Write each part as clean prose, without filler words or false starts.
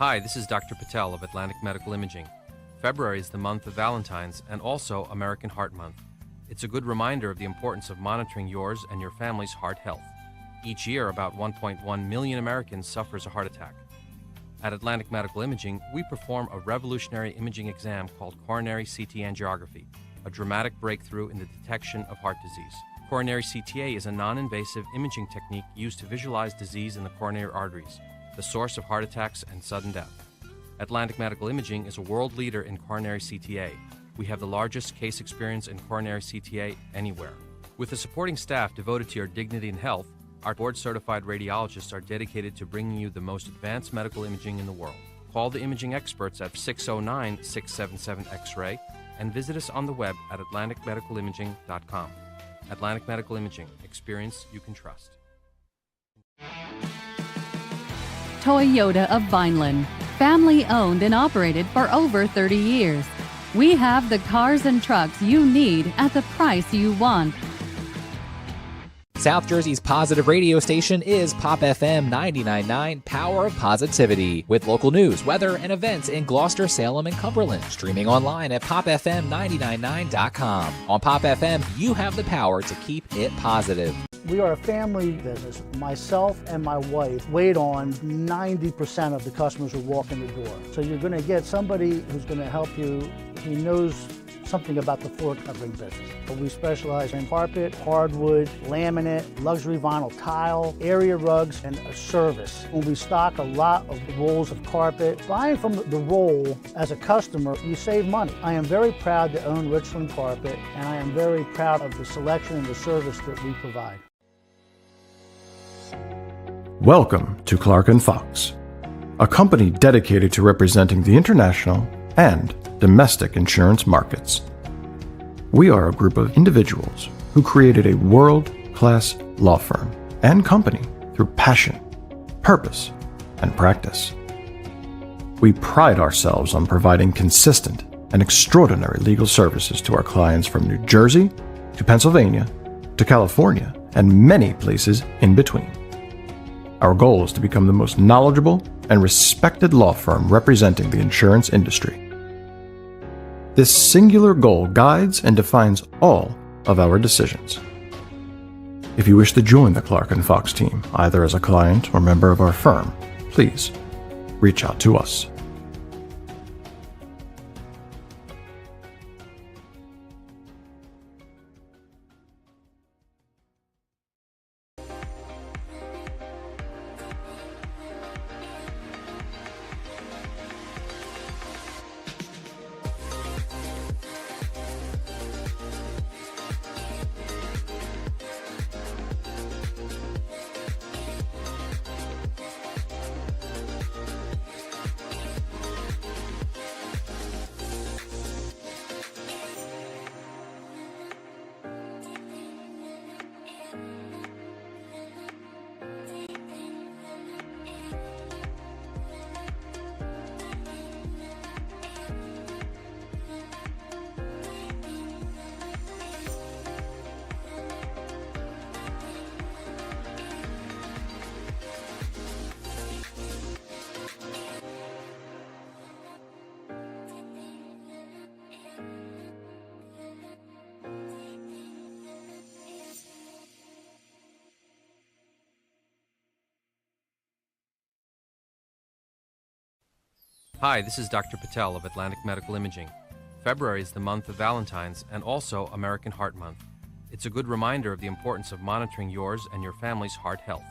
Hi, this is Dr. Patel of Atlantic Medical Imaging. February is the month of Valentine's and also American Heart Month. It's a good reminder of the importance of monitoring yours and your family's heart health. Each year, about 1.1 million Americans suffers a heart attack. At Atlantic Medical Imaging, we perform a revolutionary imaging exam called coronary CT angiography, a dramatic breakthrough in the detection of heart disease. Coronary CTA is a non-invasive imaging technique used to visualize disease in the coronary arteries, the source of heart attacks and sudden death. Atlantic Medical Imaging is a world leader in coronary CTA. We have the largest case experience in coronary CTA anywhere. With a supporting staff devoted to your dignity and health, our board-certified radiologists are dedicated to bringing you the most advanced medical imaging in the world. Call the imaging experts at 609-677-X-ray and visit us on the web at atlanticmedicalimaging.com. Atlantic Medical Imaging. Experience you can trust. Toyota of Vineland, family owned and operated for over 30 years. We have the cars and trucks you need at the price you want. South Jersey's positive radio station is Pop FM 99.9 Power of Positivity, with local news, weather, and events in Gloucester, Salem, and Cumberland. Streaming online at popfm999.com. On Pop FM, you have the power to keep it positive. We are a family business. Myself and my wife wait on 90% of the customers who walk in the door. So you're going to get somebody who's going to help you who knows something about the floor covering business. But we specialize in carpet, hardwood, laminate, luxury vinyl tile, area rugs, and a service. When we stock a lot of rolls of carpet, buying from the roll as a customer, you save money. I am very proud to own Richland Carpet, and I am very proud of the selection and the service that we provide. Welcome to Clark & Fox, a company dedicated to representing the international and domestic insurance markets. We are a group of individuals who created a world-class law firm and company through passion, purpose, and practice. We pride ourselves on providing consistent and extraordinary legal services to our clients from New Jersey to Pennsylvania to California and many places in between. Our goal is to become the most knowledgeable and respected law firm representing the insurance industry. This singular goal guides and defines all of our decisions. If you wish to join the Clark & Fox team, either as a client or member of our firm, please reach out to us. Hi, this is Dr. Patel of Atlantic Medical Imaging. February is the month of Valentine's and also American Heart Month. It's a good reminder of the importance of monitoring yours and your family's heart health.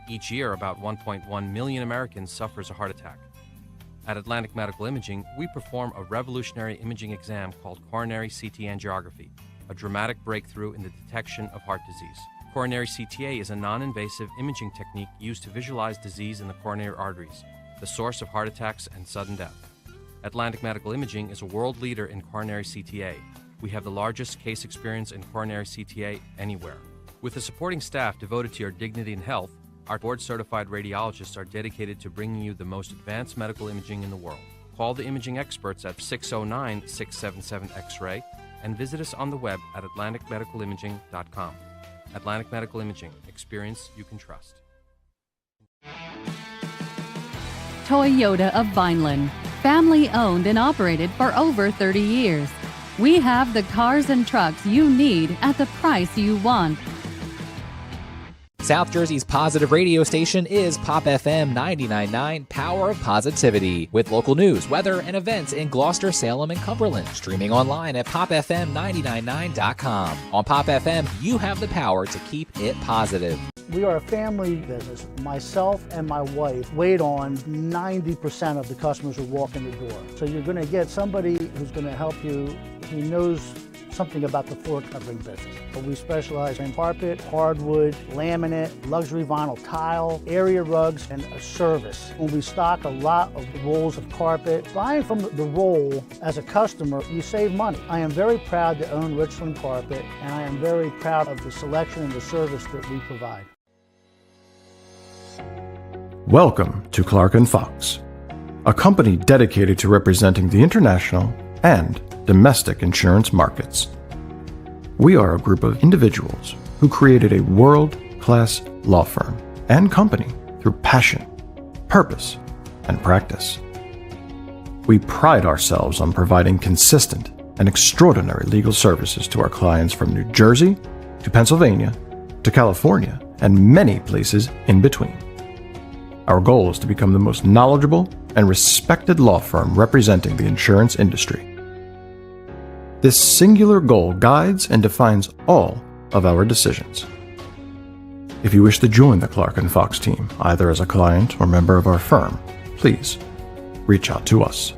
Each year, about 1.1 million Americans suffers a heart attack. At Atlantic Medical Imaging, we perform a revolutionary imaging exam called coronary CT angiography, a dramatic breakthrough in the detection of heart disease. Coronary CTA is a non-invasive imaging technique used to visualize disease in the coronary arteries, the source of heart attacks and sudden death. Atlantic Medical Imaging is a world leader in coronary CTA. We have the largest case experience in coronary CTA anywhere. With a supporting staff devoted to your dignity and health, our board-certified radiologists are dedicated to bringing you the most advanced medical imaging in the world. Call the imaging experts at 609-677-X-ray and visit us on the web at atlanticmedicalimaging.com. Atlantic Medical Imaging. Experience you can trust. Toyota of Vineland, family owned and operated for over 30 years. We have the cars and trucks you need at the price you want. South Jersey's positive radio station is Pop FM 99.9, Power of Positivity, with local news, weather, and events in Gloucester, Salem, and Cumberland. Streaming online at popfm999.com. On Pop FM, you have the power to keep it positive. We are a family business. Myself and my wife wait on 90% of the customers who walk in the door. So you're going to get somebody who's going to help you. He knows something about the floor covering business. But we specialize in carpet, hardwood, laminate, luxury vinyl tile, area rugs, and a service. When we stock a lot of rolls of carpet, buying from the roll as a customer, you save money. I am very proud to own Richland Carpet, and I am very proud of the selection and the service that we provide. Welcome to Clark & Fox, a company dedicated to representing the international and domestic insurance markets. We are a group of individuals who created a world-class law firm and company through passion, purpose, and practice. We pride ourselves on providing consistent and extraordinary legal services to our clients from New Jersey to Pennsylvania to California and many places in between. Our goal is to become the most knowledgeable and respected law firm representing the insurance industry. This singular goal guides and defines all of our decisions. If you wish to join the Clark & Fox team, either as a client or member of our firm, please reach out to us.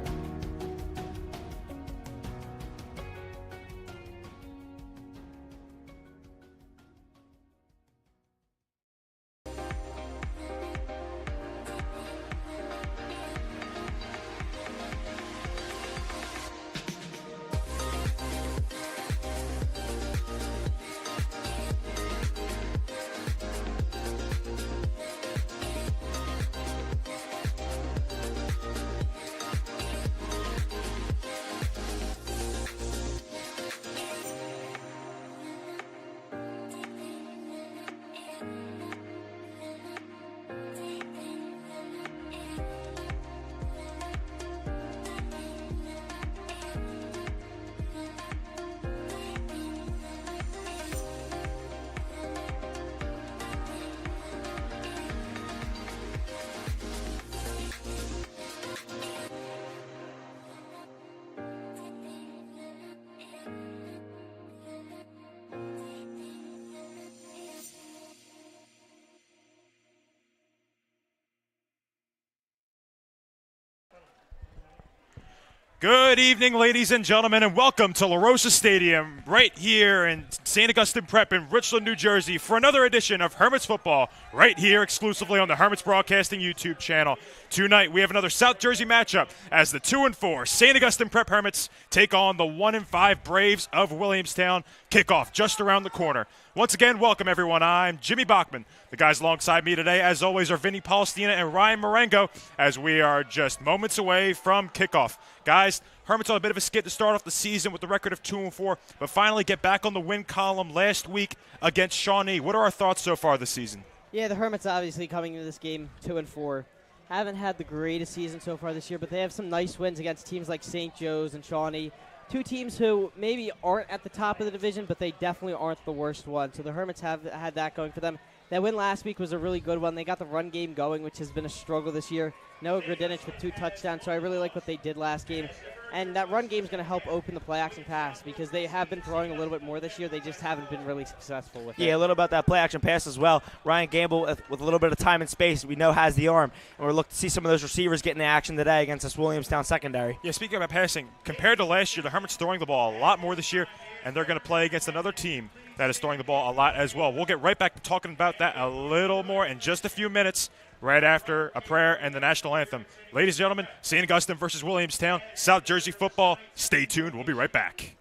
Good evening, ladies and gentlemen, and welcome to La Rosa Stadium right here in St. Augustine Prep in Richland, New Jersey for another edition of Hermits Football right here exclusively on the Hermits Broadcasting YouTube channel. Tonight, we have another South Jersey matchup as the 2-4 St. Augustine Prep Hermits take on the 1-5 Braves of Williamstown. Kickoff just around the corner. Once again, welcome everyone. I'm Jimmy Bachman. The guys alongside me today, as always, are Vinny Palestina and Ryan Marengo, as we are just moments away from kickoff. Guys, Hermits on a bit of a skid to start off the season with the record of 2-4, but finally get back on the win column last week against Shawnee. What are our thoughts so far this season? Yeah, the Hermits obviously coming into this game 2-4. Haven't had the greatest season so far this year, but they have some nice wins against teams like St. Joe's and Shawnee. Two teams who maybe aren't at the top of the division, but they definitely aren't the worst one. So the Hermits have had that going for them. That win last week was a really good one. They got the run game going, which has been a struggle this year. Noah Gradinich with 2 touchdowns, so I really like what they did last game. And that run game is going to help open the play action pass because they have been throwing a little bit more this year. They just haven't been really successful with it. Yeah, a little about that play action pass as well. Ryan Gamble, with a little bit of time and space, we know has the arm. And we're looking to see some of those receivers getting the action today against this Williamstown secondary. Yeah, speaking about passing, compared to last year, the Hermits throwing the ball a lot more this year, and they're going to play against another team that is throwing the ball a lot as well. We'll get right back to talking about that a little more in just a few minutes, right after a prayer and the national anthem. Ladies and gentlemen, St. Augustine versus Williamstown, South Jersey football. Stay tuned. We'll be right back.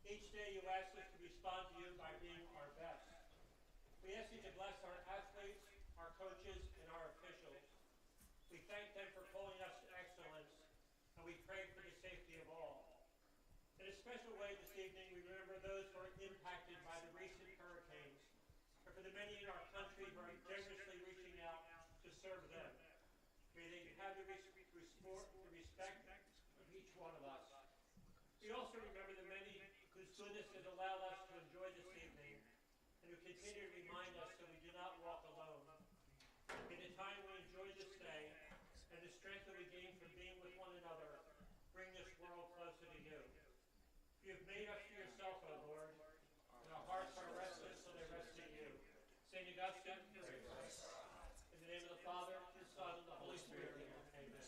Each day you ask us to respond to you by being our best. We ask you to bless our athletes, our coaches, and our officials. We thank them for pulling us to excellence, and we pray for the safety of all. In a special way this evening, we remember those who are impacted by the recent hurricanes, and for the many in our country who are generously reaching out to serve them. May they have the respect of each one of us. We also remember the many whose goodness has allowed us to enjoy this evening, and who continue to remind us that we do not walk alone. In the time we enjoy this day, and the strength that we gain from being with one another, bring this world closer to you. You have made us for yourself, O Lord, and our hearts are restless, so they rest in you. St. Augustine, pray for us. In the name of the Father, the Son, and the Holy Spirit, amen.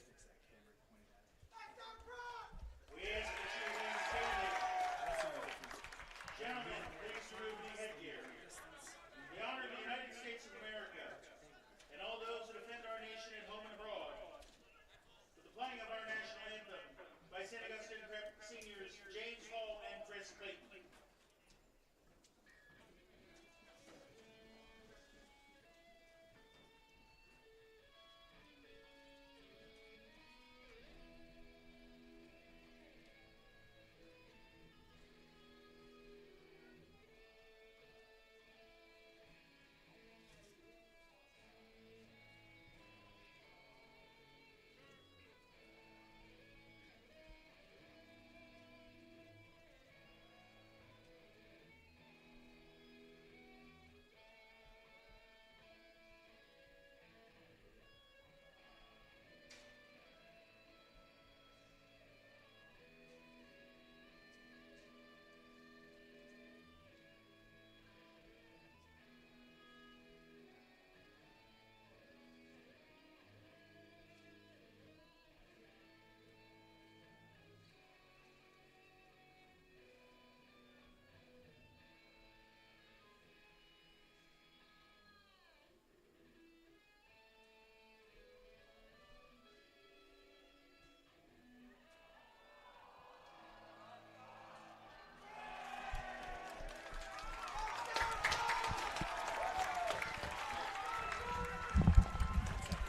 We ask that you remain standing. Gentlemen, please remove the headgear. In the honor of the United States of America and all those who defend our nation at home and abroad, with the playing of our national anthem by St. Augustine Prep seniors James Hall and Chris Clayton.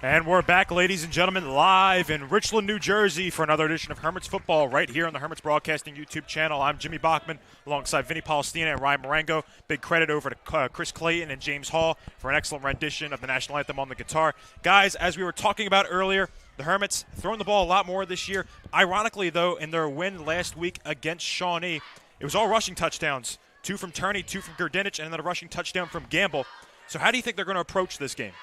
And we're back, ladies and gentlemen, live in Richland, New Jersey for another edition of Hermits Football right here on the Hermits Broadcasting YouTube channel. I'm Jimmy Bachman alongside Vinny Palestina and Ryan Marengo. Big credit over to Chris Clayton and James Hall for an excellent rendition of the National Anthem on the guitar. Guys, as we were talking about earlier, the Hermits throwing the ball a lot more this year. Ironically, though, in their win last week against Shawnee, it was all rushing touchdowns. 2 from Turney, 2 from Gerdinich, and then a rushing touchdown from Gamble. So how do you think they're going to approach this game?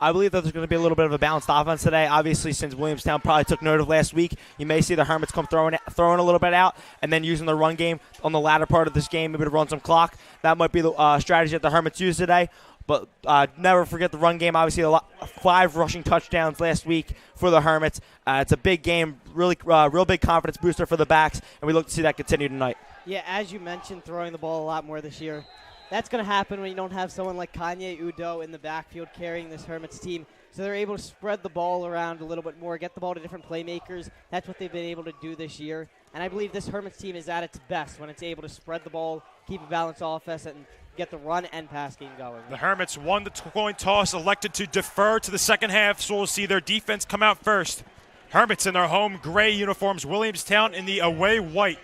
I believe that there's going to be a little bit of a balanced offense today. Obviously, since Williamstown probably took note of last week, you may see the Hermits come throwing a little bit out and then using the run game on the latter part of this game, maybe to run some clock. That might be the strategy that the Hermits use today. But never forget the run game. Obviously, 5 rushing touchdowns last week for the Hermits. It's a big game, really real big confidence booster for the backs, and we look to see that continue tonight. Yeah, as you mentioned, throwing the ball a lot more this year. That's going to happen when you don't have someone like Kanye Udo in the backfield carrying this Hermits team. So they're able to spread the ball around a little bit more, get the ball to different playmakers. That's what they've been able to do this year. And I believe this Hermits team is at its best when it's able to spread the ball, keep a balanced offense, and get the run and pass game going. The Hermits won the coin toss, elected to defer to the second half, so we'll see their defense come out first. Hermits in their home gray uniforms, Williamstown in the away white.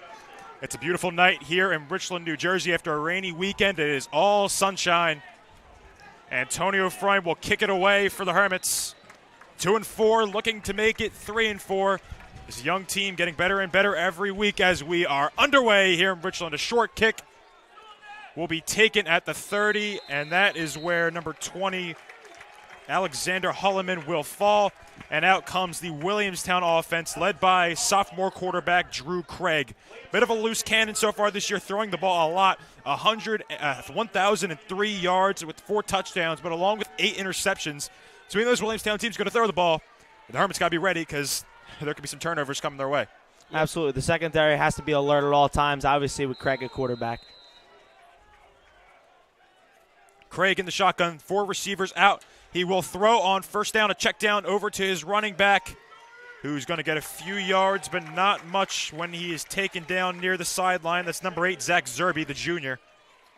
It's a beautiful night here in Richland, New Jersey. After a rainy weekend, it is all sunshine. Antonio Freund will kick it away for the Hermits. 2-4, looking to make it 3-4. This young team getting better and better every week as we are underway here in Richland. A short kick will be taken at the 30, and that is where number 20, Alexander Hulleman, will fall. And out comes the Williamstown offense, led by sophomore quarterback Drew Craig. Bit of a loose cannon so far this year, throwing the ball a lot. 1,003 yards with 4 touchdowns, but along with 8 interceptions. So even though this Williamstown team's going to throw the ball, the Hermits got to be ready because there could be some turnovers coming their way. Absolutely. The secondary has to be alert at all times, obviously, with Craig at quarterback. Craig in the shotgun, 4 receivers out. He will throw on first down, a check down over to his running back, who's going to get a few yards, but not much when he is taken down near the sideline. That's number 8, Zach Zerby, the junior.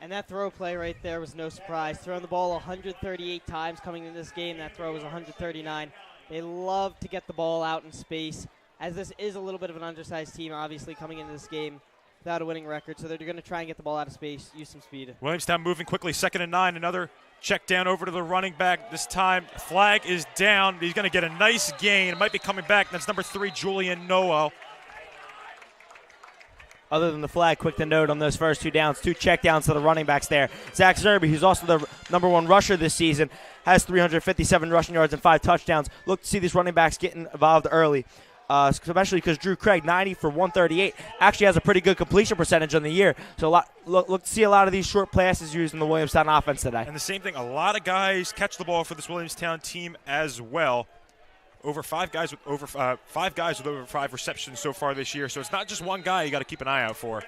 And that throw play right there was no surprise. Throwing the ball 138 times coming into this game. That throw was 139. They love to get the ball out in space, as this is a little bit of an undersized team, obviously, coming into this game without a winning record. So they're going to try and get the ball out of space, use some speed. Williamstown moving quickly, 2nd and 9. Another check down over to the running back. This time, flag is down. He's going to get a nice gain. It might be coming back. That's number 3, Julian Noel. Other than the flag, quick to note on those first 2 downs, 2 check downs to the running backs there. Zach Zerby, who's also the number 1 rusher this season, has 357 rushing yards and 5 touchdowns. Look to see these running backs getting involved early, especially because Drew Craig, 90 for 138, actually has a pretty good completion percentage on the year. So look to see a lot of these short passes used in the Williamstown offense today. And the same thing, a lot of guys catch the ball for this Williamstown team as well. Over 5 guys with over 5 receptions so far this year. So it's not just one guy you got to keep an eye out for.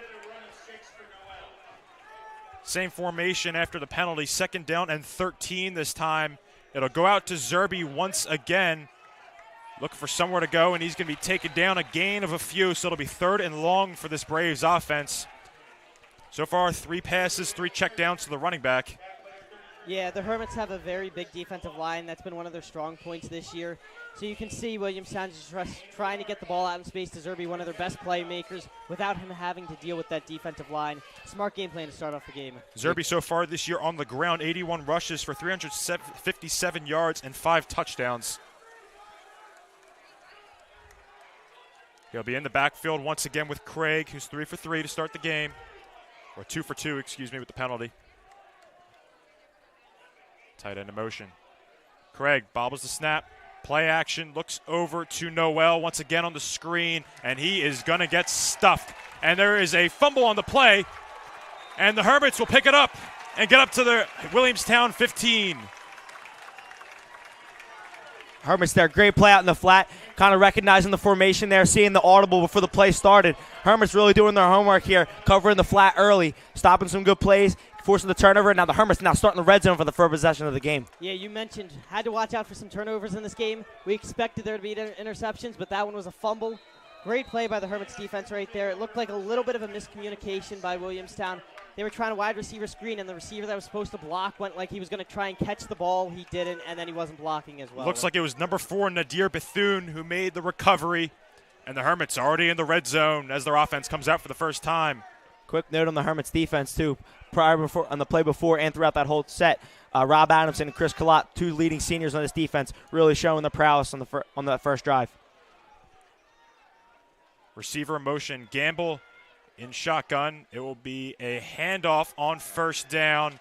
Same formation after the penalty. 2nd down and 13 this time. It'll go out to Zerby once again. Looking for somewhere to go, and he's going to be taken down, a gain of a few. So it'll be 3rd and long for this Braves offense. So far, 3 passes, 3 checkdowns to the running back. Yeah, the Hermits have a very big defensive line. That's been one of their strong points this year. So you can see Williamstown just trying to get the ball out in space to Zerby, one of their best playmakers, without him having to deal with that defensive line. Smart game plan to start off the game. Zerby so far this year on the ground, 81 rushes for 357 yards and 5 touchdowns. He'll be in the backfield once again with Craig, who's 3 for 3 to start the game. Or 2 for 2, excuse me, with the penalty. Tight end in motion. Craig bobbles the snap. Play action, looks over to Noel once again on the screen, and he is going to get stuffed. And there is a fumble on the play, and the Hermits will pick it up and get up to the Williamstown 15. Hermits there, great play out in the flat, kind of recognizing the formation there, seeing the audible before the play started. Hermits really doing their homework here, covering the flat early, stopping some good plays, forcing the turnover. Now the Hermits now starting the red zone for the first possession of the game. Yeah, you mentioned had to watch out for some turnovers in this game. We expected there to be interceptions, but that one was a fumble. Great play by the Hermits defense right there. It looked like a little bit of a miscommunication by Williamstown. They were trying a wide receiver screen, and the receiver that was supposed to block went like he was going to try and catch the ball. He didn't, and then he wasn't blocking as well. Looks like it was number 4, Nadir Bethune, who made the recovery. And the Hermits already in the red zone as their offense comes out for the first time. Quick note on the Hermits defense, too. On the play before and throughout that whole set, Rob Adamson and Chris Collott, 2 leading seniors on this defense, really showing the prowess on that first drive. Receiver in motion, Gamble in shotgun. It will be a handoff on 1st down.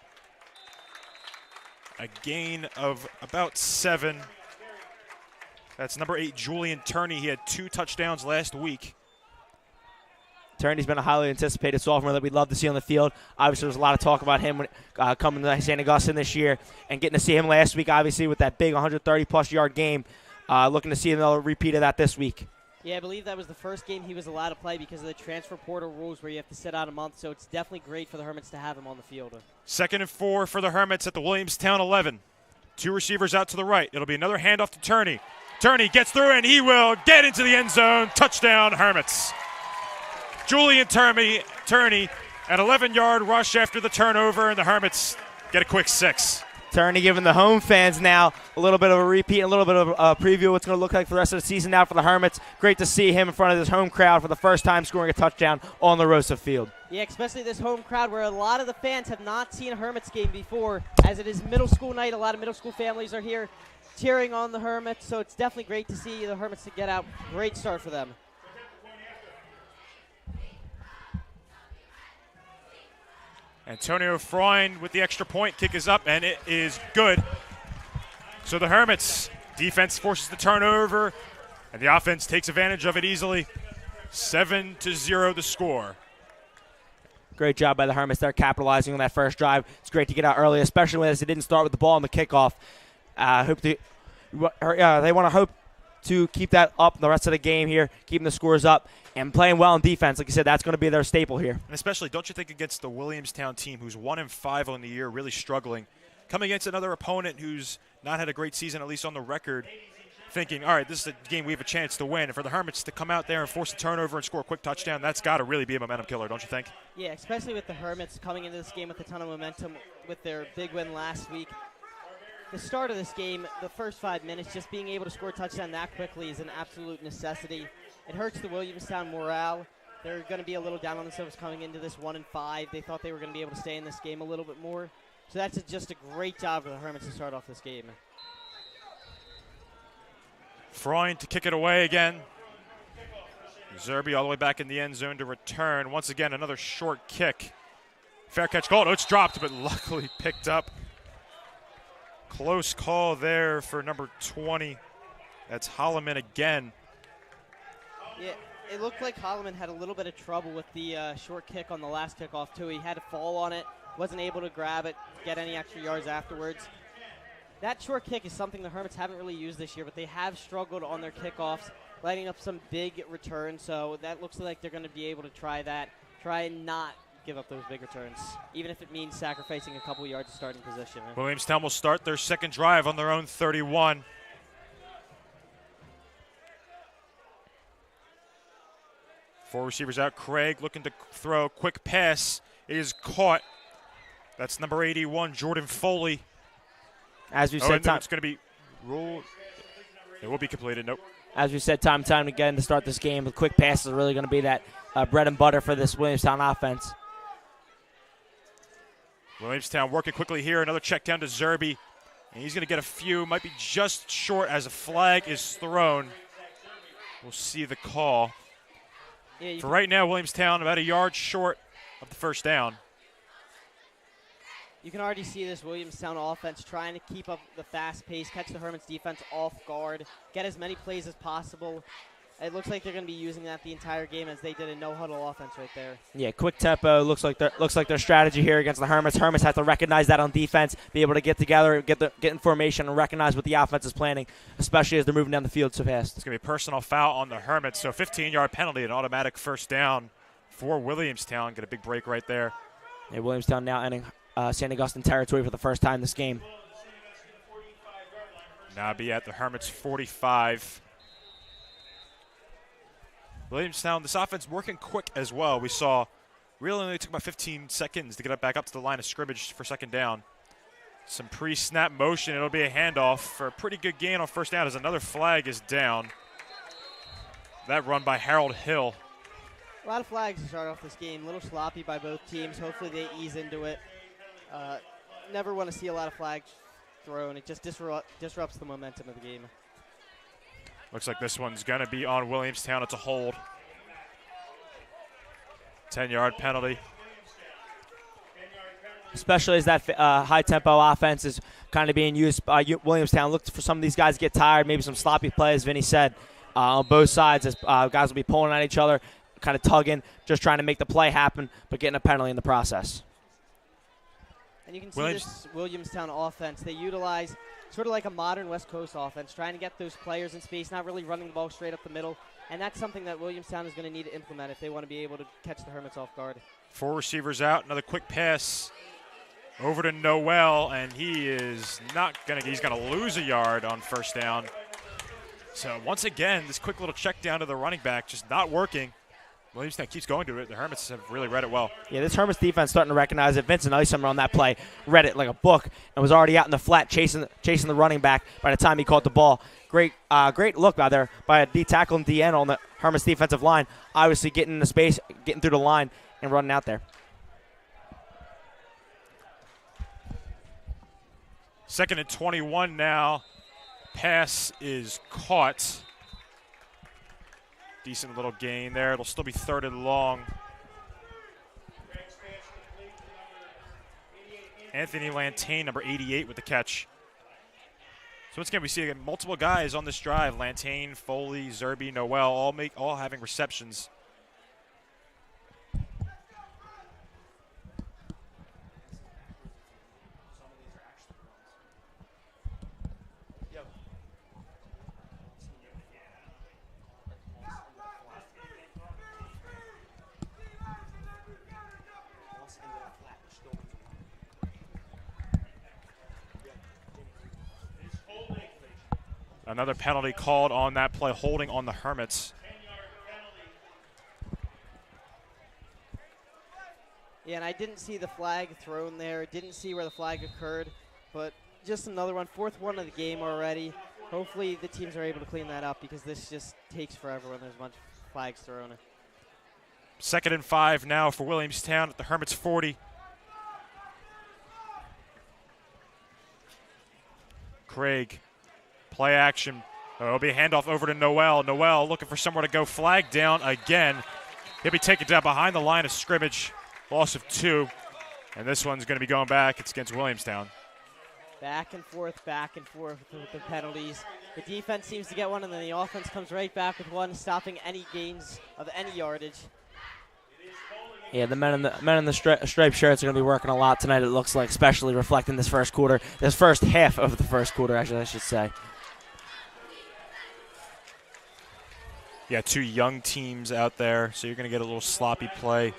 A gain of about 7. That's number 8, Julian Turney. He had 2 touchdowns last week. Turney's been a highly anticipated sophomore that we'd love to see on the field. Obviously, there's a lot of talk about him coming to St. Augustine this year, and getting to see him last week, obviously, with that big 130-plus yard game. Looking to see another repeat of that this week. Yeah, I believe that was the first game he was allowed to play because of the transfer portal rules where you have to sit out a month, so it's definitely great for the Hermits to have him on the field. 2nd and 4 for the Hermits at the Williamstown 11. 2 receivers out to the right. It'll be another handoff to Turney. Turney gets through, and he will get into the end zone. Touchdown, Hermits. Julian Turney, an 11-yard rush after the turnover, and the Hermits get a quick 6. Turney giving the home fans now a little bit of a repeat, a little bit of a preview of what's going to look like for the rest of the season now for the Hermits. Great to see him in front of this home crowd for the first time scoring a touchdown on the Rosa field. Yeah, especially this home crowd where a lot of the fans have not seen a Hermits game before. As it is middle school night, a lot of middle school families are here cheering on the Hermits, so it's definitely great to see the Hermits to get out. Great start for them. Antonio Freund with the extra point. Kick is up, and it is good. So the Hermits defense forces the turnover, and the offense takes advantage of it easily. 7-0 the score. Great job by the Hermits. They're capitalizing on that first drive. It's great to get out early, especially as they didn't start with the ball on the kickoff. They want to hope to keep that up the rest of the game here, keeping the scores up and playing well in defense. Like you said, that's going to be their staple here. And especially, don't you think, against the Williamstown team, who's 1-5 on the year, really struggling, coming against another opponent who's not had a great season, at least on the record, thinking, all right, this is a game we have a chance to win. And for the Hermits to come out there and force a turnover and score a quick touchdown, that's got to really be a momentum killer, don't you think? Yeah, especially with the Hermits coming into this game with a ton of momentum with their big win last week. The start of this game, the first 5 minutes, just being able to score a touchdown that quickly is an absolute necessity. It hurts the Williamstown morale. They're going to be a little down on themselves coming into this 1-5. They thought they were going to be able to stay in this game a little bit more. So that's just a great job for the Hermits to start off this game. Freund to kick it away again. Zerby all the way back in the end zone to return. Once again, another short kick. Fair catch called. Oh, it's dropped, but luckily picked up. Close call there for number 20. That's Holloman again. Yeah, it looked like Holloman had a little bit of trouble with the short kick on the last kickoff, too. He had to fall on it, wasn't able to grab it, get any extra yards afterwards. That short kick is something the Hermits haven't really used this year, but they have struggled on their kickoffs, lighting up some big returns. So that looks like they're going to be able to try that, try and not give up those big returns, even if it means sacrificing a couple yards of starting position. Williamstown will start their second drive on their own 31. Four receivers out. Craig looking to throw. Quick pass is caught. That's number 81, Jordan Foley. As we said, it's going to be ruled. It will be completed. Nope. As we said, time again to start this game. The quick passes are really going to be that bread and butter for this Williamstown offense. Williamstown working quickly here. Another check down to Zerby. And he's going to get a few. Might be just short as a flag is thrown. We'll see the call. Yeah, for right now, Williamstown about a yard short of the first down. You can already see this Williamstown offense trying to keep up the fast pace, catch the Hermits defense off guard, get as many plays as possible. It looks like they're going to be using that the entire game as they did a no-huddle offense right there. Yeah, quick tempo looks like their strategy here against the Hermits. Hermits have to recognize that on defense, be able to get together, get in formation, and recognize what the offense is planning, especially as they're moving down the field so fast. It's going to be a personal foul on the Hermits, so 15-yard penalty, an automatic first down for Williamstown. Get a big break right there. Yeah, Williamstown now entering St. Augustine territory for the first time this game. Now be at the Hermits 45. Williamstown, this offense working quick as well. We saw really only took about 15 seconds to get it back up to the line of scrimmage for second down. Some pre-snap motion. It'll be a handoff for a pretty good gain on first down as another flag is down. That run by Harold Hill. A lot of flags to start off this game. A little sloppy by both teams. Hopefully they ease into it. Never want to see a lot of flags thrown. It just disrupts the momentum of the game. Looks like this one's going to be on Williamstown. It's a hold. 10-yard penalty. Especially as that high-tempo offense is kind of being used by Williamstown. Look for some of these guys to get tired, maybe some sloppy plays, Vinny said, on both sides as guys will be pulling at each other, kind of tugging, just trying to make the play happen, but getting a penalty in the process. And you can see this Williamstown offense. They utilize sort of like a modern West Coast offense, trying to get those players in space, not really running the ball straight up the middle. And that's something that Williamstown is going to need to implement if they want to be able to catch the Hermits off guard. Four receivers out. Another quick pass over to Noel, and he is not going to – he's going to lose a yard on first down. So once again, this quick little check down to the running back just not working. Williamstown keeps going to it. The Hermits have really read it well. Yeah, this Hermits defense starting to recognize it. Vincent Isom on that play read it like a book and was already out in the flat chasing the running back by the time he caught the ball. Great look out there by a D tackle and DN on the Hermits defensive line. Obviously getting into space, getting through the line, and running out there. Second and 21 now. Pass is caught. Decent little gain there. It'll still be third and long. Anthony Lantain, number 88, with the catch. So once again, we see multiple guys on this drive. Lantain, Foley, Zerby, Noel, all having receptions. Another penalty called on that play, holding on the Hermits. Yeah, and I didn't see the flag thrown there. Didn't see where the flag occurred, but just another one. Fourth one of the game already. Hopefully the teams are able to clean that up because this just takes forever when there's a bunch of flags thrown. 2nd and 5 now for Williamstown at the Hermits 40. Craig, play action. It'll be a handoff over to Noel. Noel looking for somewhere to go. Flag down again. He'll be taken down behind the line of scrimmage. Loss of 2. And this one's going to be going back. It's against Williamstown. Back and forth with the penalties. The defense seems to get one, and then the offense comes right back with one, stopping any gains of any yardage. Yeah, the men in the striped shirts are going to be working a lot tonight, it looks like, especially reflecting this first quarter, this first half of the first quarter, actually, I should say. Yeah, 2 young teams out there, so you're going to get a little sloppy play.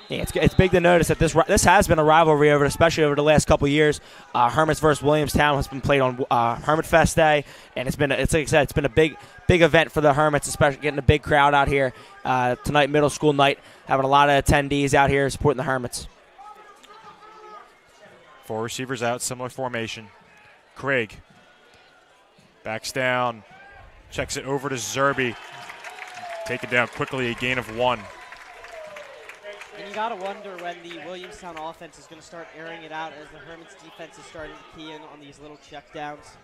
Yeah, it's big to notice that this has been a rivalry especially over the last couple of years. Hermits versus Williamstown has been played on Hermit Fest Day, and it's like I said, it's been a big event for the Hermits, especially getting a big crowd out here tonight, middle school night, having a lot of attendees out here supporting the Hermits. 4 receivers out, similar formation. Craig backs down, checks it over to Zerby. Taken down quickly, a gain of 1. And you got to wonder when the Williamstown offense is going to start airing it out as the Hermits defense is starting to key in on these little checkdowns.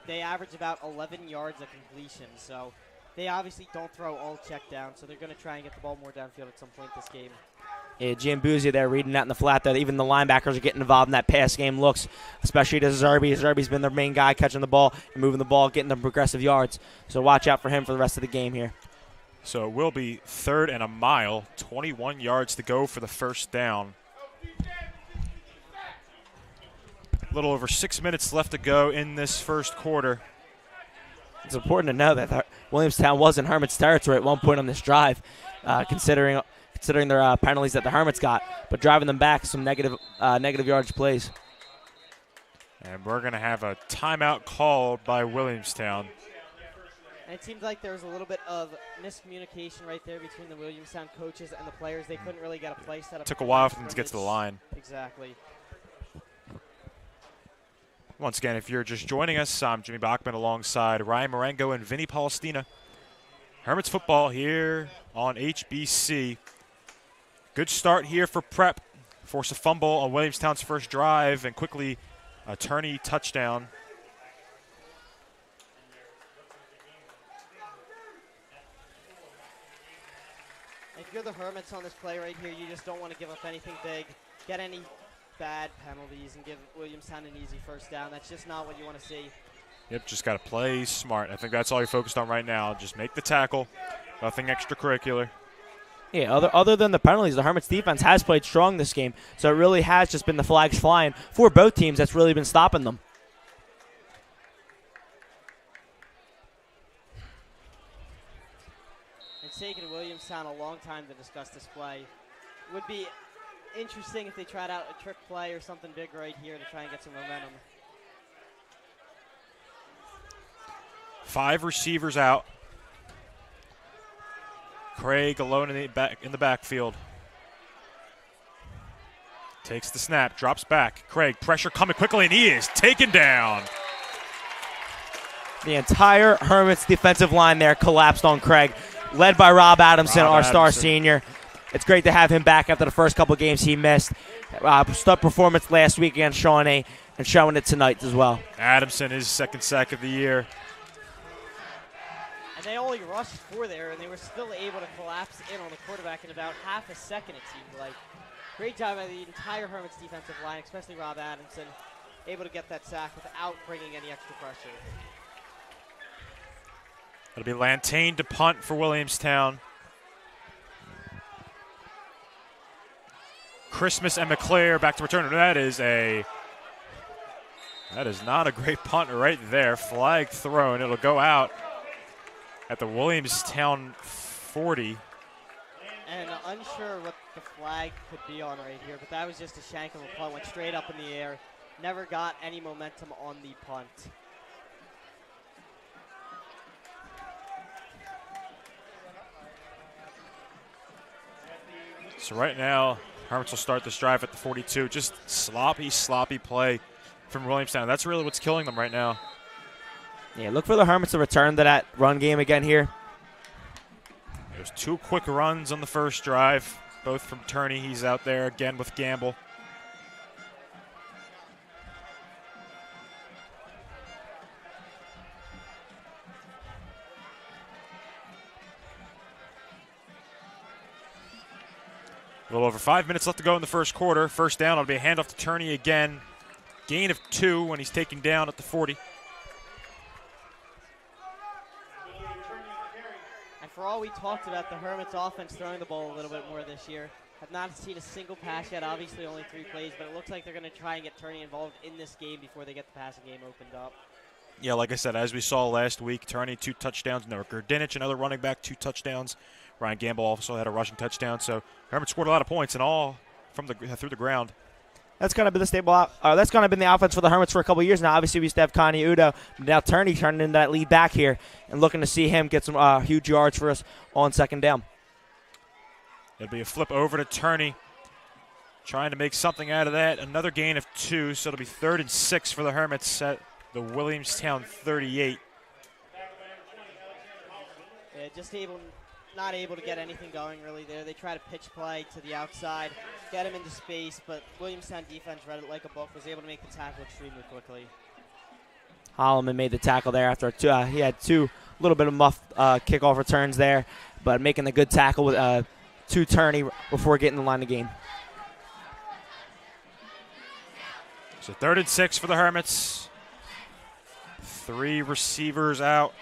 They average about 11 yards of completion, so they obviously don't throw all checkdowns, so they're going to try and get the ball more downfield at some point this game. Yeah, Jim Buzia there reading that in the flat there. Even the linebackers are getting involved in that pass game looks, especially to Zerby. Zerby's been their main guy catching the ball and moving the ball, getting them progressive yards. So watch out for him for the rest of the game here. So it will be 3rd and a mile, 21 yards to go for the first down. A little over 6 minutes left to go in this first quarter. It's important to know that Williamstown was in Hermits territory at one point on this drive, considering their penalties that the Hermits got, but driving them back some negative yardage plays. And we're going to have a timeout called by Williamstown. And it seems like there was a little bit of miscommunication right there between the Williamstown coaches and the players. They couldn't really get a play set up. Took a while for them to get to the line. Exactly. Once again, if you're just joining us, I'm Jimmy Bachman alongside Ryan Marengo and Vinny Palestina. Hermits football here on HBC. Good start here for Prep. Force a fumble on Williamstown's first drive and quickly a Turney touchdown. If you're the Hermits on this play right here, you just don't want to give up anything big, get any bad penalties, and give Williamstown an easy first down. That's just not what you want to see. Yep, just got to play smart. I think that's all you're focused on right now. Just make the tackle, nothing extracurricular. Yeah, other than the penalties, the Hermits defense has played strong this game, so it really has just been the flags flying for both teams that's really been stopping them. It's taken Williamstown a long time to discuss this play. It would be interesting if they tried out a trick play or something big right here to try and get some momentum. 5 receivers out. Craig alone in the backfield. Takes the snap, drops back. Craig, pressure coming quickly, and he is taken down. The entire Hermits defensive line there collapsed on Craig, led by Rob Adamson, our star senior. It's great to have him back after the first couple of games he missed. Stud performance last week against Shawnee and showing it tonight as well. Adamson, his 2nd sack of the year. And they only rushed 4 there, and they were still able to collapse in on the quarterback in about half a second, it seemed like. Great job by the entire Hermits defensive line, especially Rob Adamson, able to get that sack without bringing any extra pressure. It'll be Lantain to punt for Williamstown. Christmas and McClare back to return. That is not a great punt right there. Flag thrown. It'll go out at the Williamstown 40. And unsure what the flag could be on right here, but that was just a shank of a punt. Went straight up in the air. Never got any momentum on the punt. So right now, Hermits will start this drive at the 42. Just sloppy play from Williamstown. That's really what's killing them right now. Yeah, look for the Hermits to return to that run game again here. There's 2 quick runs on the first drive, both from Turney. He's out there again with Gamble. A little over 5 minutes left to go in the first quarter. First down, it'll be a handoff to Turney again. Gain of 2 when he's taken down at the 40. And for all we talked about the Hermits offense throwing the ball a little bit more this year, have not seen a single pass yet. Obviously only 3 plays, but it looks like they're going to try and get Turney involved in this game before they get the passing game opened up. Yeah, like I said, as we saw last week, Turney 2 touchdowns. Noah Gurdinich, another running back, 2 touchdowns. Ryan Gamble also had a rushing touchdown. So Hermits scored a lot of points and all from through the ground. That's kind of been the stable. That's kind of been the offense for the Hermits for a couple of years now. Obviously, we used to have Connie Udo. Now Turney turning into that lead back here and looking to see him get some huge yards for us on second down. It'll be a flip over to Turney, trying to make something out of that. Another gain of 2, so it'll be 3rd and 6 for the Hermits at the Williamstown 38. Yeah, not able to get anything going really there. They try to pitch play to the outside, get him into space, but Williamstown defense read it like a book, was able to make the tackle extremely quickly. Holloman made the tackle there after he had 2 little bit of muffed kickoff returns there, but making the good tackle with to Turney before getting the line of game. So 3rd and 6 for the Hermits. 3 receivers out.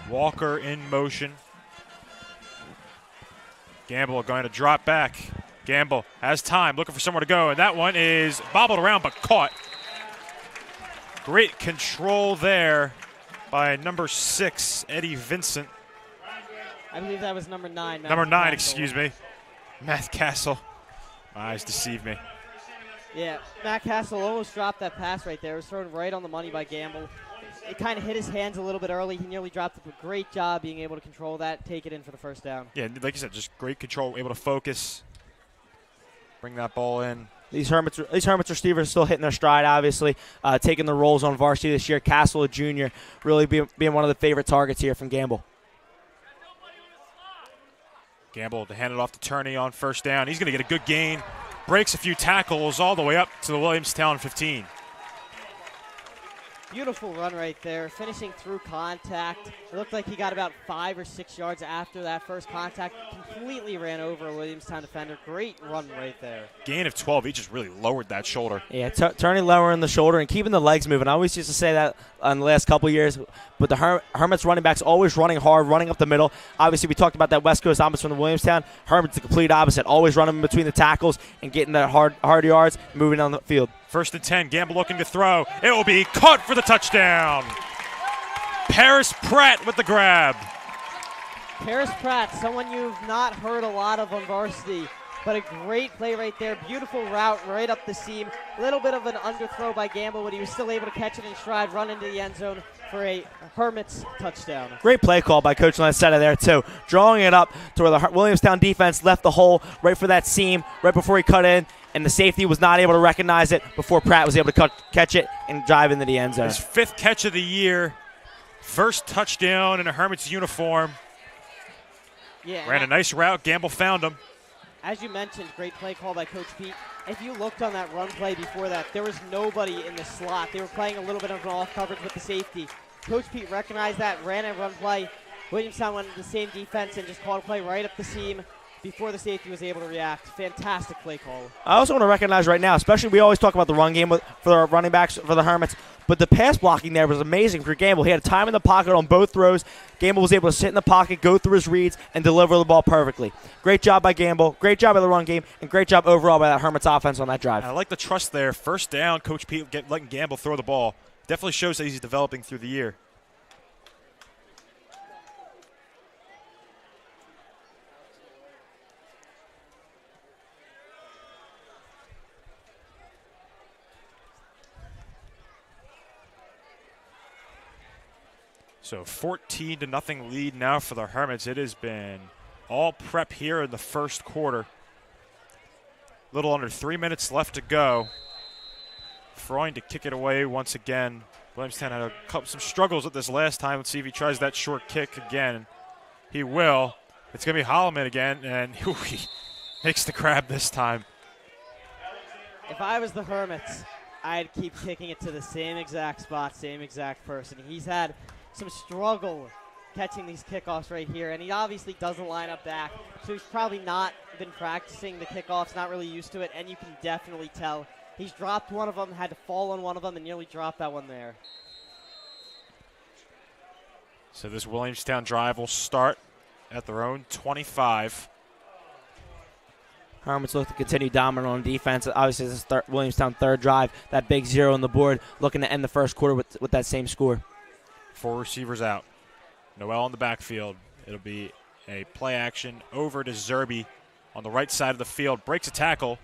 Walker in motion. Gamble going to drop back. Gamble has time, looking for somewhere to go, and that one is bobbled around but caught. Great control there by number 6, Eddie Vincent. I believe that was number 9. Number 9, excuse me. Matt Castle. My eyes deceive me. Yeah, Matt Castle almost dropped that pass right there. It was thrown right on the money by Gamble. It kind of hit his hands a little bit early. He nearly dropped it, but great job being able to control that, take it in for the first down. Yeah, like you said, just great control, able to focus, bring that ball in. These Hermits receivers are still hitting their stride, obviously, taking the roles on varsity this year. Castle, a junior, really being one of the favorite targets here from Gamble. Gamble to hand it off to Turney on first down. He's going to get a good gain. Breaks a few tackles all the way up to the Williamstown 15. Beautiful run right there, finishing through contact. It looked like he got about 5 or 6 yards after that first contact. Completely ran over a Williamstown defender. Great run right there. Gain of 12. He just really lowered that shoulder. Yeah, turning lower in the shoulder and keeping the legs moving. I always used to say that in the last couple of years, but the Hermits running backs always running hard, running up the middle. Obviously, we talked about that West Coast offense from the Williamstown. Hermits the complete opposite, always running in between the tackles and getting that hard yards, moving down the field. 1st and 10, Gamble looking to throw. It will be caught for the touchdown. Paris Pratt with the grab. Paris Pratt, someone you've not heard a lot of on varsity, but a great play right there. Beautiful route right up the seam. A little bit of an underthrow by Gamble, but he was still able to catch it in stride, run into the end zone for a Hermits touchdown. Great play call by Coach Lancetta there, too. Drawing it up to where the Williamstown defense left the hole right for that seam, right before he cut in, and the safety was not able to recognize it before Pratt was able to catch it and drive into the end zone. His 5th catch of the year. First touchdown in a Hermits uniform. Yeah, ran a nice route. Gamble found him. As you mentioned, great play call by Coach Pete. If you looked on that run play before that, there was nobody in the slot. They were playing a little bit of an off coverage with the safety. Coach Pete recognized that, ran a run play. Williamstown went into the same defense and just called a play right up the seam before the safety was able to react. Fantastic play call. I also want to recognize right now, especially we always talk about the run game for our running backs for the Hermits, but the pass blocking there was amazing for Gamble. He had time in the pocket on both throws. Gamble was able to sit in the pocket, go through his reads, and deliver the ball perfectly. Great job by Gamble. Great job by the run game, and great job overall by that Hermits offense on that drive. I like the trust there. First down, Coach Pete letting Gamble throw the ball. Definitely shows that he's developing through the year. So 14-0 lead now for the Hermits. It has been all prep here in the first quarter. Little under 3 minutes left to go. Freund to kick it away once again. Williamstown had some struggles with this last time. Let's see if he tries that short kick again. He will. It's going to be Holloman again, and he makes the grab this time. If I was the Hermits, I'd keep kicking it to the same exact spot, same exact person. He's had some struggle catching these kickoffs right here, and he obviously doesn't line up back, so he's probably not been practicing the kickoffs, not really used to it, and you can definitely tell. He's dropped one of them, had to fall on one of them, and nearly dropped that one there. So this Williamstown drive will start at their own 25. Hermits look to continue dominant on defense. Obviously, this is Williamstown third drive. That big 0 on the board, looking to end the first quarter with that same score. 4 receivers out. Noel in the backfield. It'll be a play action over to Zerby on the right side of the field. Breaks a tackle.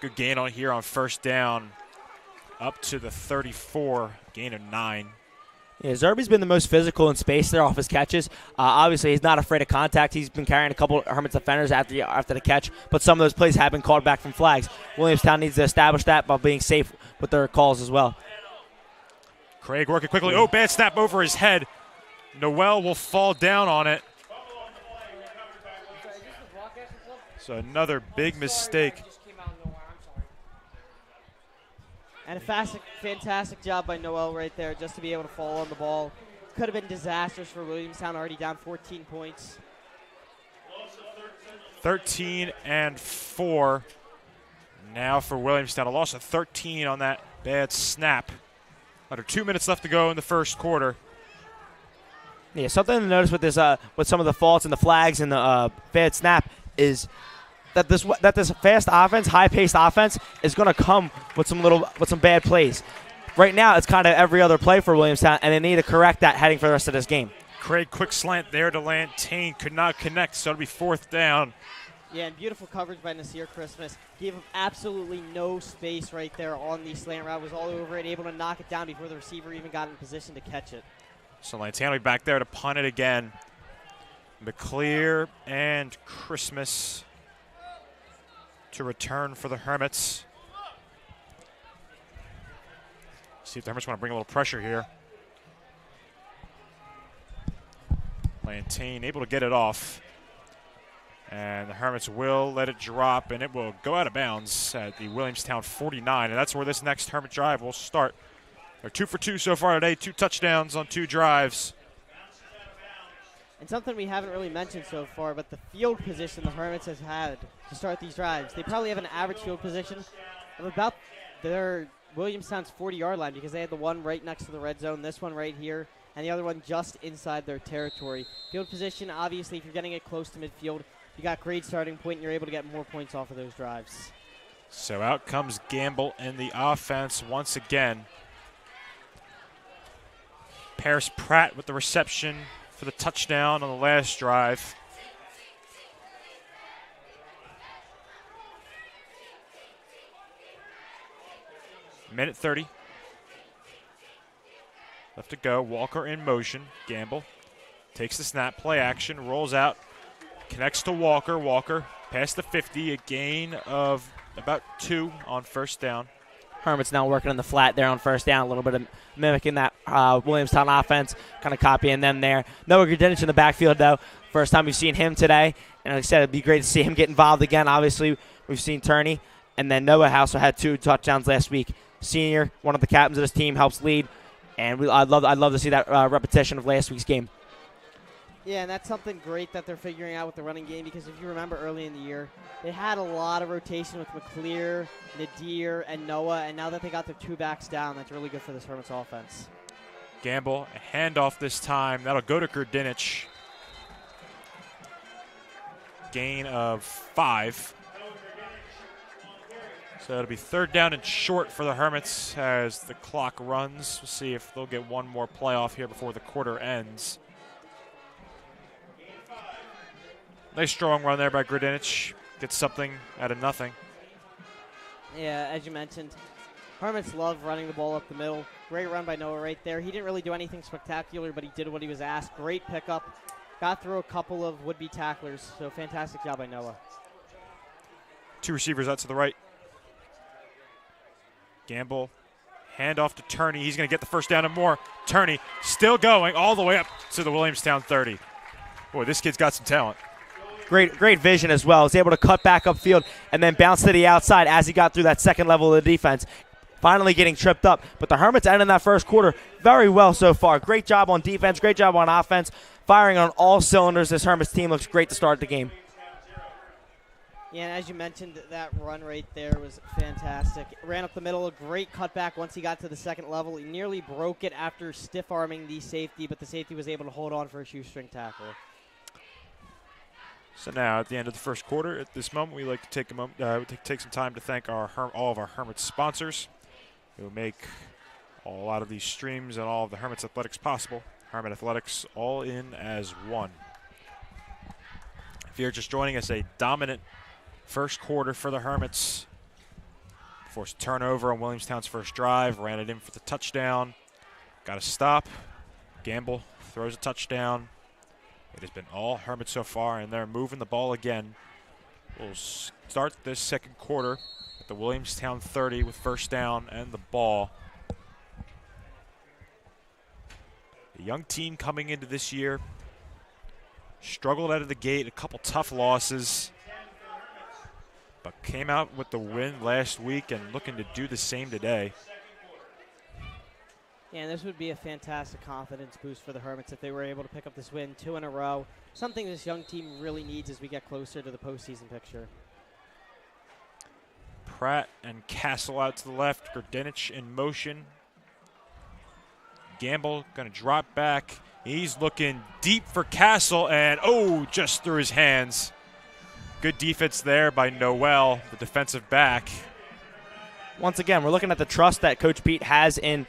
Good gain on here on first down. Up to the 34. Gain of 9. Yeah, Zerby's been the most physical in space there off his catches. Obviously, he's not afraid of contact. He's been carrying a couple of Hermits defenders after the catch, but some of those plays have been called back from flags. Williamstown needs to establish that by being safe with their calls as well. Craig working quickly. Oh, bad snap over his head. Noel will fall down on it. So another big mistake. And a fantastic job by Noel right there just to be able to fall on the ball. Could have been disastrous for Williamstown, already down 14 points. 13-4 now for Williamstown. A loss of 13 on that bad snap. Under 2 minutes left to go in the first quarter. Yeah, something to notice with this, with some of the faults and the flags and the bad snap is that this fast offense, high-paced offense, is going to come with some bad plays. Right now, it's kind of every other play for Williamstown, and they need to correct that heading for the rest of this game. Craig, quick slant there to Lantane. Could not connect, so it'll be fourth down. Yeah, and beautiful coverage by Nasir Christmas. Gave him absolutely no space right there on the slant route. Was all over it, able to knock it down before the receiver even got in position to catch it. So Lantane will be back there to punt it again. McClear and Christmas to return for the Hermits. See if the Hermits want to bring a little pressure here. Lantane able to get it off. And the Hermits will let it drop, and it will go out of bounds at the Williamstown 49. And that's where this next Hermit drive will start. They're 2 for 2 so far today, 2 touchdowns on 2 drives. And something we haven't really mentioned so far, but the field position the Hermits has had to start these drives. They probably have an average field position of about their Williamstown's 40-yard line, because they had the one right next to the red zone, this one right here, and the other one just inside their territory. Field position, obviously, if you're getting it close to midfield, you got great starting point, and you're able to get more points off of those drives. So out comes Gamble in the offense once again. Paris Pratt with the reception for the touchdown on the last drive. Minute 30 left to go. Walker in motion. Gamble takes the snap, play action, rolls out, connects to Walker. Walker past the 50, a gain of about 2 on first down. Hermits now working on the flat there on first down, a little bit of mimicking that Williamstown offense, kind of copying them there. Noah Gradinich in the backfield, though. First time we've seen him today. And like I said, it'd be great to see him get involved again. Obviously, we've seen Turney. And then Noah also had 2 touchdowns last week. Senior, one of the captains of this team, helps lead. And I'd love to see that repetition of last week's game. Yeah, and that's something great that they're figuring out with the running game, because if you remember early in the year, they had a lot of rotation with McClear, Nadir, and Noah, and now that they got their 2 backs down, that's really good for this Hermits offense. Gamble, a handoff this time. That'll go to Gradinich. Gain of 5. So it'll be third down and short for the Hermits as the clock runs. We'll see if they'll get one more playoff here before the quarter ends. Nice strong run there by Gradinich. Gets something out of nothing. Yeah, as you mentioned, Hermits love running the ball up the middle. Great run by Noah right there. He didn't really do anything spectacular, but he did what he was asked. Great pickup. got through a couple of would-be tacklers, so fantastic job by Noah. 2 receivers out to the right. Gamble, handoff to Turney. He's going to get the first down and more. Turney still going all the way up to the Williamstown 30. Boy, this kid's got some talent. Great vision as well. He's able to cut back upfield and then bounce to the outside as he got through that second level of the defense. Finally getting tripped up. But the Hermits ended that first quarter very well so far. Great job on defense, great job on offense. Firing on all cylinders. This Hermits team looks great to start the game. Yeah, and as you mentioned, that run right there was fantastic. Ran up the middle, a great cutback once he got to the second level. He nearly broke it after stiff-arming the safety, but the safety was able to hold on for a shoestring tackle. So now, at the end of the first quarter, at this moment, we like to take a moment, take some time to thank all of our Hermits sponsors who make a lot of these streams and all of the Hermits athletics possible. Hermit Athletics, all in as one. If you're just joining us, a dominant first quarter for the Hermits. Forced a turnover on Williamstown's first drive, ran it in for the touchdown. Got a stop. Gamble throws a touchdown. It has been all Hermits so far, and they're moving the ball again. We'll start this second quarter at the Williamstown 30 with first down and the ball. A young team coming into this year. Struggled out of the gate, a couple tough losses, but came out with the win last week and looking to do the same today. Yeah, and this would be a fantastic confidence boost for the Hermits if they were able to pick up this win 2 in a row. Something this young team really needs as we get closer to the postseason picture. Pratt and Castle out to the left. Gurdenich in motion. Gamble going to drop back. He's looking deep for Castle, and just through his hands. Good defense there by Noel, the defensive back. Once again, we're looking at the trust that Coach Pete has in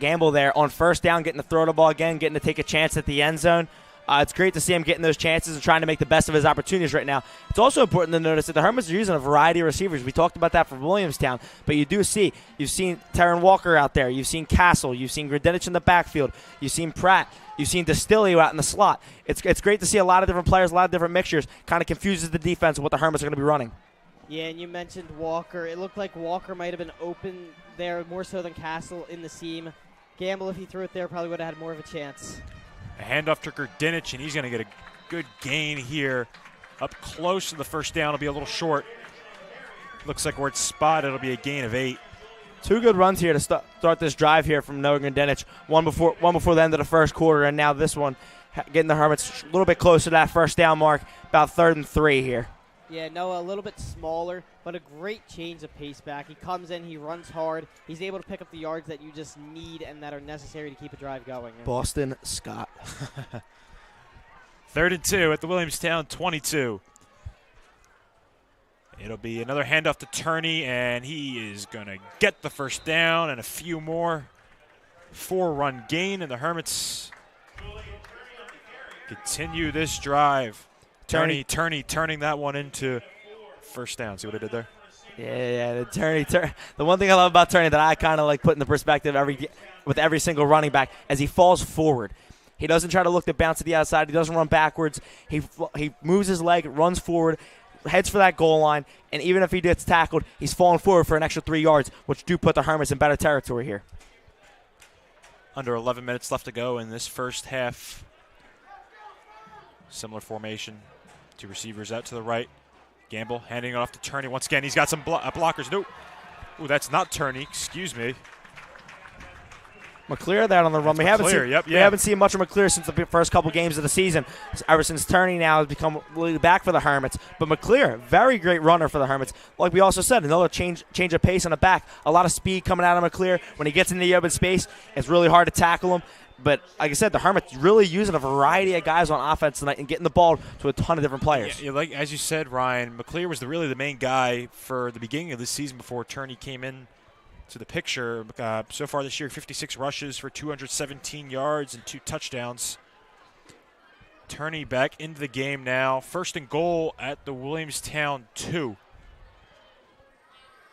Gamble there on first down, getting to throw the ball again, getting to take a chance at the end zone. It's great to see him getting those chances and trying to make the best of his opportunities right now. It's also important to notice that the Hermits are using a variety of receivers. We talked about that for Williamstown, but you've seen Terran Walker out there. You've seen Castle. You've seen Gurdenich in the backfield. You've seen Pratt. You've seen Distilio out in the slot. It's great to see a lot of different players, a lot of different mixtures. Kind of confuses the defense of what the Hermits are going to be running. Yeah, and you mentioned Walker. It looked like Walker might have been open there more so than Castle in the seam. Gamble, if he threw it there, probably would have had more of a chance. A handoff to Gurdenich, and he's going to get a good gain here. Up close to the first down. It'll be a little short. Looks like where it's spot, it'll be a gain of 8. 2 good runs here to start this drive here from Noah Gurdenich. One before the end of the first quarter, and now this one getting the Hermits a little bit closer to that first down mark, about 3rd and 3 here. Yeah, Noah a little bit smaller, but a great change of pace back. He comes in, he runs hard. He's able to pick up the yards that you just need and that are necessary to keep a drive going. Boston Scott. 3rd and 2 at the Williamstown 22. It'll be another handoff to Turney, and he is going to get the first down and a few more. 4-run gain, and the Hermits continue this drive. Turney turning that one into first down. See what I did there? Yeah. The one thing I love about Turney that I kind of like put in the perspective with every single running back as he falls forward. He doesn't try to look to bounce to the outside. He doesn't run backwards. He moves his leg, runs forward, heads for that goal line, and even if he gets tackled, he's falling forward for an extra 3 yards, which do put the Hermits in better territory here. Under 11 minutes left to go in this first half. Similar formation. 2 receivers out to the right. Gamble handing it off to Turney. Once again, he's got some blockers. No. Ooh, that's not Turney. Excuse me. McClear there on the run. We haven't seen much of McClear since the first couple games of the season. Ever since Turney now has become really back for the Hermits. But McClear, very great runner for the Hermits. Like we also said, another change of pace on the back. A lot of speed coming out of McClear. When he gets into the open space, it's really hard to tackle him. But like I said, the Hermits really using a variety of guys on offense tonight and getting the ball to a ton of different players. Yeah, like as you said, Ryan, McClear was really the main guy for the beginning of the season before Turney came in to the picture. So far this year, 56 rushes for 217 yards and 2 touchdowns. Turney back into the game now. 1st and goal at the Williamstown 2.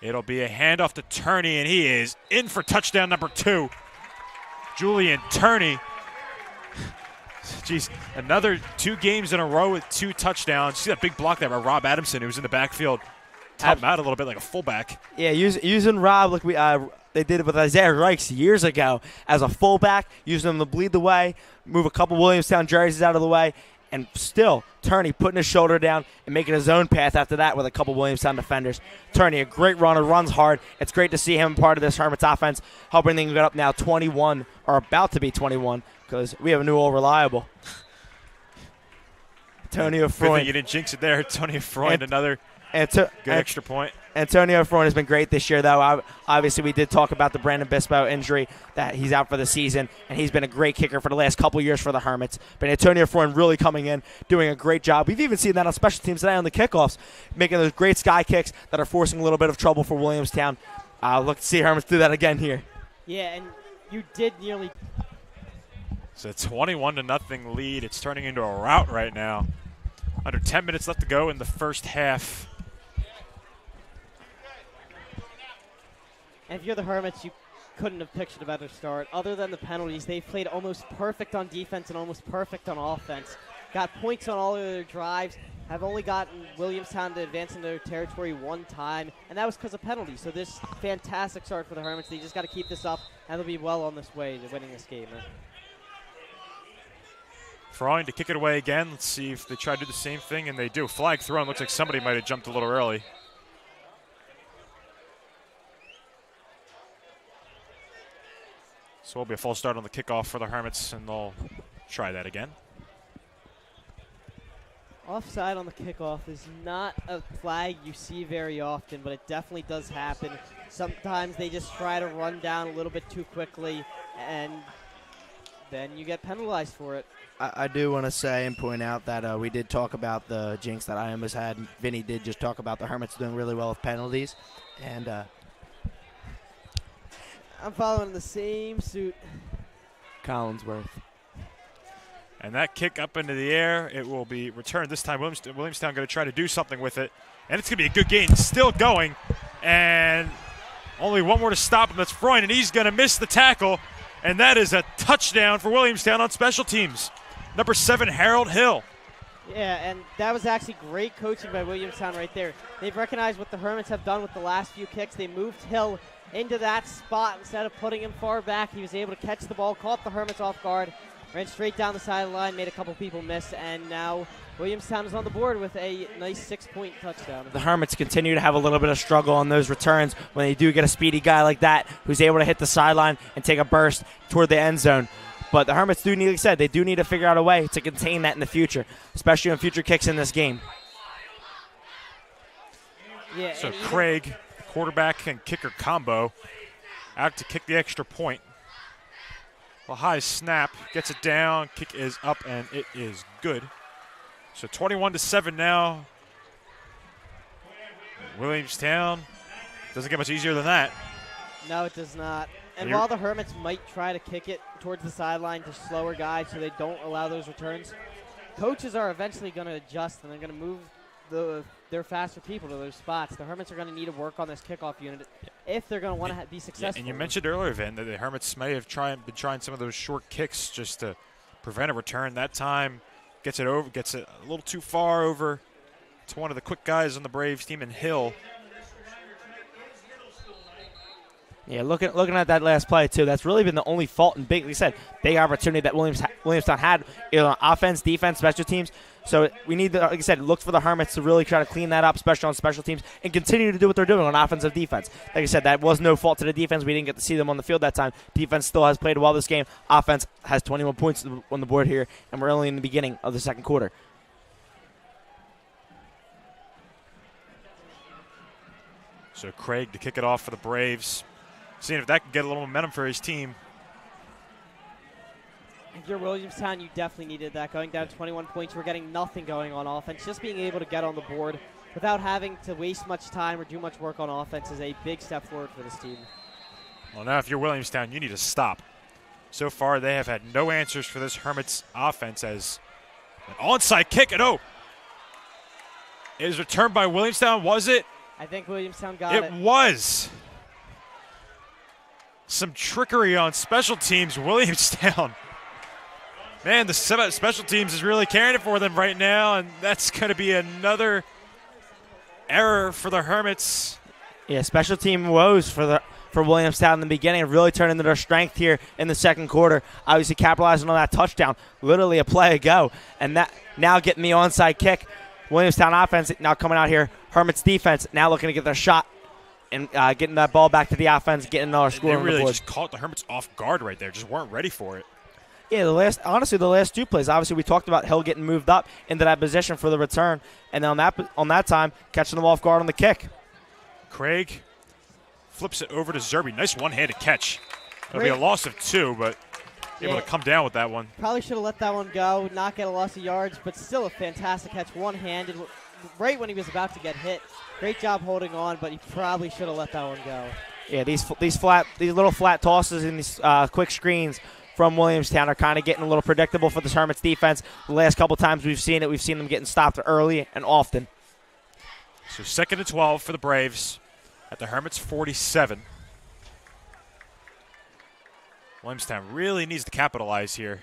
It'll be a handoff to Turney, and he is in for touchdown number 2. Julian Turney Geez, another 2 games in a row with 2 touchdowns. See that big block there by Rob Adamson, who was in the backfield. Top him out a little bit like a fullback. Yeah, using Rob like they did it with Isaiah Reichs years ago as a fullback, using him to bleed the way, move a couple Williamstown jerseys out of the way, and still Turney putting his shoulder down and making his own path after that with a couple Williamstown defenders. Turney, a great runner, runs hard. It's great to see him part of this Hermits offense, helping them get up now 21, or about to be 21, because we have a new old reliable. Antonio Freund. You didn't jinx it there. Antonio Freund, another good extra point. Antonio Freund has been great this year, though. Obviously, we did talk about the Brandon Bispo injury, that he's out for the season, and he's been a great kicker for the last couple years for the Hermits. But Antonio Freund really coming in, doing a great job. We've even seen that on special teams today on the kickoffs, making those great sky kicks that are forcing a little bit of trouble for Williamstown. Look to see Hermits do that again here. Yeah, and you did nearly. So 21-0 lead. It's turning into a rout right now. Under 10 minutes left to go in the first half. And if you're the Hermits, you couldn't have pictured a better start. Other than the penalties, they've played almost perfect on defense and almost perfect on offense. Got points on all of their drives, have only gotten Williamstown to advance into their territory 1 time, and that was because of penalties. So this fantastic start for the Hermits. They just got to keep this up, and they'll be well on this way to winning this game. Freund to kick it away again. Let's see if they try to do the same thing, and they do. Flag thrown. Looks like somebody might have jumped a little early. So it'll be a false start on the kickoff for the Hermits, and they'll try that again. Offside on the kickoff is not a flag you see very often, but it definitely does happen. Sometimes they just try to run down a little bit too quickly, and then you get penalized for it. I do want to say and point out that we did talk about the jinx that I almost had. Vinny did just talk about the Hermits doing really well with penalties, and I'm following the same suit. Collinsworth. And that kick up into the air, it will be returned. This time Williamstown going to try to do something with it. And it's going to be a good gain. Still going. And only one more to stop him. That's Freund, and he's going to miss the tackle. And that is a touchdown for Williamstown on special teams. Number 7, Harold Hill. Yeah, and that was actually great coaching by Williamstown right there. They've recognized what the Hermits have done with the last few kicks. They moved Hill into that spot instead of putting him far back. He was able to catch the ball, caught the Hermits off guard, ran straight down the sideline, made a couple people miss, and now Williamstown is on the board with a nice 6-point touchdown. The Hermits continue to have a little bit of struggle on those returns when they do get a speedy guy like that who's able to hit the sideline and take a burst toward the end zone. But the Hermits do need, like I said, they do need to figure out a way to contain that in the future, especially on future kicks in this game. Yeah, so Craig, quarterback and kicker combo, out to kick the extra point. A high snap, gets it down, kick is up, and it is good. So 21-7 now. Williamstown doesn't get much easier than that. No, it does not. And while the Hermits might try to kick it towards the sideline to slower guys so they don't allow those returns, coaches are eventually going to adjust, and they're going to move their faster people to those spots. The Hermits are going to need to work on this kickoff unit if they're going to want to be successful. And you mentioned earlier, Vin, that the Hermits may have been trying some of those short kicks just to prevent a return. That time gets it a little too far over to one of the quick guys on the Braves team, in Hill. Yeah, looking at that last play, too, that's really been the only fault and like I said, big opportunity that Williamstown had on offense, defense, special teams. So we need to, like I said, look for the Hermits to really try to clean that up, especially on special teams, and continue to do what they're doing on offensive defense. Like I said, that was no fault to the defense. We didn't get to see them on the field that time. Defense still has played well this game. Offense has 21 points on the board here, and we're only in the beginning of the second quarter. So Craig to kick it off for the Braves. Seeing if that can get a little momentum for his team. If you're Williamstown, you definitely needed that. Going down 21 points, we're getting nothing going on offense. Just being able to get on the board without having to waste much time or do much work on offense is a big step forward for this team. Well, now if you're Williamstown, you need to stop. So far, they have had no answers for this Hermits offense as an onside kick. And it is returned by Williamstown, was it? I think Williamstown got it. It was. Some trickery on special teams. Williamstown Man, the special teams is really carrying it for them right now, and that's going to be another error for the Hermits. Yeah, special team woes for Williamstown in the beginning have really turned into their strength here in the second quarter. Obviously capitalizing on that touchdown, literally a play ago, and that now getting the onside kick. Williamstown offense now coming out here. Hermits defense now looking to get their shot and getting that ball back to the offense, getting another score on the board. They really just caught the Hermits off guard right there, just weren't ready for it. Yeah, the last two plays, obviously we talked about Hill getting moved up into that position for the return, and then on that time, catching them off guard on the kick. Craig flips it over to Zerby. Nice one-handed catch. It'll be a loss of 2, but able to come down with that one. Probably should have let that one go, not get a loss of yards, but still a fantastic catch, one-handed, right when he was about to get hit. Great job holding on, but he probably should have let that one go. Yeah, these little flat tosses and these quick screens from Williamstown are kind of getting a little predictable for this Hermits defense. The last couple times we've seen them getting stopped early and often. So 2nd and 12 for the Braves at the Hermits 47. Williamstown really needs to capitalize here.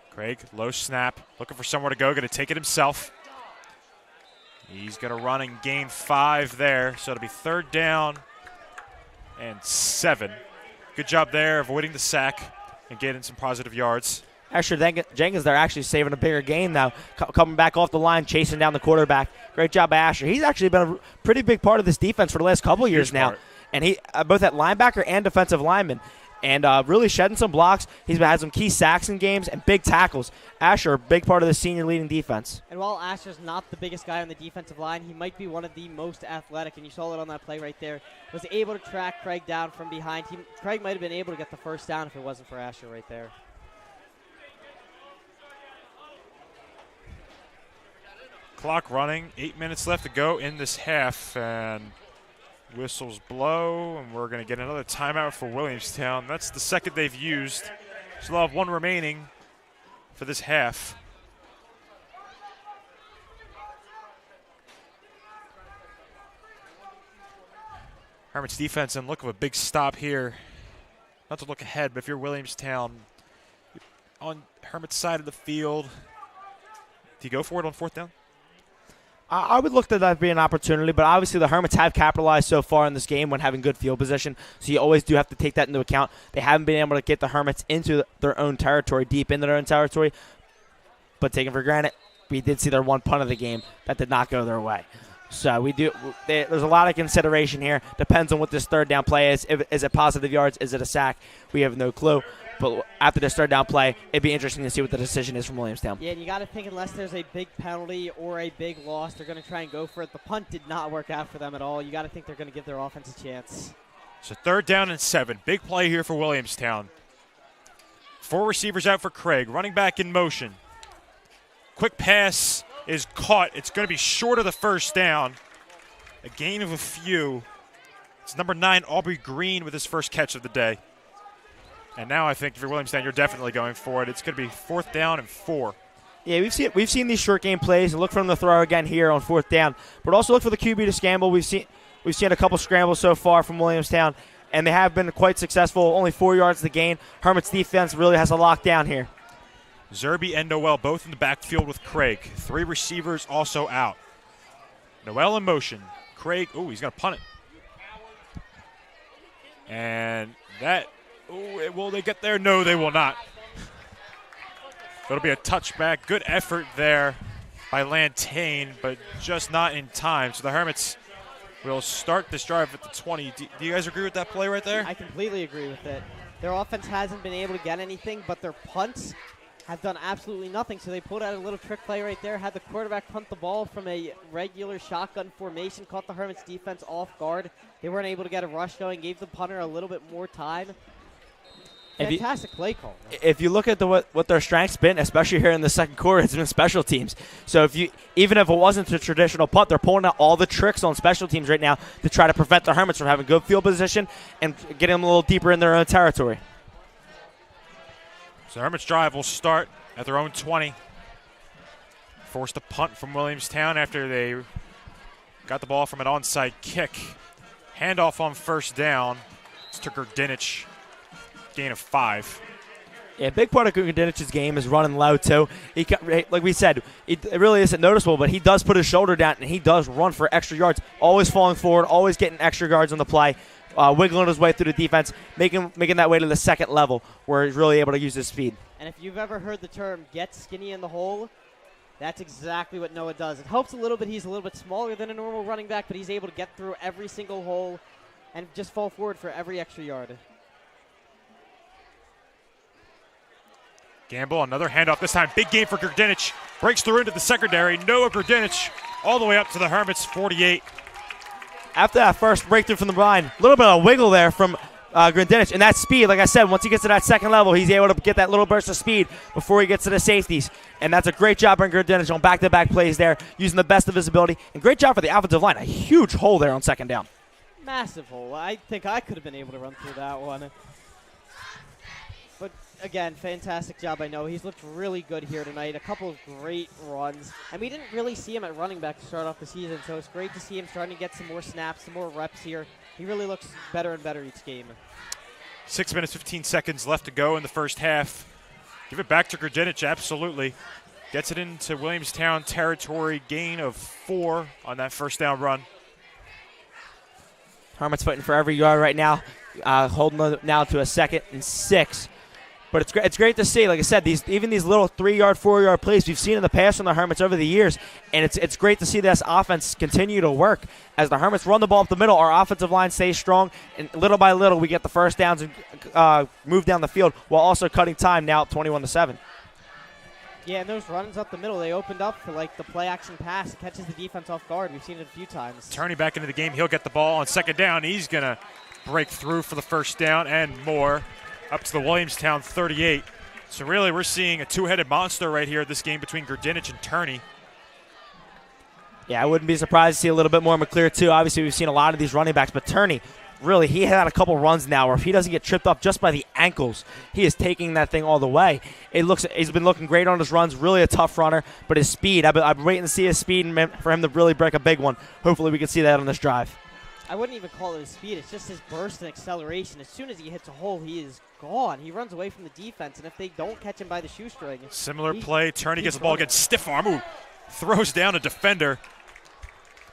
Craig, low snap, looking for somewhere to go, going to take it himself. He's going to run and gain 5 there, so it'll be 3rd down and 7. Good job there, avoiding the sack and getting some positive yards. Asher Jenkins, they're actually saving a bigger gain now, coming back off the line, chasing down the quarterback. Great job by Asher. He's actually been a pretty big part of this defense for the last couple of years now. And he both at linebacker and defensive lineman. And really shedding some blocks. He's had some key sacks in games and big tackles. Asher, a big part of the senior leading defense. And while Asher's not the biggest guy on the defensive line, he might be one of the most athletic, and you saw it on that play right there. Was able to track Craig down from behind. Craig might have been able to get the first down if it wasn't for Asher right there. Clock running, 8 minutes left to go in this half, and whistles blow, and we're going to get another timeout for Williamstown. That's the second they've used. So they'll have 1 remaining for this half. Hermits defense in look of a big stop here. Not to look ahead, but if you're Williamstown on Hermit's side of the field, do you go for it on 4th down? I would look at that being an opportunity, but obviously the Hermits have capitalized so far in this game when having good field position, so you always do have to take that into account. They haven't been able to get the Hermits into their own territory, deep into their own territory, but taken for granted, we did see their 1 punt of the game that did not go their way. So there's a lot of consideration here. Depends on what this 3rd down play is. Is it positive yards? Is it a sack? We have no clue. But after this 3rd down play, it'd be interesting to see what the decision is from Williamstown. Yeah, and you got to think unless there's a big penalty or a big loss, they're going to try and go for it. The punt did not work out for them at all. You got to think they're going to give their offense a chance. So 3rd down and 7. Big play here for Williamstown. 4 receivers out for Craig. Running back in motion. Quick pass is caught. It's going to be short of the first down. A gain of a few. It's number 9, Aubrey Green, with his first catch of the day. And now I think if you're Williamstown, you're definitely going for it. It's going to be 4th down and 4. Yeah, we've seen these short game plays, and look for them to throw again here on 4th down. But also look for the QB to scramble. We've seen a couple scrambles so far from Williamstown, and they have been quite successful. Only 4 yards to gain. Hermit's defense really has a lockdown here. Zerby and Noel both in the backfield with Craig. 3 receivers also out. Noel in motion. Craig, he's going to punt it. And that, will they get there? No, they will not. It'll be a touchback. Good effort there by Lantain, but just not in time. So the Hermits will start this drive at the 20. Do you guys agree with that play right there? I completely agree with it. Their offense hasn't been able to get anything, but their punts have done absolutely nothing. So they pulled out a little trick play right there, had the quarterback punt the ball from a regular shotgun formation, caught the Hermits defense off guard. They weren't able to get a rush going, gave the punter a little bit more time. Fantastic play call. If you look at what their strength's been, especially here in the second quarter, it's been special teams. So even if it wasn't the traditional punt, they're pulling out all the tricks on special teams right now to try to prevent the Hermits from having good field position and getting them a little deeper in their own territory. So the Hermits drive will start at their own 20. Forced a punt from Williamstown after they got the ball from an onside kick. Handoff on 1st down. It's Tucker Dinich gain of 5. Yeah, big part of Grudinich's game is running low, too. Like we said, it really isn't noticeable, but he does put his shoulder down, and he does run for extra yards, always falling forward, always getting extra yards on the play, wiggling his way through the defense, making that way to the second level where he's really able to use his speed. And if you've ever heard the term get skinny in the hole, that's exactly what Noah does. It helps a little bit. He's a little bit smaller than a normal running back, but he's able to get through every single hole and just fall forward for every extra yard. Gamble, another handoff, this time big gain for Grudinich. Breaks through into the secondary. Noah Grudinich all the way up to the Hermits 48. After that first breakthrough from the line, a little bit of wiggle there from Grudinich. And that speed, like I said, once he gets to that second level, he's able to get that little burst of speed before he gets to the safeties. And that's a great job by Grudinich on back-to-back plays there, using the best of his ability. And great job for the offensive line. A huge hole there on second down. Massive hole. I think I could have been able to run through that one. But again, fantastic job by Noah. He's looked really good here tonight. A couple of great runs. And we didn't really see him at running back to start off the season, so it's great to see him starting to get some more snaps, some more reps here. He really looks better and better each game. 6 minutes, 15 seconds left to go in the first half. Give it back to Grudinich, absolutely. Gets it into Williamstown territory, gain of 4 on that first down run. Hermits fighting for every yard right now, holding now to a 2nd and 6. But it's great to see, like I said, even these little 3-yard, 4-yard plays we've seen in the past from the Hermits over the years, and it's great to see this offense continue to work. As the Hermits run the ball up the middle, our offensive line stays strong, and little by little we get the first downs and move down the field while also cutting time now at 21-7. Yeah, and those runs up the middle, they opened up for like the play-action pass. It catches the defense off guard. We've seen it a few times. Turney back into the game. He'll get the ball on second down. He's going to break through for the first down and more. Up to the Williamstown 38. So really we're seeing a two-headed monster right here this game between Grudinich and Turney. Yeah, I wouldn't be surprised to see a little bit more McClear too. Obviously we've seen a lot of these running backs, but Turney, really, he had a couple runs now where if he doesn't get tripped up just by the ankles, he is taking that thing all the way. He's been looking great on his runs, really a tough runner, but his speed, I've been waiting to see his speed and for him to really break a big one. Hopefully we can see that on this drive. I wouldn't even call it his speed. It's just his burst and acceleration. As soon as he hits a hole, he is gone. He runs away from the defense, and if they don't catch him by the shoestring. Similar play. Turney gets the ball, gets stiff arm. Ooh, throws down a defender.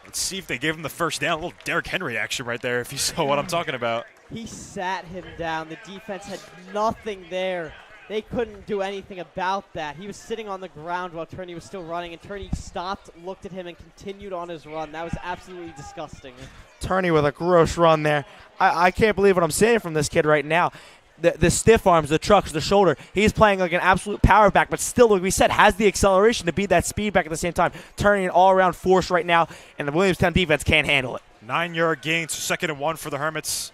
Let's see if they gave him the first down. A little Derrick Henry action right there, if you saw what I'm talking about. He sat him down. The defense had nothing there. They couldn't do anything about that. He was sitting on the ground while Turney was still running, and Turney stopped, looked at him, and continued on his run. That was absolutely disgusting. Turney with a gross run there. I can't believe what I'm seeing from this kid right now. The stiff arms, the trucks, the shoulder. He's playing like an absolute power back, but still, like we said, has the acceleration to beat that speed back at the same time. Turning an all-around force right now, and the Williamstown defense can't handle it. 9-yard gain, so 2nd and 1 for the Hermits.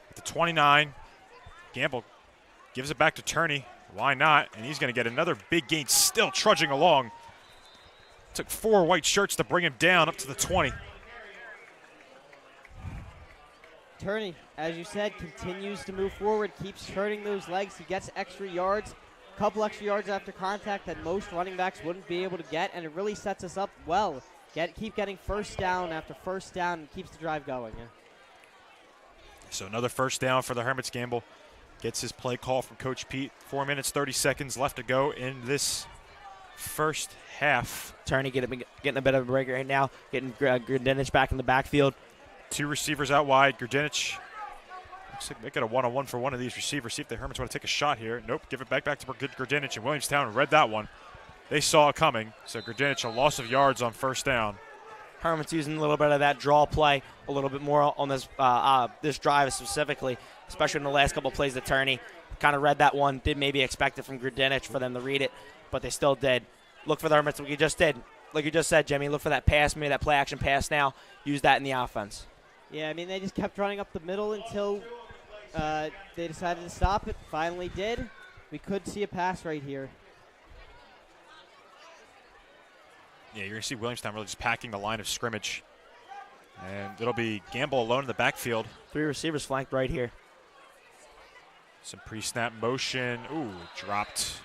At the 29, Gamble gives it back to Turney. Why not? And he's going to get another big gain, still trudging along. Took 4 white shirts to bring him down up to the 20. Turney, as you said, continues to move forward, keeps turning those legs. He gets extra yards, a couple extra yards after contact that most running backs wouldn't be able to get, and it really sets us up well. Keep getting first down after first down and keeps the drive going. Yeah. So another first down for the Hermits. Gamble gets his play call from Coach Pete. 4 minutes, 30 seconds left to go in this first half. Turney getting a bit of a break right now, getting Grudinich back in the backfield. 2 receivers out wide. Grudinich looks like they got a one-on-one for one of these receivers. See if the Hermits want to take a shot here. Nope, give it back to Grudinich, and Williamstown read that one. They saw it coming, so Grudinich a loss of yards on first down. Hermits using a little bit of that draw play a little bit more on this this drive specifically, especially in the last couple of plays of Turney. Kind of read that one, did maybe expect it from Grudinich for them to read it, but they still did. Look for the Hermits like you just did. Like you just said, Jimmy, look for that pass, maybe that play-action pass now. Use that in the offense. Yeah, I mean, they just kept running up the middle until they decided to stop it. Finally did. We could see a pass right here. Yeah, you're going to see Williamstown really just packing the line of scrimmage. And it'll be Gamble alone in the backfield. 3 receivers flanked right here. Some pre-snap motion. Ooh, dropped.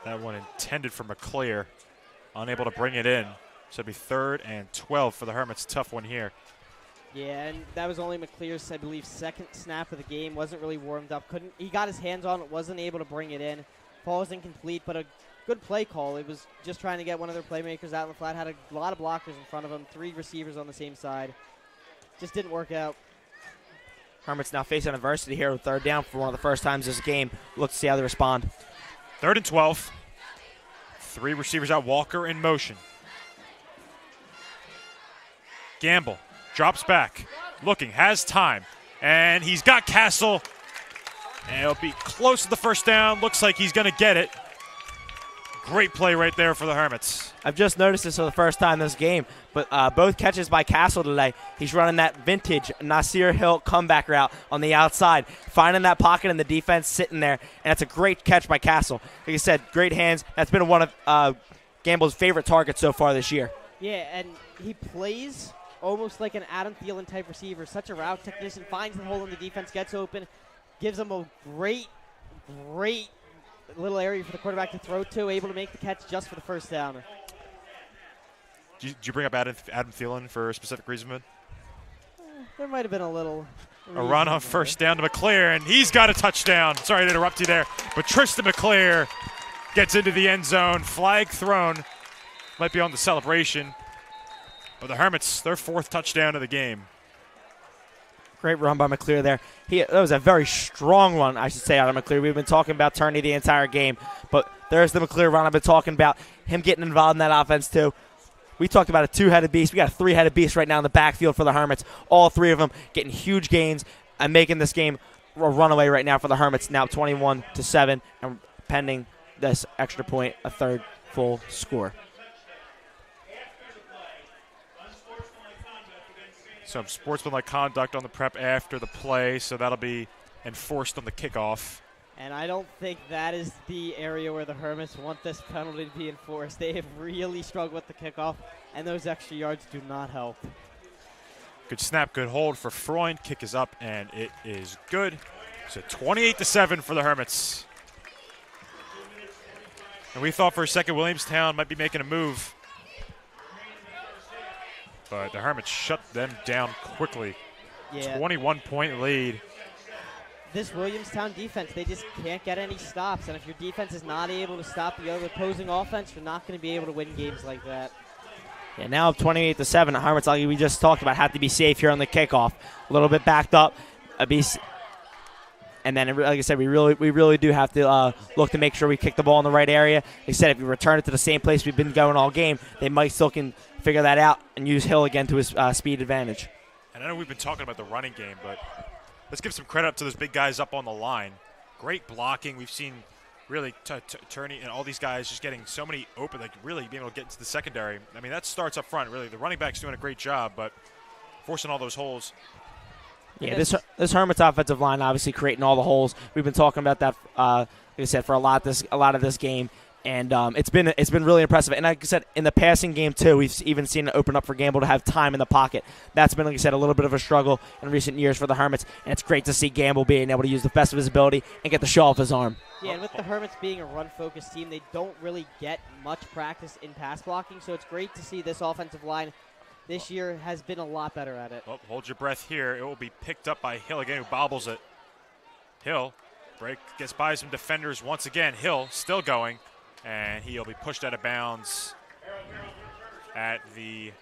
That one intended for McClear. Unable to bring it in. So it'll be 3rd and 12 for the Hermits. Tough one here. Yeah, and that was only McClear's, I believe, second snap of the game. Wasn't really warmed up. He got his hands on it, wasn't able to bring it in. Falls incomplete, but a good play call. It was just trying to get one of their playmakers out in the flat. Had a lot of blockers in front of him, 3 receivers on the same side. Just didn't work out. Hermits now facing adversity here with third down for one of the first times this game. Let's see how they respond. 3rd and 12. 3 receivers out. Walker in motion. Gamble drops back, looking, has time, and he's got Castle. And it'll be close to the first down. Looks like he's going to get it. Great play right there for the Hermits. I've just noticed this for the first time this game, but both catches by Castle today, he's running that vintage Nasir Hill comeback route on the outside, finding that pocket and the defense sitting there, and it's a great catch by Castle. Like I said, great hands. That's been one of Gamble's favorite targets so far this year. Yeah, and he plays almost like an Adam Thielen type receiver, such a route technician, finds the hole in the defense, gets open, gives him a great little area for the quarterback to throw to, able to make the catch just for the first down. Did you bring up Adam Thielen for a specific reason, man? There might have been a little. A run on first down to McClear, and he's got a touchdown. Sorry to interrupt you there, but Tristan McClear gets into the end zone. Flag thrown. Might be on the celebration. But the Hermits, their 4th touchdown of the game. Great run by McClear there. That was a very strong run, I should say, out of McClear. We've been talking about Turney the entire game, but there's the McClear run. I've been talking about him getting involved in that offense too. We talked about a 2-headed beast. We got a 3-headed beast right now in the backfield for the Hermits. All 3 of them getting huge gains and making this game a runaway right now for the Hermits. Now 21-7, and pending this extra point, a 3rd full score. Some sportsmanlike conduct on the prep after the play, so that'll be enforced on the kickoff. And I don't think that is the area where the Hermits want this penalty to be enforced. They have really struggled with the kickoff, and those extra yards do not help. Good snap, good hold for Freund. Kick is up, and it is good. So 28-7 for the Hermits. And we thought for a second Williamstown might be making a move. But the Hermits shut them down quickly. Yeah. 21-point lead. This Williamstown defense, they just can't get any stops. And if your defense is not able to stop the other opposing offense, you're not going to be able to win games like that. Yeah, now up 28-7. The Hermits, like we just talked about, have to be safe here on the kickoff. A little bit backed up. And then, like I said, we really do have to look to make sure we kick the ball in the right area. Like I said, if we return it to the same place we've been going all game, they might still can figure that out and use Hill again to his speed advantage. And I know we've been talking about the running game, but let's give some credit up to those big guys up on the line. Great blocking. We've seen really Turney and all these guys just getting so many open, like really being able to get into the secondary. I mean, that starts up front, really. The running back's doing a great job, but forcing all those holes. Yeah, this Hermits offensive line obviously creating all the holes. We've been talking about that, like I said, for a lot of this game, and it's been really impressive. And like I said, in the passing game too, we've even seen it open up for Gamble to have time in the pocket. That's been, like I said, a little bit of a struggle in recent years for the Hermits, and it's great to see Gamble being able to use the best of his ability and get the show off his arm. Yeah, and with the Hermits being a run-focused team, they don't really get much practice in pass blocking, so it's great to see this offensive line this year has been a lot better at it. Well, hold your breath here. It will be picked up by Hill again, who bobbles it. Hill gets by some defenders once again. Hill still going, and he'll be pushed out of bounds at the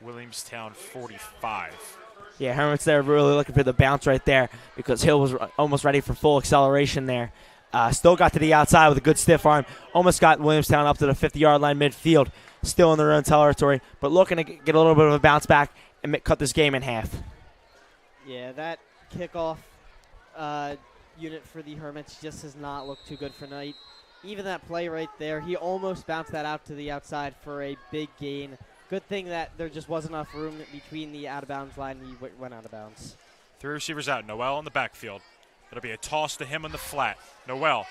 Williamstown 45. Yeah, Hermits there really looking for the bounce right there because Hill was almost ready for full acceleration there. Still got to the outside with a good stiff arm. Almost got Williamstown up to the 50-yard line midfield. Still in their own territory, but looking to get a little bit of a bounce back and cut this game in half. Yeah, that kickoff unit for the Hermits just does not look too good for night. Even that play right there, he almost bounced that out to the outside for a big gain. Good thing that there just wasn't enough room between the out-of-bounds line and he went out of bounds. 3 receivers out. Noel in the backfield. It'll be a toss to him in the flat. Noel.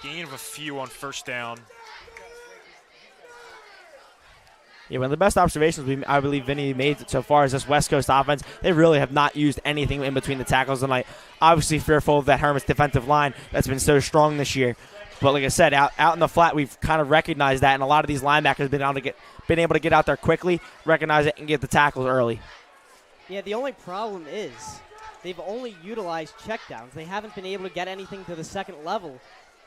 Gain of a few on first down. Yeah, one of the best observations I believe Vinny made so far is this West Coast offense. They really have not used anything in between the tackles tonight. Obviously fearful of that Hermits defensive line that's been so strong this year. But like I said, out in the flat, we've kind of recognized that, and a lot of these linebackers have been able to get out there quickly, recognize it, and get the tackles early. Yeah, the only problem is they've only utilized checkdowns. They haven't been able to get anything to the second level,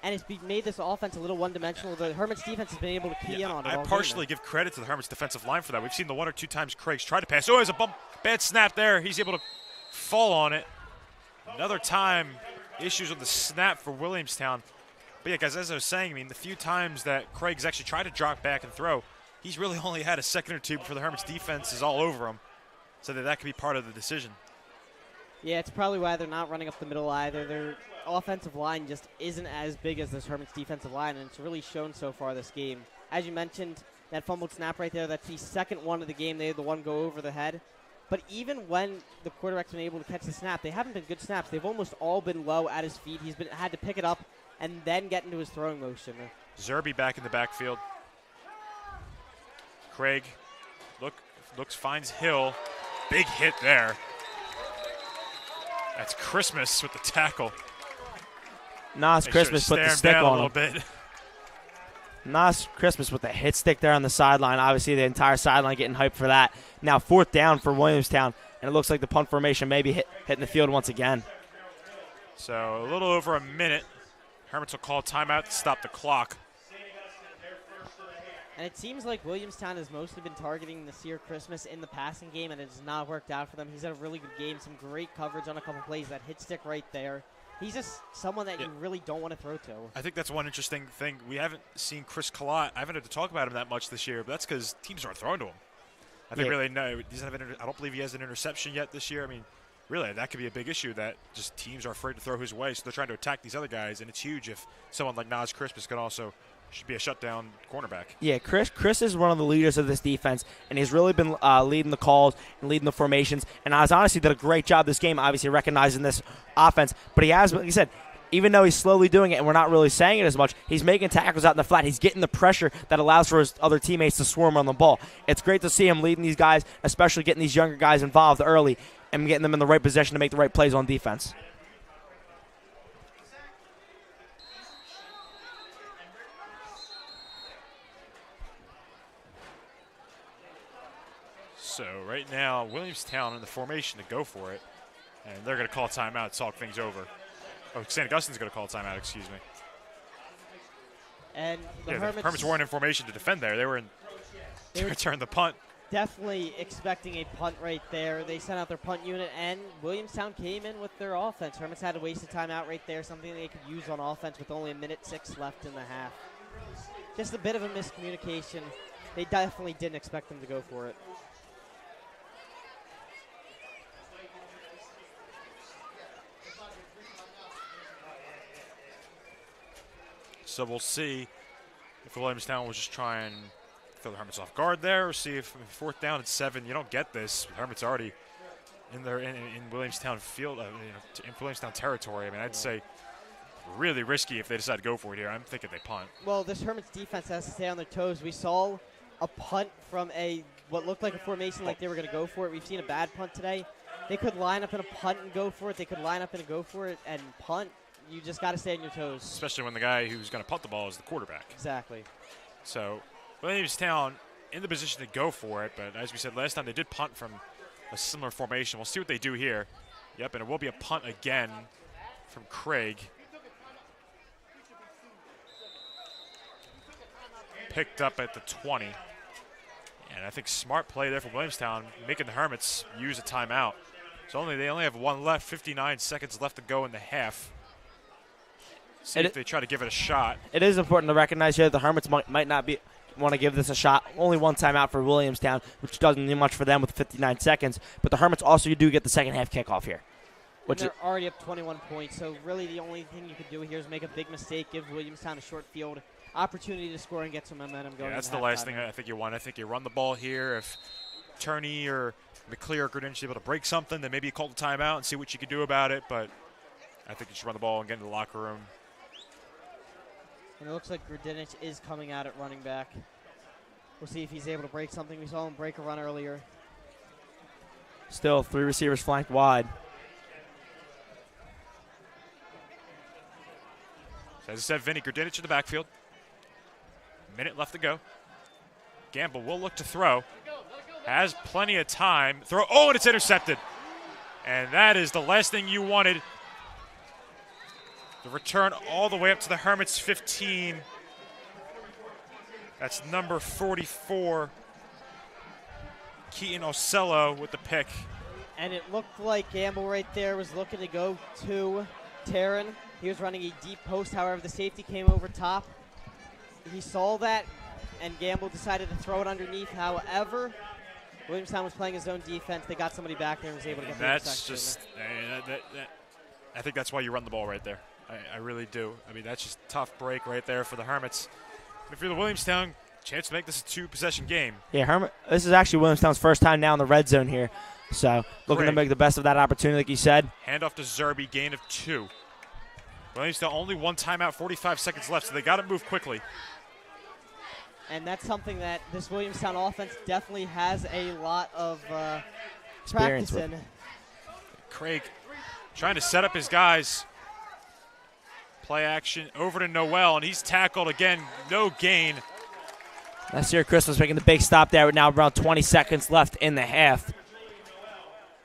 and it's made this offense a little one-dimensional. The Hermits defense has been able to key in on it. I partially give credit to the Hermits defensive line for that. We've seen the 1 or 2 times Craig's tried to pass. Oh, there's a bad snap there. He's able to fall on it. Another time, issues with the snap for Williamstown. But yeah, guys, as I was saying, I mean, the few times that Craig's actually tried to drop back and throw, he's really only had a second or two before the Hermits defense is all over him. So that could be part of the decision. Yeah, it's probably why they're not running up the middle either. Their offensive line just isn't as big as this Hermits defensive line, and it's really shown so far this game. As you mentioned, that fumbled snap right there, that's the second one of the game. They had the one go over the head. But even when the quarterback's been able to catch the snap, they haven't been good snaps. They've almost all been low at his feet. He's had to pick it up and then get into his throwing motion. Zerby back in the backfield. Craig finds Hill. Big hit there. That's Christmas with the tackle. Nas Christmas put the stick on a little bit. Nas Christmas with the hit stick there on the sideline. Obviously, the entire sideline getting hyped for that. Now 4th down for Williamstown, and it looks like the punt formation may be hitting the field once again. So a little over a minute. Hermits will call timeout to stop the clock. And it seems like Williamstown has mostly been targeting Nasir Christmas in the passing game, and it has not worked out for them. He's had a really good game, some great coverage on a couple plays. That hit stick right there. He's just someone that you really don't want to throw to. I think that's one interesting thing. We haven't seen Chris Collot. I haven't had to talk about him that much this year, but that's because teams aren't throwing to him. I think really no. He doesn't have I don't believe he has an interception yet this year. I mean, really, that could be a big issue that just teams are afraid to throw his way, so they're trying to attack these other guys, and it's huge if someone like Nas Christmas should be a shutdown cornerback. Yeah, Chris is one of the leaders of this defense, and he's really been leading the calls and leading the formations. And Oz honestly did a great job this game, obviously recognizing this offense. But he has, like you said, even though he's slowly doing it and we're not really saying it as much, he's making tackles out in the flat. He's getting the pressure that allows for his other teammates to swarm on the ball. It's great to see him leading these guys, especially getting these younger guys involved early and getting them in the right position to make the right plays on defense. So right now, Williamstown in the formation to go for it, and they're going to call timeout to talk things over. Oh, St. Augustine's going to call timeout, excuse me. And the Hermits weren't in formation to defend there. They were to return the punt. Definitely expecting a punt right there. They sent out their punt unit, and Williamstown came in with their offense. Hermits had to waste a timeout right there, something they could use on offense with only 1:06 left in the half. Just a bit of a miscommunication. They definitely didn't expect them to go for it. So we'll see if Williamstown will just try and throw the Hermits off guard there, or see if 4th down and 7, you don't get this. Hermits already in Williamstown field, in Williamstown territory. I mean, I'd say really risky if they decide to go for it here. I'm thinking they punt. Well, this Hermits defense has to stay on their toes. We saw a punt from what looked like a formation like they were going to go for it. We've seen a bad punt today. They could line up in a punt and go for it. They could line up and go for it and punt. You just got to stay on your toes. Especially when the guy who's going to punt the ball is the quarterback. Exactly. So Williamstown in the position to go for it, but as we said last time, they did punt from a similar formation. We'll see what they do here. Yep, and it will be a punt again from Craig. Picked up at the 20. And I think smart play there from Williamstown, making the Hermits use a timeout. So they only have one left, 59 seconds left to go in the half. See if they try to give it a shot. It is important to recognize here that the Hermits might not want to give this a shot. Only one timeout for Williamstown, which doesn't do much for them with 59 seconds. But the Hermits also do get the second half kickoff here. They're already up 21 points, so really the only thing you could do here is make a big mistake, give Williamstown a short field opportunity to score and get some momentum going. Yeah, that's the last thing I think you want. I think you run the ball here. If Turney or McClear or Greenwich able to break something, then maybe you call the timeout and see what you can do about it. But I think you should run the ball and get into the locker room. And it looks like Grudinich is coming out at running back. We'll see if he's able to break something. We saw him break a run earlier. Still 3 receivers flanked wide. As I said, Vinny Grdinic in the backfield. Minute left to go. Gamble will look to throw. Has plenty of time. Throw. Oh, and it's intercepted. And that is the last thing you wanted. The return all the way up to the Hermits 15. That's number 44. Keaton Ocello with the pick. And it looked like Gamble right there was looking to go to Taryn. He was running a deep post, however, the safety came over top. He saw that, and Gamble decided to throw it underneath. However, Williamstown was playing his own defense. They got somebody back there and was able to get the interception. That's just, I think that's why you run the ball right there. I really do. I mean, that's just a tough break right there for the Hermits. If you're the Williamstown, chance to make this a 2-possession game. Yeah, this is actually Williamstown's first time now in the red zone here. So looking to make the best of that opportunity, like you said. Handoff to Zerby, gain of 2. Williamstown only 1 timeout, 45 seconds left, so they got to move quickly. And that's something that this Williamstown offense definitely has a lot of practice in. Craig trying to set up his guys. Play action over to Noel, and he's tackled again. No gain. Nasir Christmas making the big stop there with now around 20 seconds left in the half.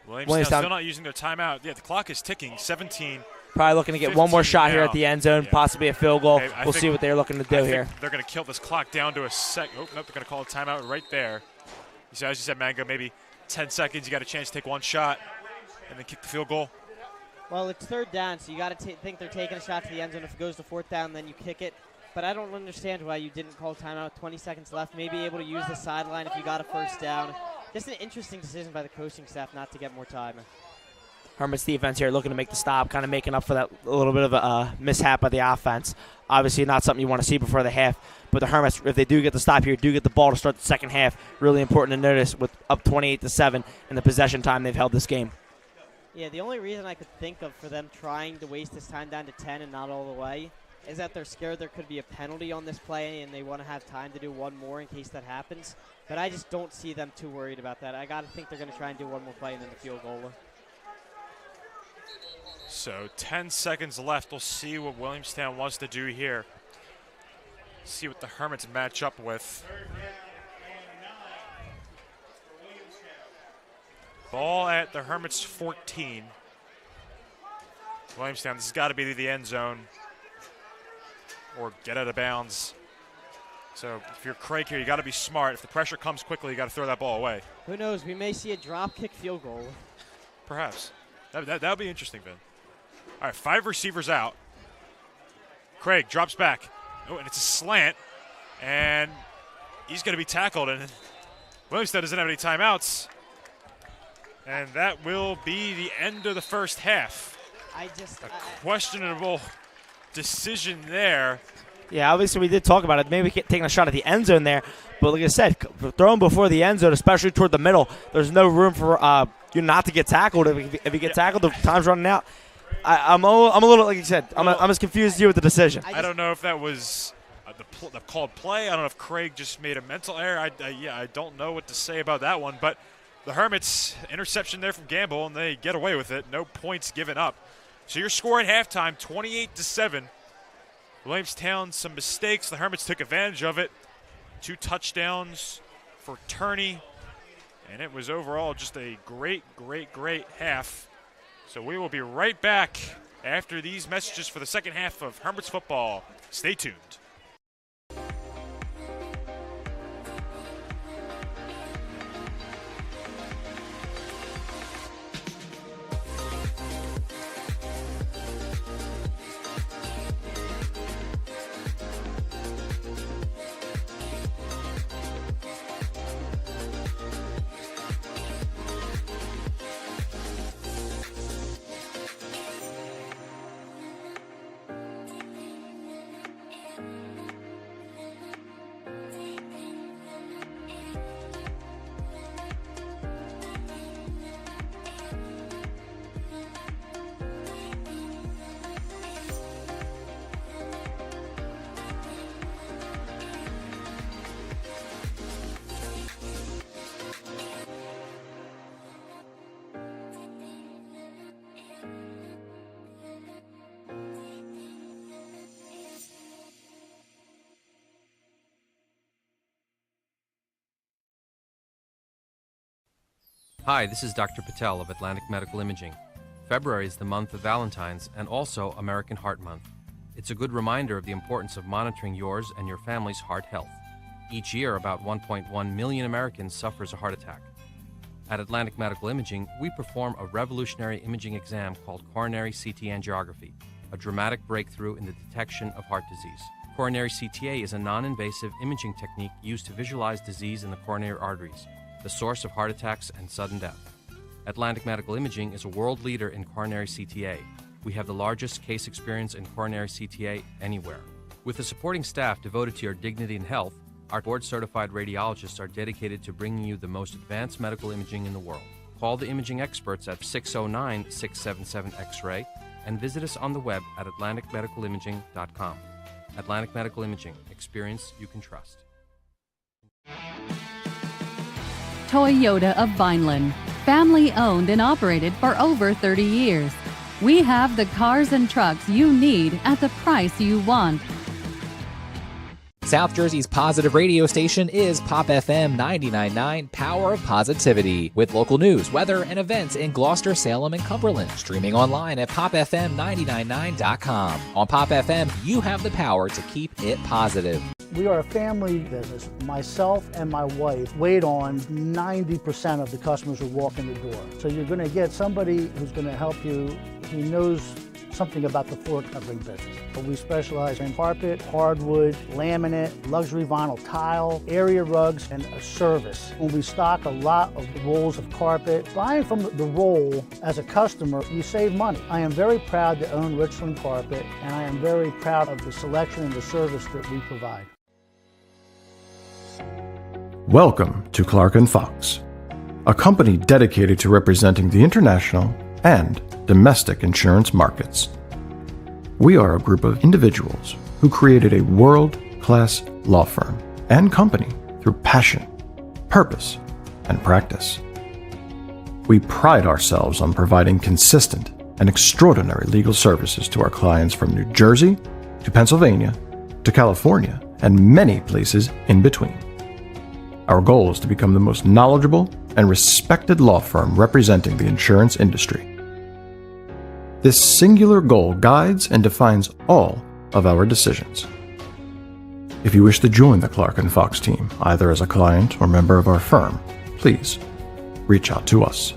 Williamstown still not using their timeout. Yeah, the clock is ticking. 17. Probably looking to get one more shot here at the end zone, possibly a field goal. We'll see what they're looking to do here. They're going to kill this clock down to a sec. Oh, nope, they're going to call a timeout right there. So as you said, Mango, maybe 10 seconds. You got a chance to take one shot and then kick the field goal. Well, it's 3rd down, so you got to think they're taking a shot to the end zone. If it goes to 4th down, then you kick it. But I don't understand why you didn't call timeout. 20 seconds left. Maybe able to use the sideline if you got a 1st down. Just an interesting decision by the coaching staff not to get more time. Hermits defense here looking to make the stop, kind of making up for that little bit of a mishap by the offense. Obviously not something you want to see before the half, but the Hermits, if they do get the stop here, do get the ball to start the second half. Really important to notice with up 28-7 in the possession time they've held this game. Yeah, the only reason I could think of for them trying to waste this time down to 10 and not all the way is that they're scared there could be a penalty on this play and they want to have time to do one more in case that happens. But I just don't see them too worried about that. I got to think they're going to try and do one more play and then the field goal. So 10 seconds left. We'll see what Williamstown wants to do here. See what the Hermits match up with. Ball at the Hermits 14. Williamstown, this has got to be the end zone or get out of bounds. So if you're Craig here, you got to be smart. If the pressure comes quickly, you got to throw that ball away. Who knows? We may see a drop kick field goal. Perhaps. That would be interesting, Vin. All right, 5 receivers out. Craig drops back. Oh, and it's a slant. And he's going to be tackled. And Williamstown doesn't have any timeouts. And that will be the end of the first half. A questionable decision there. Yeah, obviously we did talk about it. Maybe taking a shot at the end zone there. But like I said, throwing before the end zone, especially toward the middle, there's no room for you not to get tackled. If you get tackled, the time's running out. I'm a little, like you said, I'm as confused as you with the decision. I don't know if that was the called play. I don't know if Craig just made a mental error. I don't know what to say about that one. But the Hermits, interception there from Gamble, and they get away with it. No points given up. So your score at halftime, 28-7. Williamstown, some mistakes. The Hermits took advantage of it. 2 touchdowns for Turney. And it was overall just a great half. So we will be right back after these messages for the second half of Hermits football. Stay tuned. Hi, this is Dr. Patel of Atlantic Medical Imaging. February is the month of Valentine's and also American Heart Month. It's a good reminder of the importance of monitoring yours and your family's heart health. Each year, about 1.1 million Americans suffers a heart attack. At Atlantic Medical Imaging, we perform a revolutionary imaging exam called coronary CT angiography, a dramatic breakthrough in the detection of heart disease. Coronary CTA is a non-invasive imaging technique used to visualize disease in the coronary arteries, the source of heart attacks and sudden death. Atlantic Medical Imaging is a world leader in coronary CTA. We have the largest case experience in coronary CTA anywhere. With a supporting staff devoted to your dignity and health, our board-certified radiologists are dedicated to bringing you the most advanced medical imaging in the world. Call the imaging experts at 609-677-X-ray and visit us on the web at atlanticmedicalimaging.com. Atlantic Medical Imaging. Experience you can trust. Toyota of Vineland, family owned and operated for over 30 years. We have the cars and trucks you need at the price you want. South Jersey's positive radio station is Pop FM 99.9, Power of Positivity, with local news, weather, and events in Gloucester, Salem, and Cumberland. Streaming online at popfm999.com. On Pop FM, you have the power to keep it positive. We are a family business. Myself and my wife wait on 90% of the customers who walk in the door. So you're going to get somebody who's going to help you. He knows something about the floor covering business. But we specialize in carpet, hardwood, laminate, luxury vinyl tile, area rugs, and a service. When we stock a lot of rolls of carpet, buying from the roll as a customer, you save money. I am very proud to own Richland Carpet, and I am very proud of the selection and the service that we provide. Welcome to Clark & Fox, a company dedicated to representing the international and domestic insurance markets. We are a group of individuals who created a world-class law firm and company through passion, purpose, and practice. We pride ourselves on providing consistent and extraordinary legal services to our clients from New Jersey to Pennsylvania to California and many places in between. Our goal is to become the most knowledgeable and respected law firm representing the insurance industry. This singular goal guides and defines all of our decisions. If you wish to join the Clark & Fox team, either as a client or member of our firm, please reach out to us.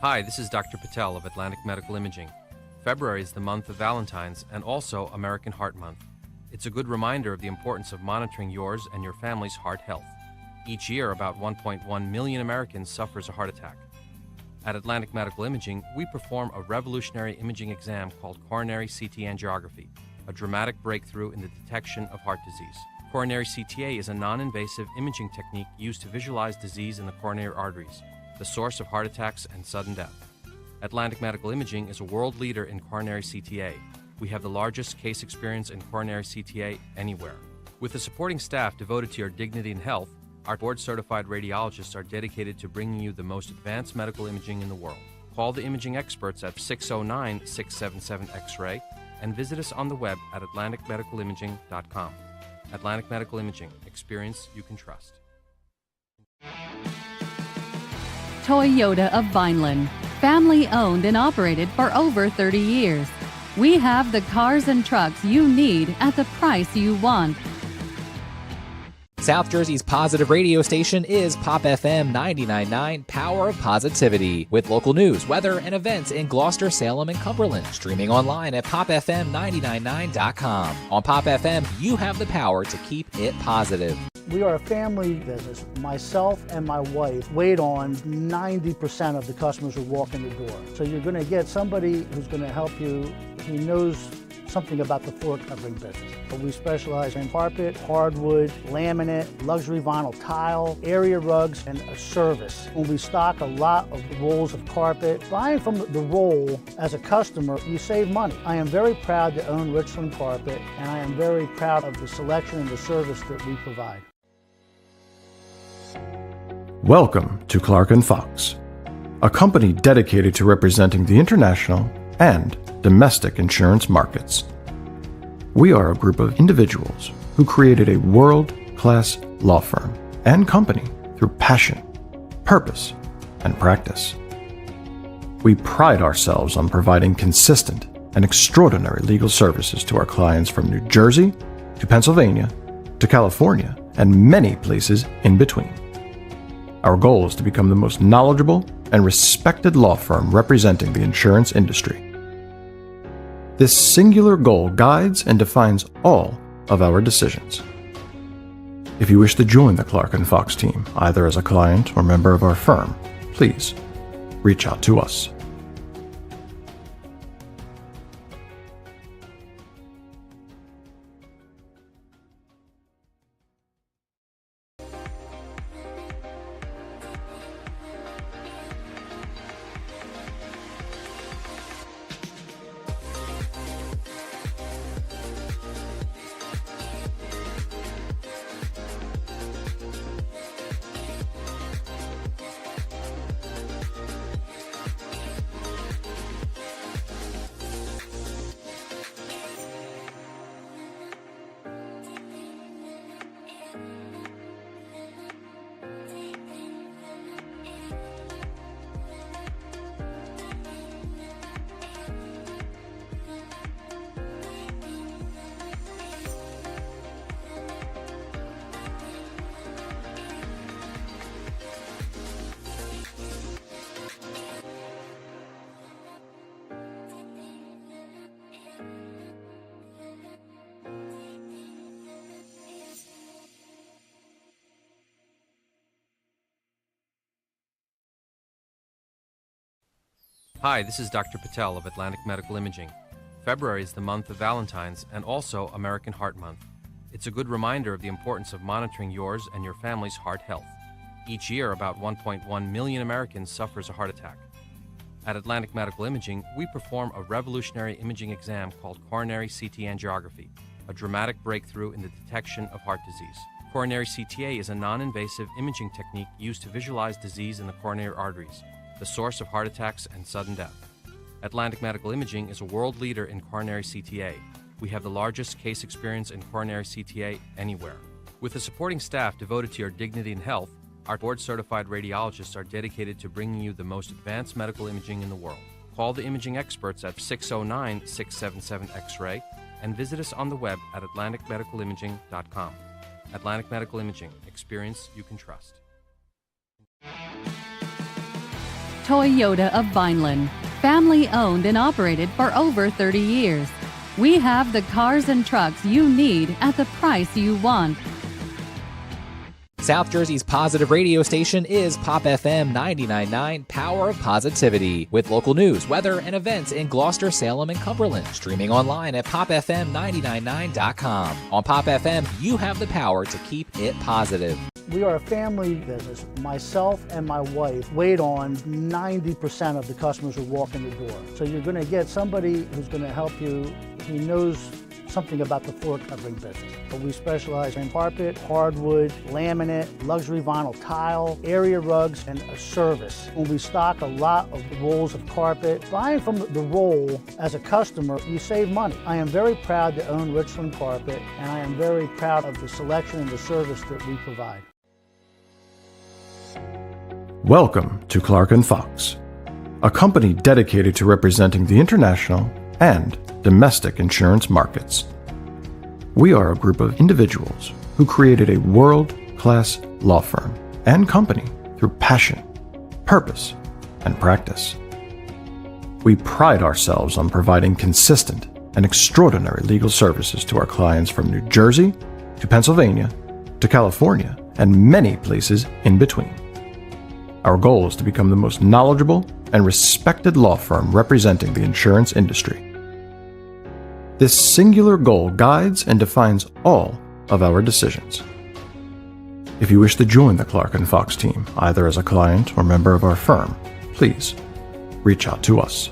Hi, this is Dr. Patel of Atlantic Medical Imaging. February is the month of Valentine's and also American Heart Month. It's a good reminder of the importance of monitoring yours and your family's heart health. Each year, about 1.1 million Americans suffers a heart attack. At Atlantic Medical Imaging, we perform a revolutionary imaging exam called coronary CT angiography, a dramatic breakthrough in the detection of heart disease. Coronary CTA is a non-invasive imaging technique used to visualize disease in the coronary arteries, the source of heart attacks and sudden death. Atlantic Medical Imaging is a world leader in coronary CTA. We have the largest case experience in coronary CTA anywhere. With a supporting staff devoted to your dignity and health, our board-certified radiologists are dedicated to bringing you the most advanced medical imaging in the world. Call the imaging experts at 609-677-X-ray and visit us on the web at atlanticmedicalimaging.com. Atlantic Medical Imaging. Experience you can trust. Toyota of Vineland, family owned and operated for over 30 years. We have the cars and trucks you need at the price you want. South Jersey's positive radio station is Pop FM 99.9, Power of Positivity, with local news, weather, and events in Gloucester, Salem, and Cumberland. Streaming online at popfm999.com. On Pop FM, you have the power to keep it positive. We are a family business. Myself and my wife wait on 90% of the customers who walk in the door. So you're going to get somebody who's going to help you. He knows something about the floor covering business. But we specialize in carpet, hardwood, laminate, luxury vinyl tile, area rugs, and a service. When we stock a lot of rolls of carpet, buying from the roll as a customer, you save money. I am very proud to own Richland Carpet, and I am very proud of the selection and the service that we provide. Welcome to Clark & Fox, a company dedicated to representing the international and domestic insurance markets. We are a group of individuals who created a world-class law firm and company through passion, purpose, and practice. We pride ourselves on providing consistent and extraordinary legal services to our clients from New Jersey to Pennsylvania to California and many places in between. Our goal is to become the most knowledgeable and respected law firm representing the insurance industry. This singular goal guides and defines all of our decisions. If you wish to join the Clark & Fox team, either as a client or member of our firm, please reach out to us. Hi, this is Dr. Patel of Atlantic Medical Imaging. February is the month of Valentine's and also American Heart Month. It's a good reminder of the importance of monitoring yours and your family's heart health. Each year, about 1.1 million Americans suffers a heart attack. At Atlantic Medical Imaging, we perform a revolutionary imaging exam called coronary CT angiography, a dramatic breakthrough in the detection of heart disease. Coronary CTA is a non-invasive imaging technique used to visualize disease in the coronary arteries, the source of heart attacks and sudden death. Atlantic Medical Imaging is a world leader in coronary CTA. We have the largest case experience in coronary CTA anywhere. With a supporting staff devoted to your dignity and health, our board-certified radiologists are dedicated to bringing you the most advanced medical imaging in the world. Call the imaging experts at 609-677-X-ray and visit us on the web at atlanticmedicalimaging.com. Atlantic Medical Imaging. Experience you can trust. Toyota of Vineland, family owned and operated for over 30 years. We have the cars and trucks you need at the price you want. South Jersey's positive radio station is Pop FM 99.9, Power of Positivity, with local news, weather, and events in Gloucester, Salem, and Cumberland. Streaming online at popfm999.com. On Pop FM, you have the power to keep it positive. We are a family business. Myself and my wife wait on 90% of the customers who walk in the door. So you're going to get somebody who's going to help you. He knows something about the floor covering business. But we specialize in carpet, hardwood, laminate, luxury vinyl tile, area rugs, and a service. When we stock a lot of rolls of carpet, buying from the roll as a customer, you save money. I am very proud to own Richland Carpet, and I am very proud of the selection and the service that we provide. Welcome to Clark & Fox, a company dedicated to representing the international and domestic insurance markets. We are a group of individuals who created a world-class law firm and company through passion, purpose, and practice. We pride ourselves on providing consistent and extraordinary legal services to our clients from New Jersey to Pennsylvania to California and many places in between. Our goal is to become the most knowledgeable and respected law firm representing the insurance industry. This singular goal guides and defines all of our decisions. If you wish to join the Clark & Fox team, either as a client or member of our firm, please reach out to us.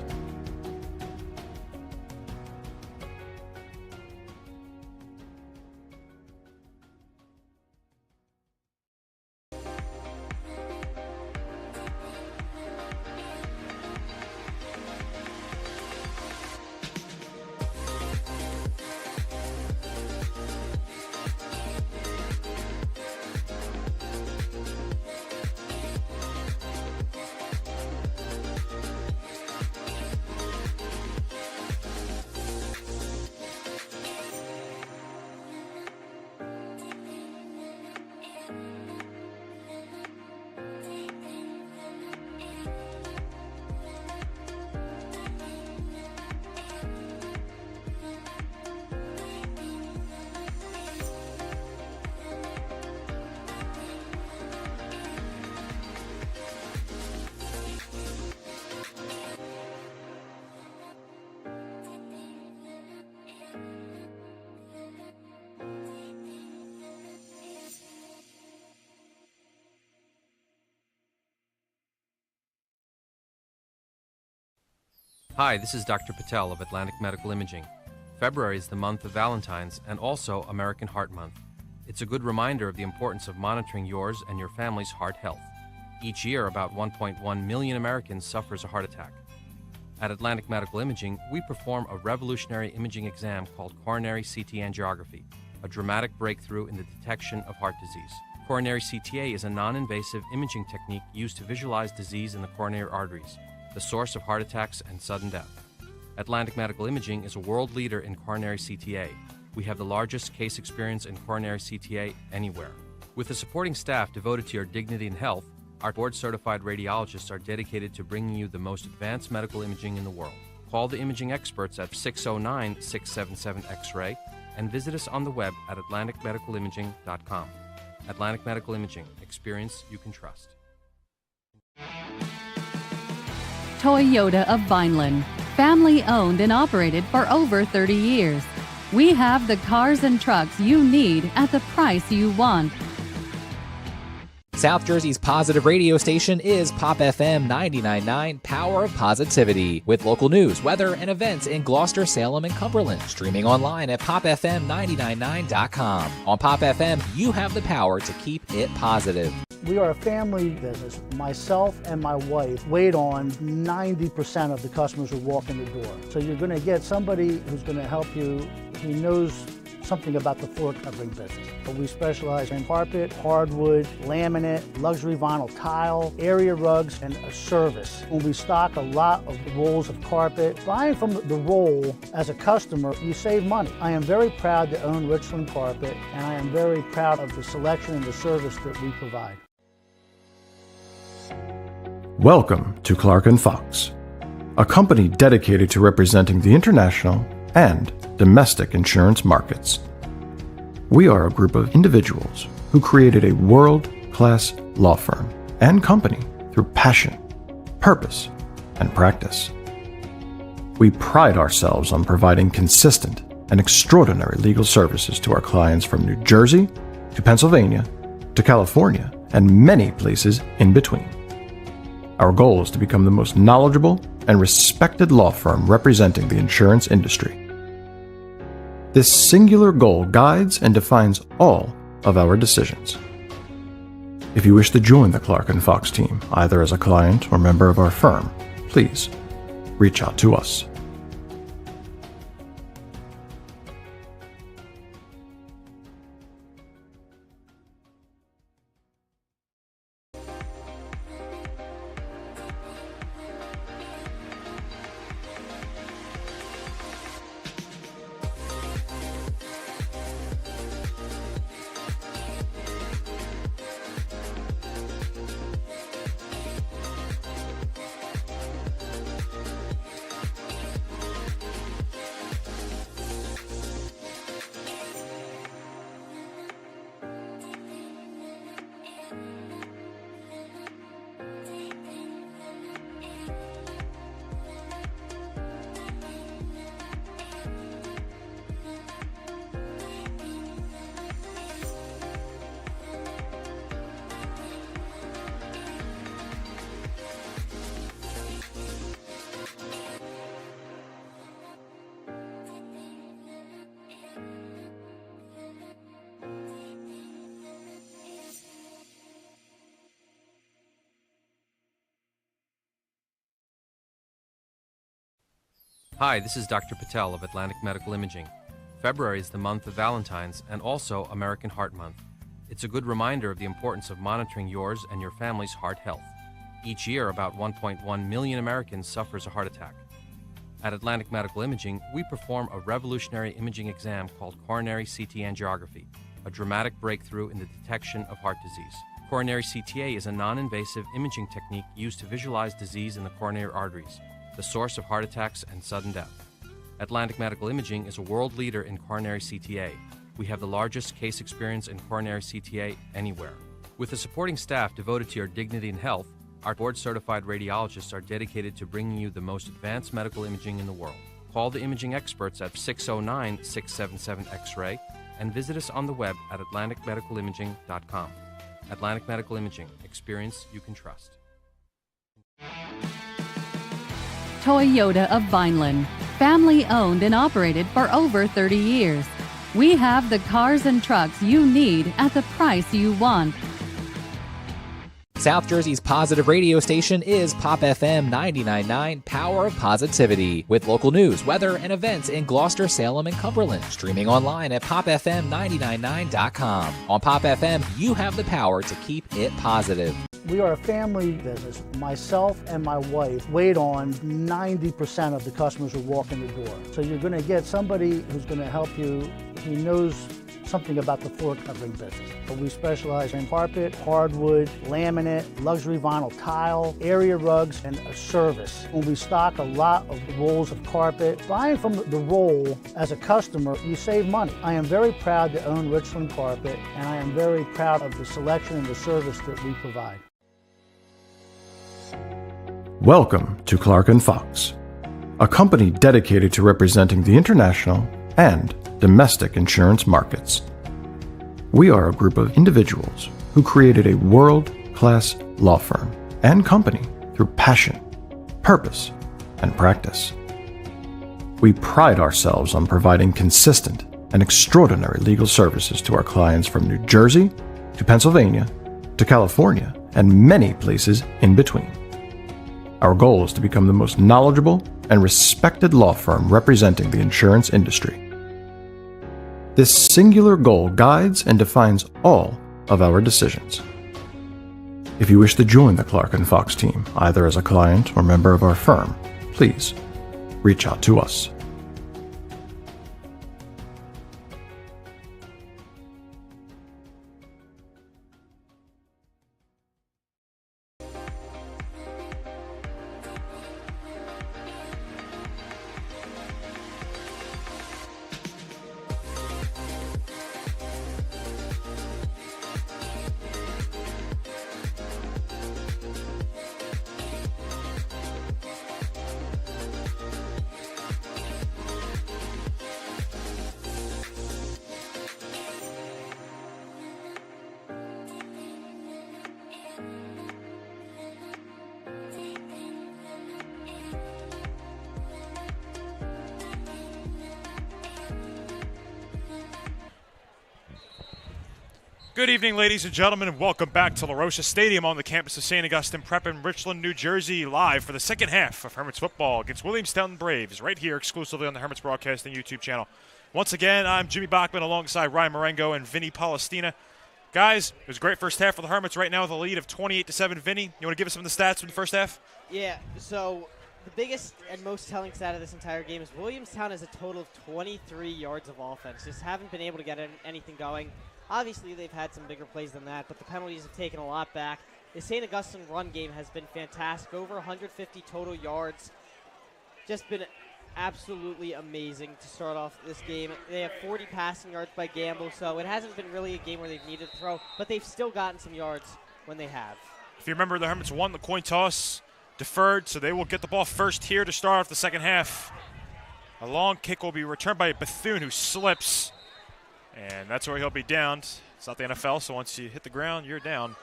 Hi, this is Dr. Patel of Atlantic Medical Imaging. February is the month of Valentine's and also American Heart Month. It's a good reminder of the importance of monitoring yours and your family's heart health. Each year, about 1.1 million Americans suffers a heart attack. At Atlantic Medical Imaging, we perform a revolutionary imaging exam called coronary CT angiography, a dramatic breakthrough in the detection of heart disease. Coronary CTA is a non-invasive imaging technique used to visualize disease in the coronary arteries, the source of heart attacks and sudden death. Atlantic Medical Imaging is a world leader in coronary CTA. We have the largest case experience in coronary CTA anywhere. With a supporting staff devoted to your dignity and health, our board-certified radiologists are dedicated to bringing you the most advanced medical imaging in the world. Call the imaging experts at 609-677-X-ray and visit us on the web at atlanticmedicalimaging.com. Atlantic Medical Imaging. Experience you can trust. Toyota of Vineland, family owned and operated for over 30 years. We have the cars and trucks you need at the price you want. South Jersey's positive radio station is Pop FM 99.9, Power of Positivity, with local news, weather, and events in Gloucester, Salem, and Cumberland. Streaming online at popfm999.com. On Pop FM, you have the power to keep it positive. We are a family business. Myself and my wife wait on 90% of the customers who walk in the door. So you're going to get somebody who's going to help you who knows something about the floor covering business. But we specialize in carpet, hardwood, laminate, luxury vinyl tile, area rugs, and a service. When we stock a lot of rolls of carpet, buying from the roll as a customer, you save money. I am very proud to own Richland Carpet, and I am very proud of the selection and the service that we provide. Welcome to Clark & Fox, a company dedicated to representing the international and domestic insurance markets. We are a group of individuals who created a world-class law firm and company through passion, purpose, and practice. We pride ourselves on providing consistent and extraordinary legal services to our clients from New Jersey to Pennsylvania to California and many places in between. Our goal is to become the most knowledgeable and respected law firm representing the insurance industry. This singular goal guides and defines all of our decisions. If you wish to join the Clark & Fox team, either as a client or member of our firm, please reach out to us. Hi, this is Dr. Patel of Atlantic Medical Imaging. February is the month of Valentine's and also American Heart Month. It's a good reminder of the importance of monitoring yours and your family's heart health. Each year, about 1.1 million Americans suffers a heart attack. At Atlantic Medical Imaging, we perform a revolutionary imaging exam called coronary CT angiography, a dramatic breakthrough in the detection of heart disease. Coronary CTA is a non-invasive imaging technique used to visualize disease in the coronary arteries, the source of heart attacks and sudden death. Atlantic Medical Imaging is a world leader in coronary CTA. We have the largest case experience in coronary CTA anywhere. With a supporting staff devoted to your dignity and health, our board-certified radiologists are dedicated to bringing you the most advanced medical imaging in the world. Call the imaging experts at 609-677-X-ray and visit us on the web at atlanticmedicalimaging.com. Atlantic Medical Imaging. Experience you can trust. Toyota of Vineland. Family owned and operated for over 30 years. We have the cars and trucks you need at the price you want. South Jersey's positive radio station is Pop FM 99.9, Power of Positivity, with local news, weather, and events in Gloucester, Salem, and Cumberland. Streaming online at popfm999.com. On Pop FM, you have the power to keep it positive. We are a family business. Myself and my wife wait on 90% of the customers who walk in the door. So you're going to get somebody who's going to help you who knows something about the floor covering business. But we specialize in carpet, hardwood, laminate, luxury vinyl tile, area rugs, and a service. When we stock a lot of rolls of carpet, buying from the roll as a customer, you save money. I am very proud to own Richland Carpet, and I am very proud of the selection and the service that we provide. Welcome to Clark & Fox, a company dedicated to representing the international and domestic insurance markets. We are a group of individuals who created a world-class law firm and company through passion, purpose, and practice. We pride ourselves on providing consistent and extraordinary legal services to our clients from New Jersey to Pennsylvania to California and many places in between. Our goal is to become the most knowledgeable and respected law firm representing the insurance industry. This singular goal guides and defines all of our decisions. If you wish to join the Clark & Fox team, either as a client or member of our firm, please reach out to us. Good evening, ladies and gentlemen, and welcome back to La Rosa Stadium on the campus of St. Augustine Prep in Richland, New Jersey, live for the second half of Hermits football against Williamstown Braves, right here exclusively on the Hermits Broadcasting YouTube channel. Once again, I'm Jimmy Bachman alongside Ryan Marengo and Vinny Palestina. Guys, it was a great first half for the Hermits right now with a lead of 28-7. Vinny, you want to give us some of the stats from the first half? Yeah, so the biggest and most telling stat of this entire game is Williamstown has a total of 23 yards of offense. Just haven't been able to get anything going. Obviously, they've had some bigger plays than that, but the penalties have taken a lot back. The St. Augustine run game has been fantastic. Over 150 total yards. Just been absolutely amazing to start off this game. They have 40 passing yards by Gamble, so it hasn't been really a game where they've needed to throw, but they've still gotten some yards when they have. If you remember, the Hermits won the coin toss, deferred, so they will get the ball first here to start off the second half. A long kick will be returned by Bethune, who slips. And that's where he'll be downed. It's not the NFL, so once you hit the ground, you're down.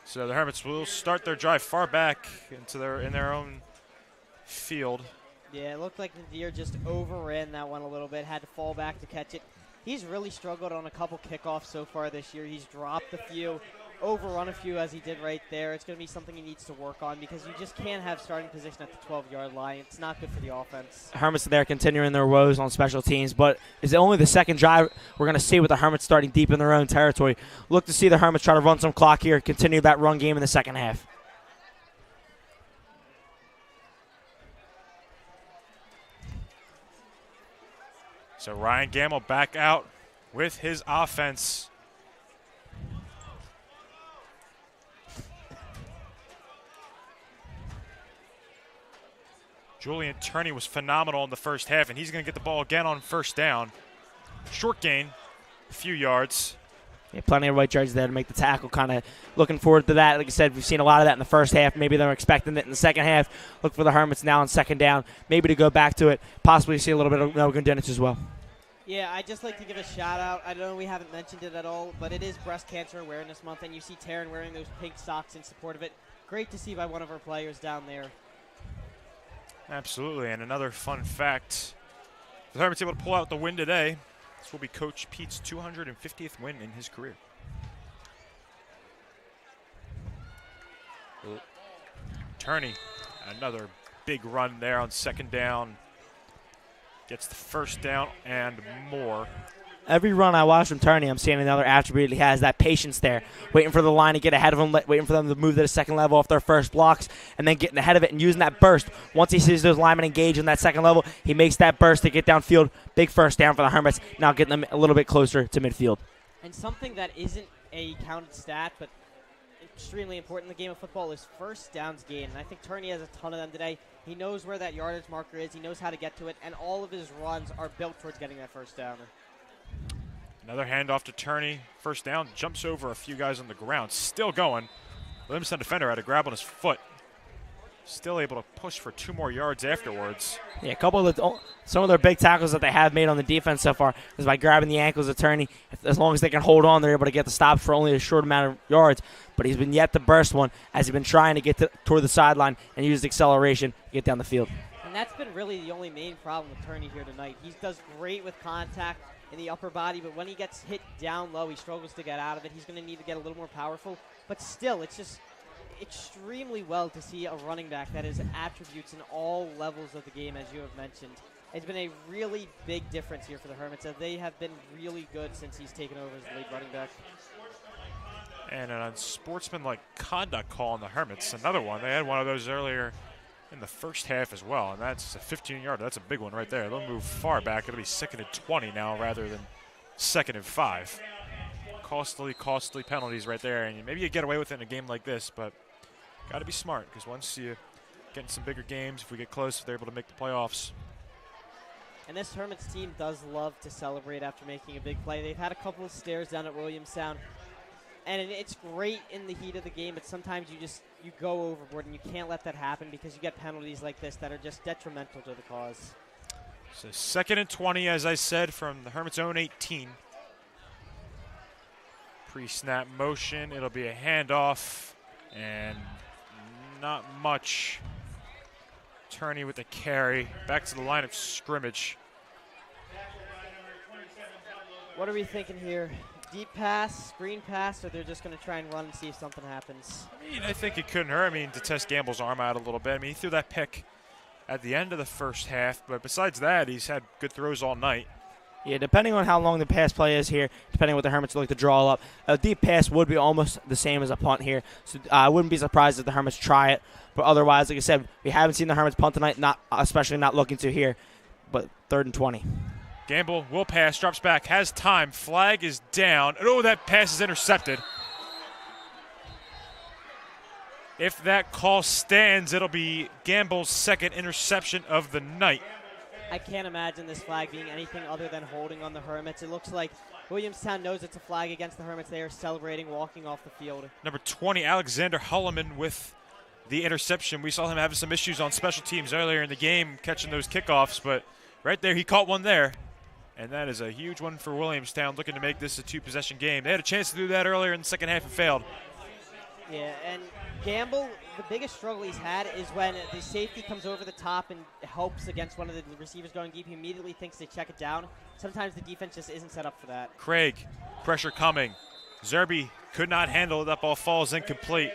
So the Hermits will start their drive far back in their own field. Yeah, it looked like Nadir just overran that one a little bit, had to fall back to catch it. He's really struggled on a couple kickoffs so far this year. He's dropped a few. overrun a few as he did right there. It's going to be something he needs to work on because you just can't have starting position at the 12-yard line. It's not good for the offense. Hermits there continuing their woes on special teams, but is it only the second drive we're going to see with the Hermits starting deep in their own territory? Look to see the Hermits try to run some clock here, continue that run game in the second half. So Ryan Gamble back out with his offense. Julian Turney was phenomenal in the first half, and he's going to get the ball again on first down. Short gain, a few yards. Yeah, plenty of white jerseys there to make the tackle. Kind of looking forward to that. Like I said, we've seen a lot of that in the first half. Maybe they're expecting it in the second half. Look for the Hermits now on second down, maybe to go back to it. Possibly see a little bit of Noah Gundenich as well. Yeah, I'd just like to give a shout-out. I know we haven't mentioned it at all, but it is Breast Cancer Awareness Month, and you see Taryn wearing those pink socks in support of it. Great to see by one of our players down there. Absolutely, and another fun fact, the Hermits able to pull out the win today. This will be Coach Pete's 250th win in his career. Turney, another big run there on second down. Gets the first down and more. Every run I watch from Turney, I'm seeing another attribute. He has that patience there, waiting for the line to get ahead of him, waiting for them to move to the second level off their first blocks, and then getting ahead of it and using that burst. Once he sees those linemen engage in that second level, he makes that burst to get downfield. Big first down for the Hermits, now getting them a little bit closer to midfield. And something that isn't a counted stat, but extremely important in the game of football is first downs gained. And I think Turney has a ton of them today. He knows where that yardage marker is. He knows how to get to it, and all of his runs are built towards getting that first down. Another handoff to Turney. First down, jumps over a few guys on the ground. Still going. Williamstown defender had a grab on his foot. Still able to push for 2 more yards afterwards. Yeah, some of their big tackles that they have made on the defense so far is by grabbing the ankles of Turney. As long as they can hold on, they're able to get the stops for only a short amount of yards. But he's been yet to burst one as he's been trying to get toward the sideline and use acceleration to get down the field. And that's been really the only main problem with Turney here tonight. He does great with contact in the upper body, but when he gets hit down low, he struggles to get out of it. He's going to need to get a little more powerful. But still, it's just extremely well to see a running back that has attributes in all levels of the game, as you have mentioned. It's been a really big difference here for the Hermits, as they have been really good since he's taken over as the lead running back. And an unsportsmanlike conduct call on the Hermits. Another one. They had one of those earlier in the first half as well, and that's a 15-yarder. That's a big one right there. They'll move far back. It'll be 2nd and 20 now rather than 2nd and 5. Costly penalties right there, and maybe you get away with it in a game like this, but got to be smart because once you get in some bigger games, if we get close, they're able to make the playoffs. And this Hermits team does love to celebrate after making a big play. They've had a couple of stares down at Williamstown, and it's great in the heat of the game, but sometimes you go overboard, and you can't let that happen because you get penalties like this that are just detrimental to the cause. So 2nd and 20, as I said, from the Hermits' own 18. Pre-snap motion. It'll be a handoff, and not much. Turney with the carry. Back to the line of scrimmage. What are we thinking here? Deep pass, screen pass, or they're just going to try and run and see if something happens? I think it couldn't hurt. to test Gamble's arm out a little bit. He threw that pick at the end of the first half, but besides that, he's had good throws all night. Yeah, depending on how long the pass play is here, depending on what the Hermits like to draw up, a deep pass would be almost the same as a punt here. So I wouldn't be surprised if the Hermits try it. But otherwise, like I said, we haven't seen the Hermits punt tonight, especially not looking to here. But 3rd and 20. Gamble will pass, drops back, has time. Flag is down. Oh, that pass is intercepted. If that call stands, it'll be Gamble's 2nd interception of the night. I can't imagine this flag being anything other than holding on the Hermits. It looks like Williamstown knows it's a flag against the Hermits. They are celebrating, walking off the field. Number 20, Alexander Hulleman with the interception. We saw him having some issues on special teams earlier in the game, catching those kickoffs, but right there, he caught one there. And that is a huge one for Williamstown, looking to make this a 2-possession game. They had a chance to do that earlier in the second half and failed. Yeah, and Gamble, the biggest struggle he's had is when the safety comes over the top and helps against one of the receivers going deep. He immediately thinks they check it down. Sometimes the defense just isn't set up for that. Craig, pressure coming. Zerbe could not handle it. That ball falls incomplete.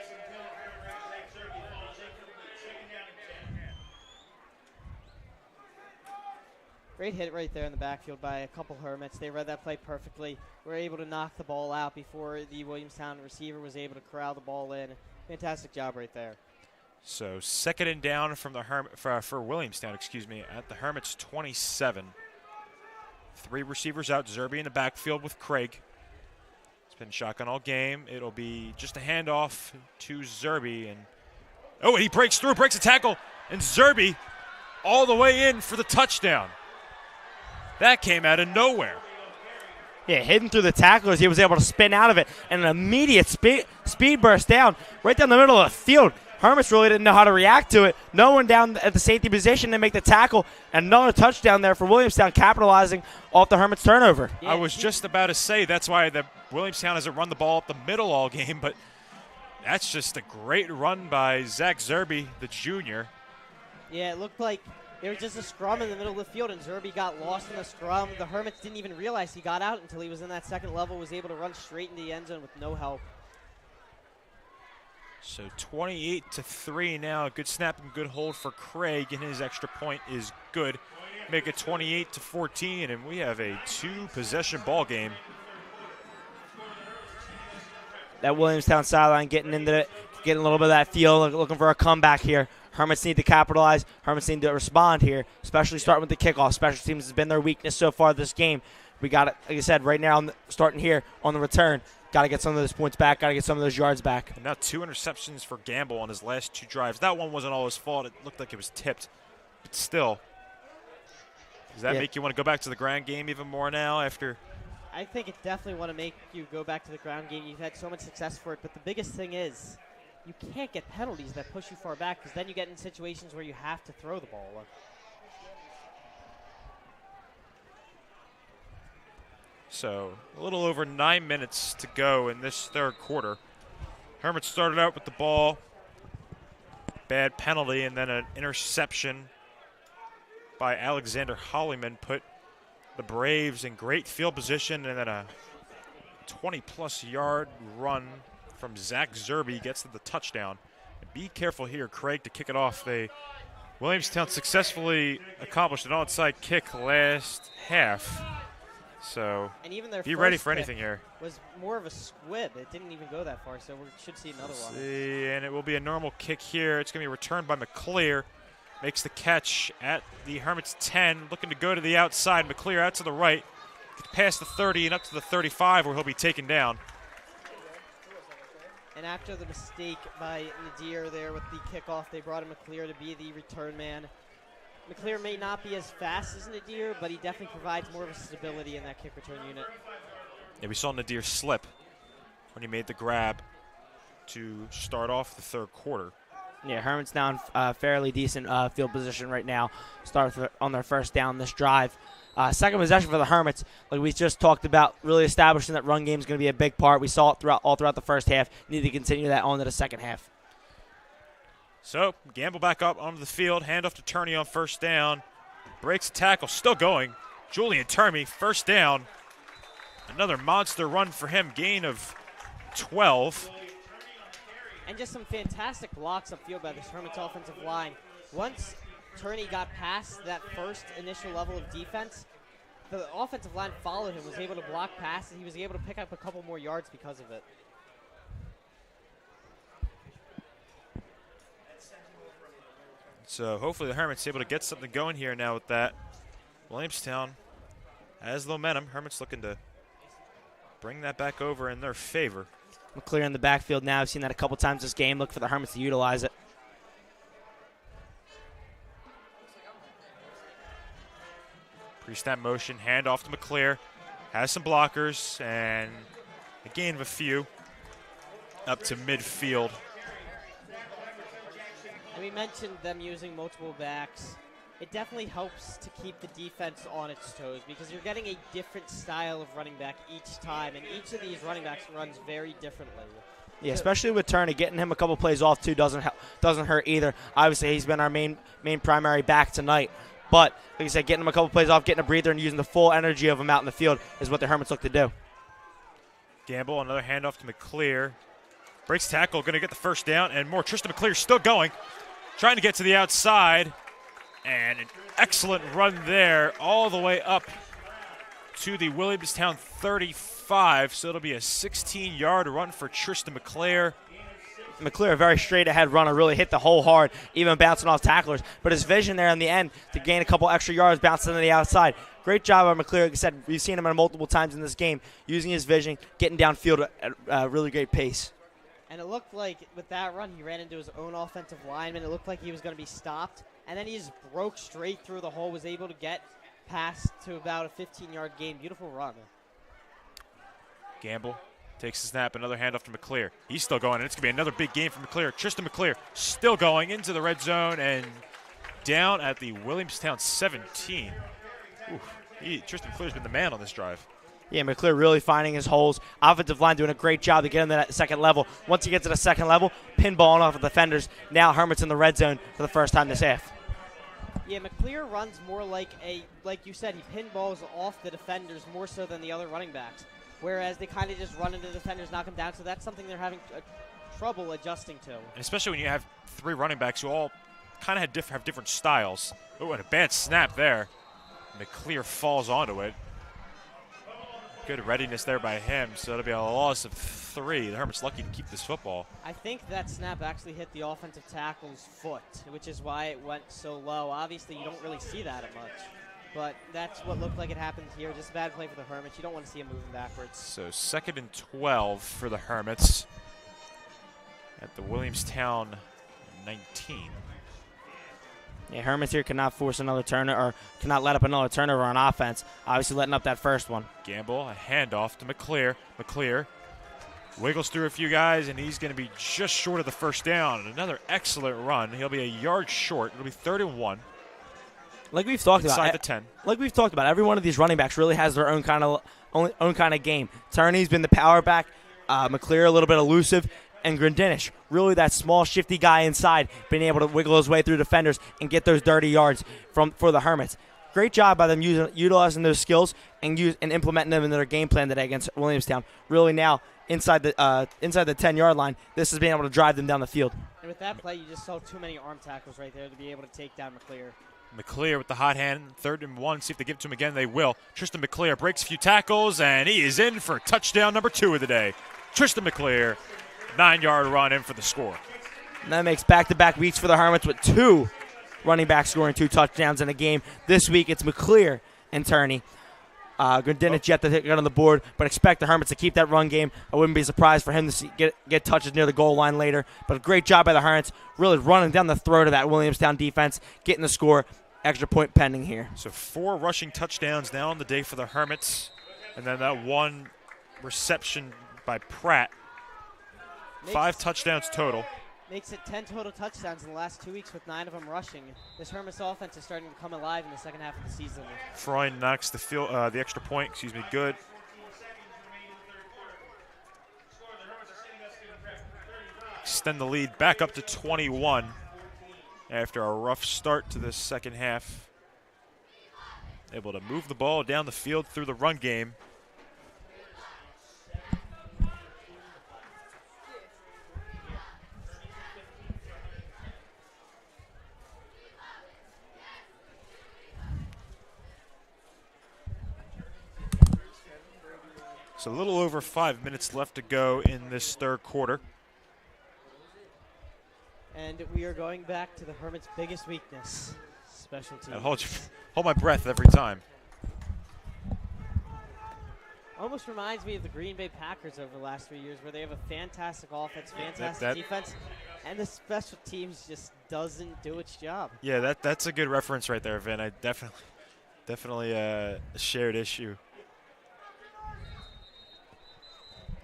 Great hit right there in the backfield by a couple Hermits. They read that play perfectly. Were able to knock the ball out before the Williamstown receiver was able to corral the ball in. Fantastic job right there. So 2nd and down from the for Williamstown, at the Hermits 27. 3 receivers out. Zerbe in the backfield with Craig. It's been shotgun all game. It'll be just a handoff to Zerbe, and he breaks through, breaks a tackle, and Zerbe all the way in for the touchdown. That came out of nowhere. Yeah, hidden through the tacklers, he was able to spin out of it, and an immediate speed burst down right down the middle of the field. Hermits really didn't know how to react to it. No one down at the safety position to make the tackle. Another touchdown there for Williamstown, capitalizing off the Hermits' turnover. Yeah, I was just about to say that's why the Williamstown hasn't run the ball up the middle all game, but that's just a great run by Zach Zerbe, the junior. Yeah, it looked like there was just a scrum in the middle of the field, and Zerbe got lost in the scrum. The Hermits didn't even realize he got out until he was in that second level, was able to run straight into the end zone with no help. So 28-3 now. Good snap and good hold for Craig, and his extra point is good. Make it 28-14, and we have a 2-possession ball game. That Williamstown sideline getting into it, getting a little bit of that feel, looking for a comeback here. Hermits need to capitalize. Hermits need to respond here, especially starting with the kickoff. Special teams has been their weakness so far this game. We got it, like I said, right now, starting here on the return. Got to get some of those points back. Got to get some of those yards back. And now 2 interceptions for Gamble on his last 2 drives. That one wasn't all his fault. It looked like it was tipped. But still, does that make you want to go back to the ground game even more now after? I think it definitely want to make you go back to the ground game. You've had so much success for it. But the biggest thing is you can't get penalties that push you far back, because then you get in situations where you have to throw the ball. So a little over 9 minutes to go in this third quarter. Hermits started out with the ball. Bad penalty, and then an interception by Alexander Hollyman put the Braves in great field position, and then a 20-plus yard run from Zach Zerbe gets to the touchdown. And be careful here, Craig, to kick it off. Williamstown successfully accomplished an onside kick last half. So and even their be ready for anything here. Was more of a squib. It didn't even go that far, so we should see another one. And it will be a normal kick here. It's going to be returned by McClear. Makes the catch at the Hermits 10, looking to go to the outside. McClear out to the right, past the 30 and up to the 35, where he'll be taken down. And after the mistake by Nadir there with the kickoff, they brought in McClear to be the return man. McClear may not be as fast as Nadir, but he definitely provides more of a stability in that kick return unit. Yeah, we saw Nadir slip when he made the grab to start off the third quarter. Yeah, Hermits now in fairly decent field position right now. Start on their first down this drive. Second possession for the Hermits, like we just talked about, really establishing that run game is going to be a big part. We saw it all throughout the first half. Need to continue that on to the second half. So, Gamble back up onto the field. Handoff to Turney on first down. Breaks the tackle. Still going. Julian Turney, first down. Another monster run for him. Gain of 12. And just some fantastic blocks upfield by this Hermits offensive line. Once Turney got past that first initial level of defense, the offensive line followed him, was able to block passes. He was able to pick up a couple more yards because of it. So hopefully the Hermits able to get something going here now with that. Williamstown has the momentum. Hermits looking to bring that back over in their favor. McClear in the backfield now. I've seen that a couple times this game. Look for the Hermits to utilize it. Pre-snap motion, handoff to McClear. Has some blockers and a gain of a few up to midfield. And we mentioned them using multiple backs. It definitely helps to keep the defense on its toes because you're getting a different style of running back each time, and each of these running backs runs very differently. Yeah, especially with Turney, getting him a couple plays off too doesn't hurt either. Obviously, he's been our main primary back tonight. But, like I said, getting him a couple plays off, getting a breather, and using the full energy of him out in the field is what the Hermits look to do. Gamble, another handoff to McClear. Breaks tackle, going to get the first down, and more. Tristan McClear still going. Trying to get to the outside. And an excellent run there all the way up to the Williamstown 35. So it'll be a 16-yard run for Tristan McClear. McClear, a very straight-ahead runner, really hit the hole hard, even bouncing off tacklers. But his vision there in the end to gain a couple extra yards, bouncing to the outside. Great job by McClear. Like I said, we've seen him multiple times in this game, using his vision, getting downfield at a really great pace. And it looked like with that run, he ran into his own offensive lineman. It looked like he was going to be stopped. And then he just broke straight through the hole, was able to get past to about a 15-yard gain. Beautiful run. Gamble takes the snap, another handoff to McClear. He's still going, and it's going to be another big game for McClear. Tristan McClear still going into the red zone and down at the Williamstown 17. Tristan McClear's been the man on this drive. Yeah, McClear really finding his holes. Offensive line doing a great job to get him to that second level. Once he gets to the second level, pinballing off of defenders. Now Hermits in the red zone for the first time this half. Yeah, McClear runs more like you said, he pinballs off the defenders more so than the other running backs. Whereas they kind of just run into the defenders, knock them down. So that's something they're having trouble adjusting to. And especially when you have three running backs who all kind of have different styles. Oh, and a bad snap there. McClear falls onto it. Good readiness there by him, so it'll be a loss of 3. The Hermits lucky to keep this football. I think that snap actually hit the offensive tackle's foot, which is why it went so low. Obviously, you don't really see that much, but that's what looked like it happened here. Just a bad play for the Hermits. You don't want to see him moving backwards. So 2nd and 12 for the Hermits at the Williamstown 19. Yeah, Hermits here cannot force another turnover, or cannot let up another turnover on offense. Obviously letting up that first one. Gamble, a handoff to McClear. McClear wiggles through a few guys, and he's going to be just short of the first down. Another excellent run. He'll be a yard short. It'll be 3rd and 1. Like we've talked about, inside the 10. Like we've talked about, every one of these running backs really has their own kind of game. Turney's been the power back. McClear a little bit elusive. And Grindinish, really that small, shifty guy inside, being able to wiggle his way through defenders and get those dirty yards for the Hermits. Great job by them utilizing those skills and implementing them into their game plan today against Williamstown. Really now inside the 10-yard line, this has been able to drive them down the field. And with that play, you just saw too many arm tackles right there to be able to take down McClear. McClear with the hot hand, 3rd and 1. See if they give it to him again. They will. Tristan McClear breaks a few tackles, and he is in for touchdown number 2 of the day. Tristan McClear. 9-yard run in for the score. And that makes back-to-back weeks for the Hermits with 2 running backs scoring 2 touchdowns in a game. This week it's McClear and Turney. Grindinic yet to get on the board, but expect the Hermits to keep that run game. I wouldn't be surprised for him to get touches near the goal line later. But a great job by the Hermits, really running down the throat of that Williamstown defense, getting the score. Extra point pending here. So 4 rushing touchdowns now on the day for the Hermits. And then that 1 reception by Pratt. 5 touchdowns total. Makes it 10 total touchdowns in the last 2 weeks with 9 of them rushing. This Hermits offense is starting to come alive in the second half of the season. Freund knocks the extra point. Good. Extend the lead back up to 21 after a rough start to the second half. Able to move the ball down the field through the run game. So a little over 5 minutes left to go in this third quarter. And we are going back to the Hermits' biggest weakness, special teams. Hold my breath every time. Almost reminds me of the Green Bay Packers over the last 3 years, where they have a fantastic offense, fantastic defense, and the special teams just doesn't do its job. Yeah, that's a good reference right there, Vin. I definitely a shared issue.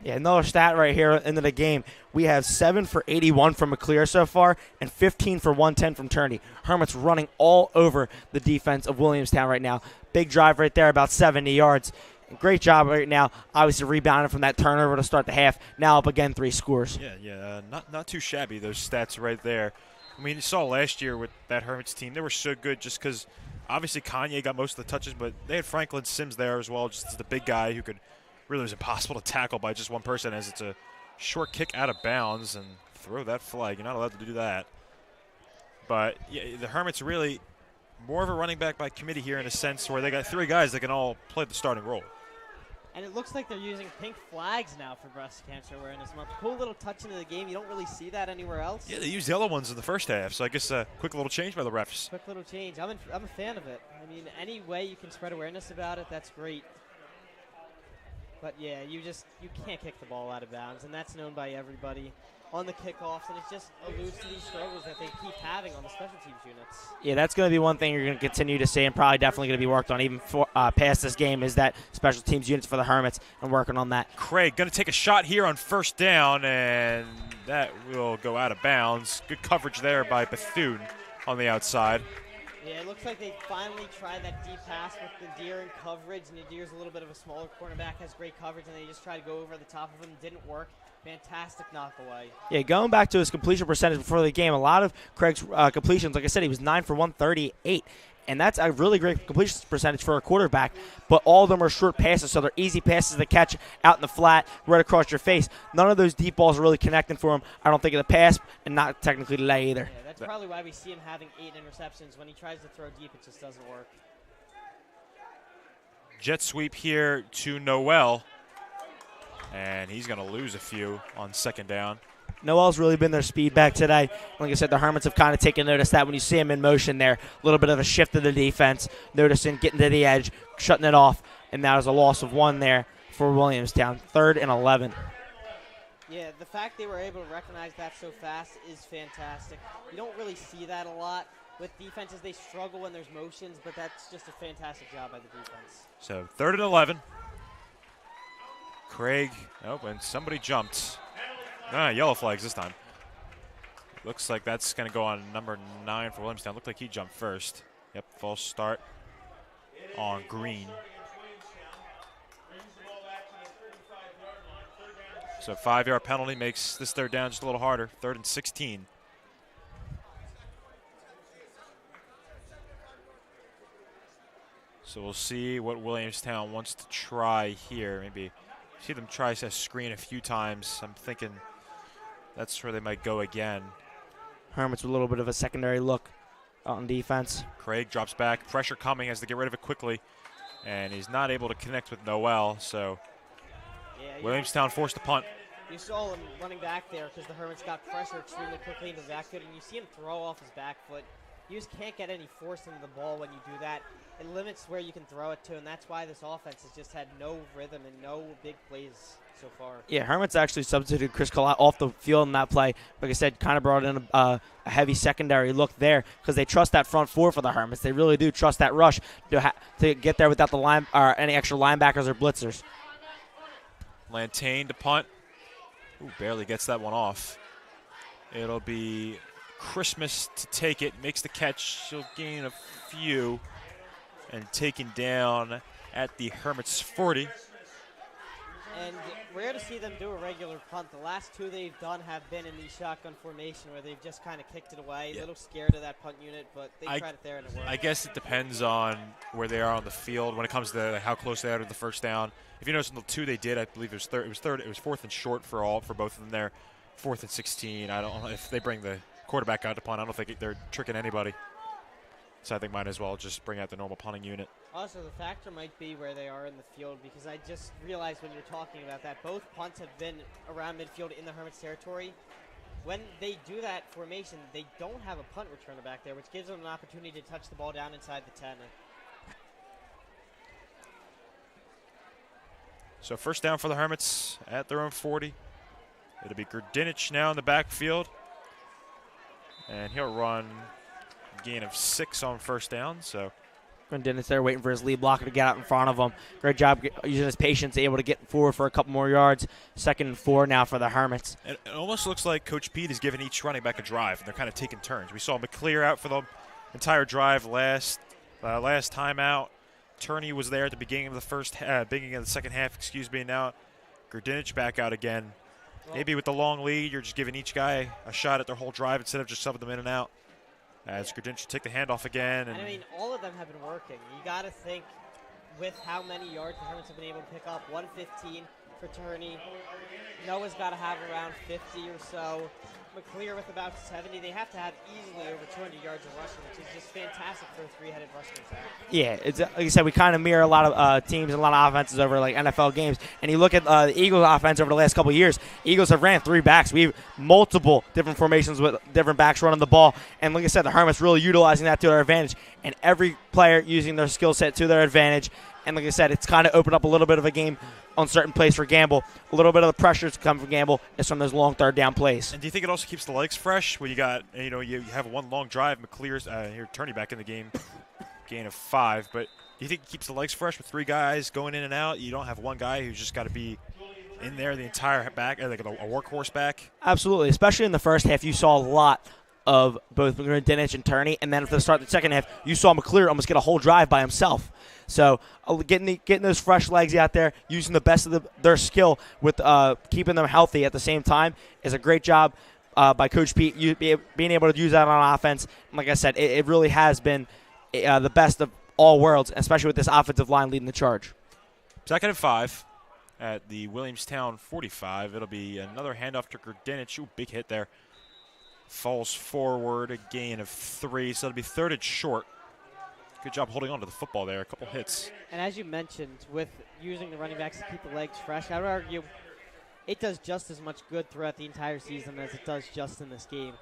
Yeah, another stat right here into the game. We have 7 for 81 from McClear so far and 15 for 110 from Turney. Hermits running all over the defense of Williamstown right now. Big drive right there, about 70 yards. Great job right now, obviously rebounding from that turnover to start the half. Now up again, 3 scores. Yeah, not too shabby, those stats right there. I mean, you saw last year with that Hermits team, they were so good just because obviously Kanye got most of the touches, but they had Franklin Sims there as well, just as the big guy who could really was impossible to tackle by just one person, as it's a short kick out of bounds, and throw that flag. You're not allowed to do that. But yeah, the Hermits really more of a running back by committee here, in a sense where they got 3 guys that can all play the starting role. And it looks like they're using pink flags now for Breast Cancer Awareness Month. Cool little touch into the game. You don't really see that anywhere else. Yeah, they used yellow ones in the first half, so I guess a quick little change by the refs. Quick little change. I'm a fan of it. I mean, any way you can spread awareness about it, that's great. But yeah, you can't kick the ball out of bounds, and that's known by everybody on the kickoffs, and it just alludes to these struggles that they keep having on the special teams units. Yeah, that's going to be one thing you're going to continue to see, and probably definitely going to be worked on even past this game, is that special teams units for the Hermits, and working on that. Craig going to take a shot here on first down, and that will go out of bounds. Good coverage there by Bethune on the outside. Yeah, it looks like they finally tried that deep pass with Nadir in coverage. Nadir's a little bit of a smaller cornerback, has great coverage, and they just tried to go over the top of him. Didn't work. Fantastic knock away. Yeah, going back to his completion percentage before the game, a lot of Craig's completions, like I said, he was 9 for 138. And that's a really great completion percentage for a quarterback. But all of them are short passes, so they're easy passes to catch out in the flat, right across your face. None of those deep balls are really connecting for him, I don't think, in the pass, and not technically delay either. Yeah, that's probably why we see him having 8 interceptions. When he tries to throw deep, it just doesn't work. Jet sweep here to Noel. And he's going to lose a few on second down. Noel's really been their speed back today. Like I said, the Hermits have kind of taken notice that when you see him in motion there, a little bit of a shift of the defense, noticing getting to the edge, shutting it off, and that was a loss of 1 there for Williamstown. 3rd and 11. Yeah, the fact they were able to recognize that so fast is fantastic. You don't really see that a lot with defenses. They struggle when there's motions, but that's just a fantastic job by the defense. So 3rd and 11. Craig, and somebody jumped. Yellow flags this time. Looks like that's going to go on number 9 for Williamstown. Looked like he jumped first. Yep, false start on Green. So 5-yard penalty makes this 3rd down just a little harder. 3rd and 16. So we'll see what Williamstown wants to try here. Maybe see them try to screen a few times. I'm thinking that's where they might go again. Hermits with a little bit of a secondary look on defense. Craig drops back. Pressure coming, has to get rid of it quickly. And he's not able to connect with Noel, so Williamstown forced to punt. You saw him running back there because the Hermits got pressure extremely quickly into the backfield, and you see him throw off his back foot. You just can't get any force into the ball when you do that. It limits where you can throw it to, and that's why this offense has just had no rhythm and no big plays so far. Yeah, Hermits actually substituted Chris Collette off the field in that play. Like I said, kind of brought in a heavy secondary look there because they trust that front 4 for the Hermits. They really do trust that rush to get there without the line or any extra linebackers or blitzers. Lantain to punt. Ooh, barely gets that one off. It'll be Christmas to take it. Makes the catch. She'll gain a few. And taken down at the Hermits 40. And rare to see them do a regular punt. The last 2 they've done have been in the shotgun formation where they've just kind of kicked it away. A little scared of that punt unit, but they tried it there and it worked. I guess it depends on where they are on the field when it comes to how close they are to the first down. If you notice in the 2 they did, I believe it was 4th and short for both of them there. 4th and 16. I don't know if they bring the quarterback out to punt. I don't think they're tricking anybody. So I think might as well just bring out the normal punting unit. Also, the factor might be where they are in the field, because I just realized when you're talking about that, both punts have been around midfield in the Hermits territory. When they do that formation, they don't have a punt returner back there, which gives them an opportunity to touch the ball down inside the 10. So first down for the Hermits at their own 40. It'll be Gurdinich now in the backfield. And he'll run a gain of 6 on first down. So Gurdinich there waiting for his lead blocker to get out in front of him. Great job using his patience, able to get forward for a couple more yards. 2nd and 4 now for the Hermits. It almost looks like Coach Pete has given each running back a drive, and they're kind of taking turns. We saw McClear out for the entire drive last timeout. Turney was there at the beginning of the beginning of the second half. Now Gurdinich back out again. Maybe with the long lead, you're just giving each guy a shot at their whole drive instead of just subbing them in and out. As Gurdinich take the handoff again. And I mean, all of them have been working. You got to think with how many yards the Hermits have been able to pick up. 115 for Turney. Noah's got to have around 50 or so. McClear with about 70. They have to have easily over 200 yards of rushing, which is just fantastic for a three-headed rushing attack. Yeah, it's like I said, we kind of mirror a lot of teams and a lot of offenses over like NFL games. And you look at the Eagles' offense over the last couple of years. Eagles have ran 3 backs. We have multiple different formations with different backs running the ball. And like I said, the Hermits really utilizing that to their advantage. And every player using their skill set to their advantage. And like I said, it's kind of opened up a little bit of a game on certain plays for Gamble. A little bit of the pressure to come from Gamble is from those long third down plays. And do you think it also keeps the legs fresh when you got, you have one long drive, McClear's here Turney back in the game, gain of 5, but do you think it keeps the legs fresh with 3 guys going in and out? You don't have one guy who's just got to be in there the entire back, like a workhorse back? Absolutely, especially in the first half, you saw a lot of both Grindinich and Turney, and then at the start of the second half, you saw McClear almost get a whole drive by himself. So getting those fresh legs out there, using the best of their skill with keeping them healthy at the same time is a great job by Coach Pete, being able to use that on offense. And like I said, it really has been the best of all worlds, especially with this offensive line leading the charge. 2nd and 5 at the Williamstown 45. It'll be another handoff to Grindinich. Ooh, big hit there. Falls forward, a gain of 3, so it'll be 3rd and short. Good job holding on to the football there, a couple hits. And as you mentioned, with using the running backs to keep the legs fresh, I would argue it does just as much good throughout the entire season as it does just in this game.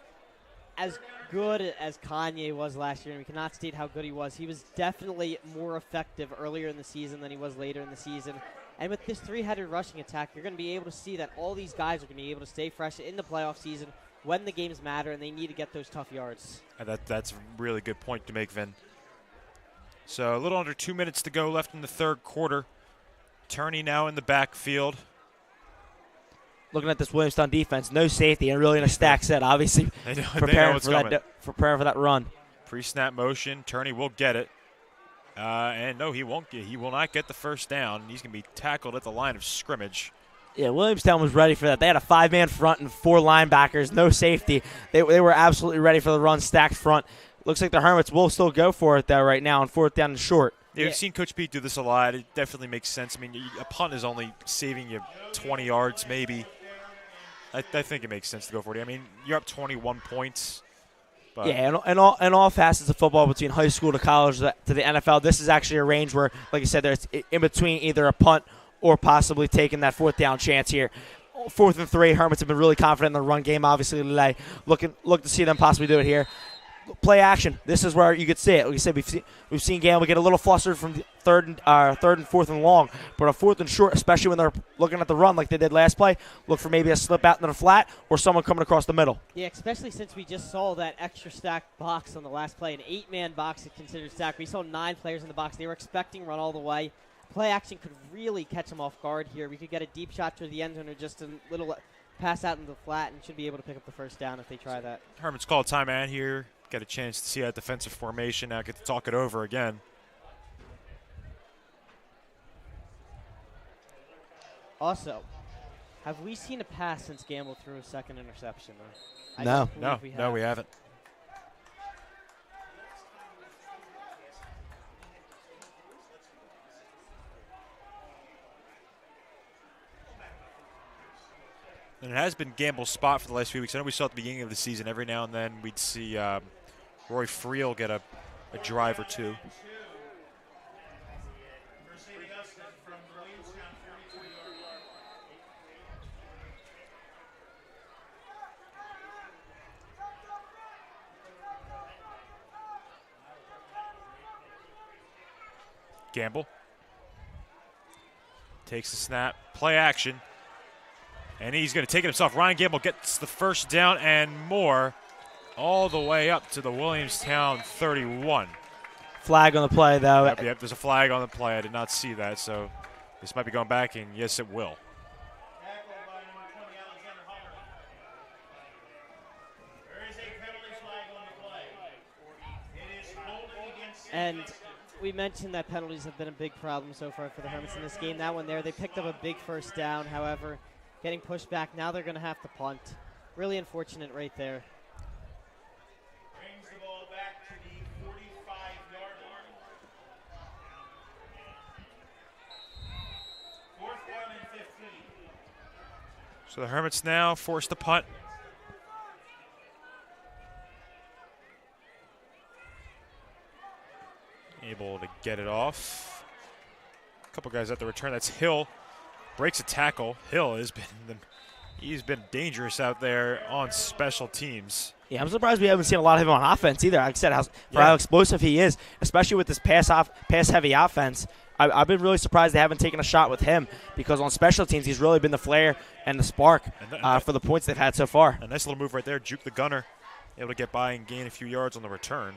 As good as Kanye was last year, and we cannot state how good he was definitely more effective earlier in the season than he was later in the season. And with this 3-headed rushing attack, you're going to be able to see that all these guys are going to be able to stay fresh in the playoff season when the games matter and they need to get those tough yards. That's a really good point to make, Vin. So a little under 2 minutes to go left in the third quarter. Turney now in the backfield. Looking at this Williamstown defense, no safety and really in a stack set, obviously preparing for that run. Pre-snap motion, Turney will get it. And no, he will not get the first down. He's going to be tackled at the line of scrimmage. Yeah, Williamstown was ready for that. They had a 5-man front and 4 linebackers, no safety. They were absolutely ready for the run, stacked front. Looks like the Hermits will still go for it, though, right now on 4th down and short. Yeah, we've seen Coach Pete do this a lot. It definitely makes sense. I mean, a punt is only saving you 20 yards maybe. I think it makes sense to go for it. I mean, you're up 21 points. But yeah, and all facets of football between high school to college to the NFL, this is actually a range where, like I said, there's in between either a punt or possibly taking that 4th down chance here. 4th and 3, Hermits have been really confident in the run game, obviously, today. Look to see them possibly do it here. Play action. This is where you could see it. Like I said, we've seen Gamble get a little flustered from 3rd and 4th and long, but a 4th and short, especially when they're looking at the run like they did last play, look for maybe a slip out into the flat or someone coming across the middle. Yeah, especially since we just saw that extra stacked box on the last play, an 8-man box is considered stacked. We saw 9 players in the box. They were expecting run all the way. Play action could really catch them off guard here. We could get a deep shot to the end zone or just a little pass out into the flat and should be able to pick up the first down if they try that. Hermits call a timeout here. Get a chance to see that defensive formation. Now get to talk it over again. Also, have we seen a pass since Gamble threw a second interception? No, we haven't. And it has been Gamble's spot for the last few weeks. I know we saw at the beginning of the season every now and then we'd see Roy Friel get a drive or two. Gamble takes the snap, play action. And he's going to take it himself. Ryan Gamble gets the first down and more all the way up to the Williamstown 31. Flag on the play, though. Yep, there's a flag on the play. I did not see that, so this might be going back, and yes, it will. And we mentioned that penalties have been a big problem so far for the Hermits in this game. That one there, they picked up a big first down, however, getting pushed back. Now they're going to have to punt. Really unfortunate right there. Brings the ball back to the 45-yard line. So the Hermits now forced to punt. Able to get it off. A couple guys at the return. That's Hill. Breaks a tackle. Hill he's been dangerous out there on special teams. Yeah, I'm surprised we haven't seen a lot of him on offense either. Like I said, how explosive he is, especially with this pass-heavy offense. I've been really surprised they haven't taken a shot with him, because on special teams he's really been the flair and the spark for the points they've had so far. A nice little move right there. Juke the gunner, able to get by and gain a few yards on the return.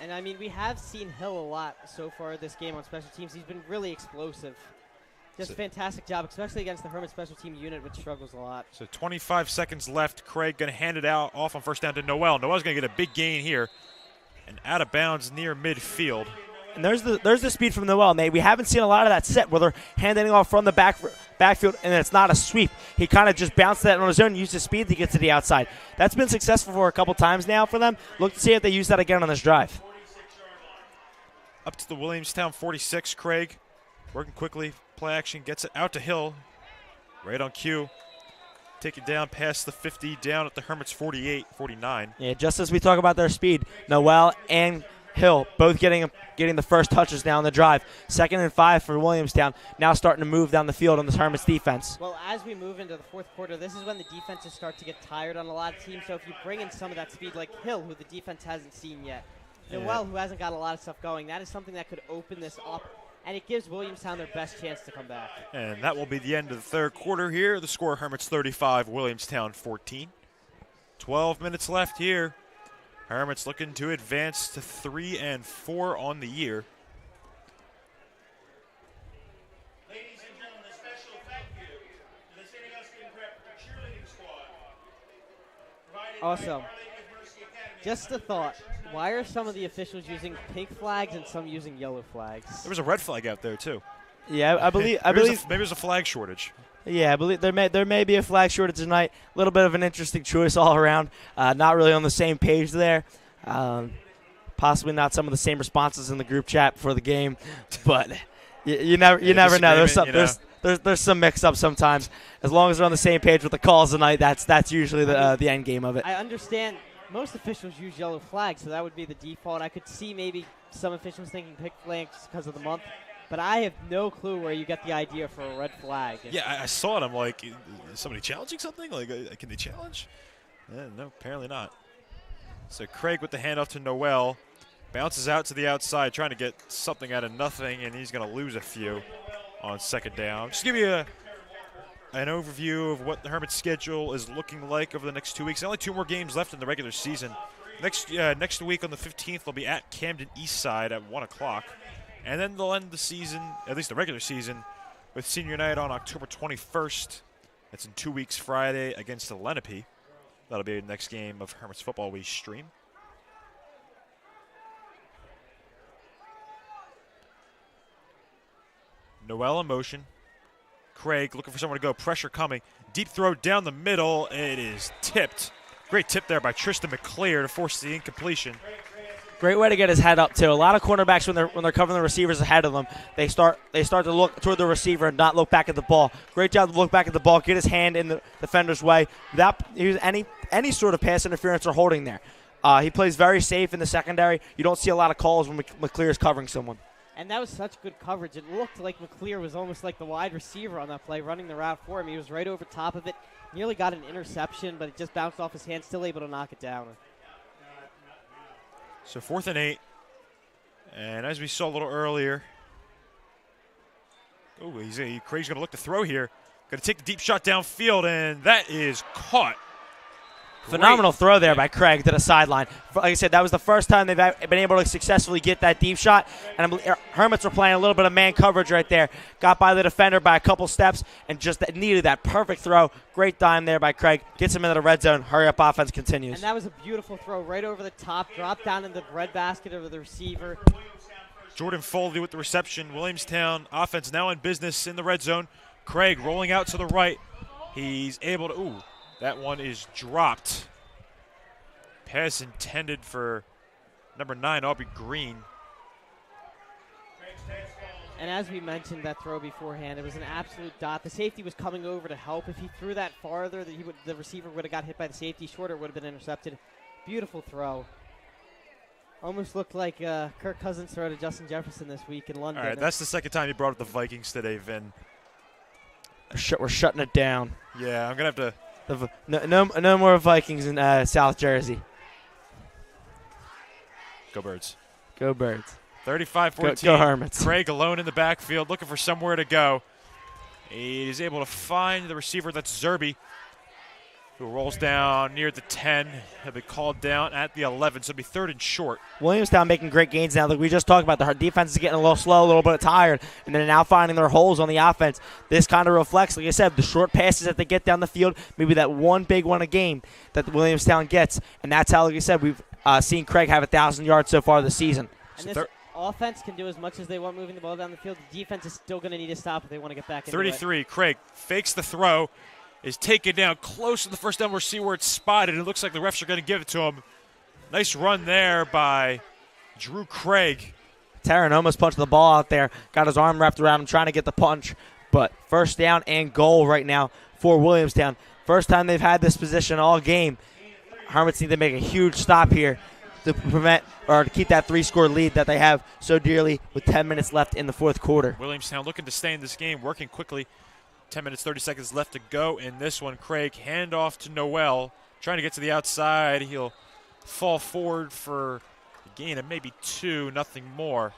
And, I mean, we have seen Hill a lot so far this game on special teams. He's been really explosive. Just a fantastic job, especially against the Hermit special team unit, which struggles a lot. So 25 seconds left. Craig going to hand it out off on first down to Noel. Noel's going to get a big gain here. And out of bounds near midfield. And there's the speed from Noel. We haven't seen a lot of that set where they're handing off from the backfield, and it's not a sweep. He kind of just bounced that on his own and used his speed to get to the outside. That's been successful for a couple times now for them. Look to see if they use that again on this drive. Up to the Williamstown 46, Craig. Working quickly, play action, gets it out to Hill. Right on cue. Take it down past the 50, down at the Hermits 48, 49. Yeah, just as we talk about their speed, Noel and Hill both getting the first touches down the drive. 2nd and 5 for Williamstown, now starting to move down the field on the Hermits defense. Well, as we move into the fourth quarter, this is when the defenses start to get tired on a lot of teams. So if you bring in some of that speed like Hill, who the defense hasn't seen yet, Noel, who hasn't got a lot of stuff going, that is something that could open this up, and it gives Williamstown their best chance to come back. And that will be the end of the third quarter here. The score, Hermits 35, Williamstown 14. 12 minutes left here. Hermits looking to advance to 3-4 on the year. Ladies and gentlemen, a special thank you to the St. Augustine Prep cheerleading squad. Also, just a thought. Why are some of the officials using pink flags and some using yellow flags? There was a red flag out there, too. Yeah, I believe maybe there's a flag shortage. Yeah, I believe there may be a flag shortage tonight. A little bit of an interesting choice all around. Not really on the same page there. Possibly not some of the same responses in the group chat before the game, but you never know. There's some mix-up sometimes. As long as they're on the same page with the calls tonight, that's usually the end game of it. I understand most officials use yellow flags, so that would be the default. I could see maybe some officials thinking pink flags because of the month. But I have no clue where you get the idea for a red flag. Yeah, I saw it. I'm like, is somebody challenging something? Like, can they challenge? No, apparently not. So Craig with the handoff to Noel. Bounces out to the outside, trying to get something out of nothing, and he's going to lose a few on second down. Just give you an overview of what the Hermits' schedule is looking like over the next 2 weeks. Only 2 more games left in the regular season. Next week on the 15th, they'll be at Camden Eastside at 1 o'clock. And then they'll end the season, at least the regular season, with Senior Night on October 21st. That's in 2 weeks Friday against the Lenape. That'll be the next game of Hermits football we stream. Noel in motion. Craig looking for someone to go. Pressure coming. Deep throw down the middle. It is tipped. Great tip there by Tristan McClear to force the incompletion. Great way to get his head up too. A lot of cornerbacks when they're covering the receivers ahead of them, they start to look toward the receiver and not look back at the ball. Great job to look back at the ball, get his hand in the defender's way without any sort of pass interference or holding there. He plays very safe in the secondary. You don't see a lot of calls when McClear is covering someone. And that was such good coverage. It looked like McClear was almost like the wide receiver on that play, running the route for him. He was right over top of it. Nearly got an interception, but it just bounced off his hand, still able to knock it down. So 4th and 8. And as we saw a little earlier, Craig's going to look to throw here. Going to take the deep shot downfield, and that is caught. Phenomenal throw there by Craig to the sideline. Like I said, that was the first time they've been able to successfully get that deep shot. And Hermits were playing a little bit of man coverage right there. Got by the defender by a couple steps and just needed that perfect throw. Great dime there by Craig. Gets him into the red zone. Hurry up offense continues. And that was a beautiful throw right over the top. Dropped down in the bread basket of the receiver. Jordan Foley with the reception. Williamstown offense now in business in the red zone. Craig rolling out to the right. He's able to, that one is dropped. Pass intended for number 9, Aubrey Green. And as we mentioned, that throw beforehand, it was an absolute dot. The safety was coming over to help. If he threw that farther, the receiver would have got hit by the safety. Shorter would have been intercepted. Beautiful throw. Almost looked like Kirk Cousins' throw to Justin Jefferson this week in London. All right, that's the second time you brought up the Vikings today, Vin. We're shutting it down. Yeah, I'm going to have to. No more Vikings in South Jersey. Go Birds. Go Birds. 35-14. Go Hermits. Craig alone in the backfield, looking for somewhere to go. He's able to find the receiver. That's Zerby, who rolls down near the 10. He'll be called down at the 11, so it'll be 3rd and short. Williamstown making great gains now. Like we just talked about, the defense is getting a little slow, a little bit tired, and they're now finding their holes on the offense. This kind of reflects, like I said, the short passes that they get down the field, maybe that one big one a game that Williamstown gets, and that's how, like I said, we've seen Craig have 1,000 yards so far this season. And this offense can do as much as they want moving the ball down the field. The defense is still going to need to stop if they want to get back into 33, it. Craig fakes the throw, is taken down close to the first down. We'll see where it's spotted. It looks like the refs are going to give it to him. Nice run there by Drew Craig. Taryn almost punched the ball out there, got his arm wrapped around him trying to get the punch, but first down and goal right now for Williamstown. First time they've had this position all game. Hermits need to make a huge stop here to prevent or to keep that 3-score lead that they have so dearly with 10 minutes left in the fourth quarter. Williamstown looking to stay in this game, working quickly. 10 minutes, 30 seconds left to go in this one. Craig, handoff to Noel, trying to get to the outside. He'll fall forward for a gain of maybe 2, nothing more.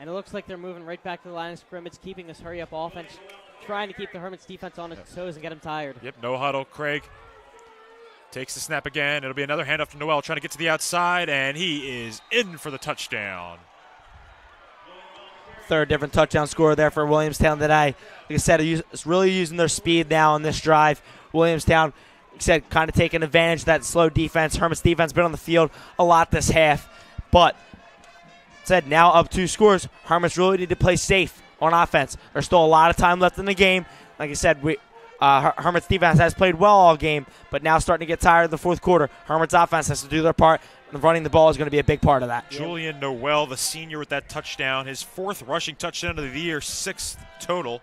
And it looks like they're moving right back to the line of scrimmage, keeping this hurry-up offense, trying to keep the Hermits defense on its toes and get them tired. Yep, no huddle. Craig takes the snap again. It'll be another handoff to Noel, trying to get to the outside, and he is in for the touchdown. Third different touchdown score there for Williamstown today. Like I said, it's really using their speed now on this drive. Williamstown, like I said, kind of taking advantage of that slow defense. Hermit's defense been on the field a lot this half. But, said now up 2 scores. Hermit's really need to play safe on offense. There's still a lot of time left in the game. Like I said, Hermit's defense has played well all game, but now starting to get tired in the fourth quarter. Hermit's offense has to do their part, and running the ball is going to be a big part of that. Julian Noel, the senior, with that touchdown. His 4th rushing touchdown of the year, 6th total.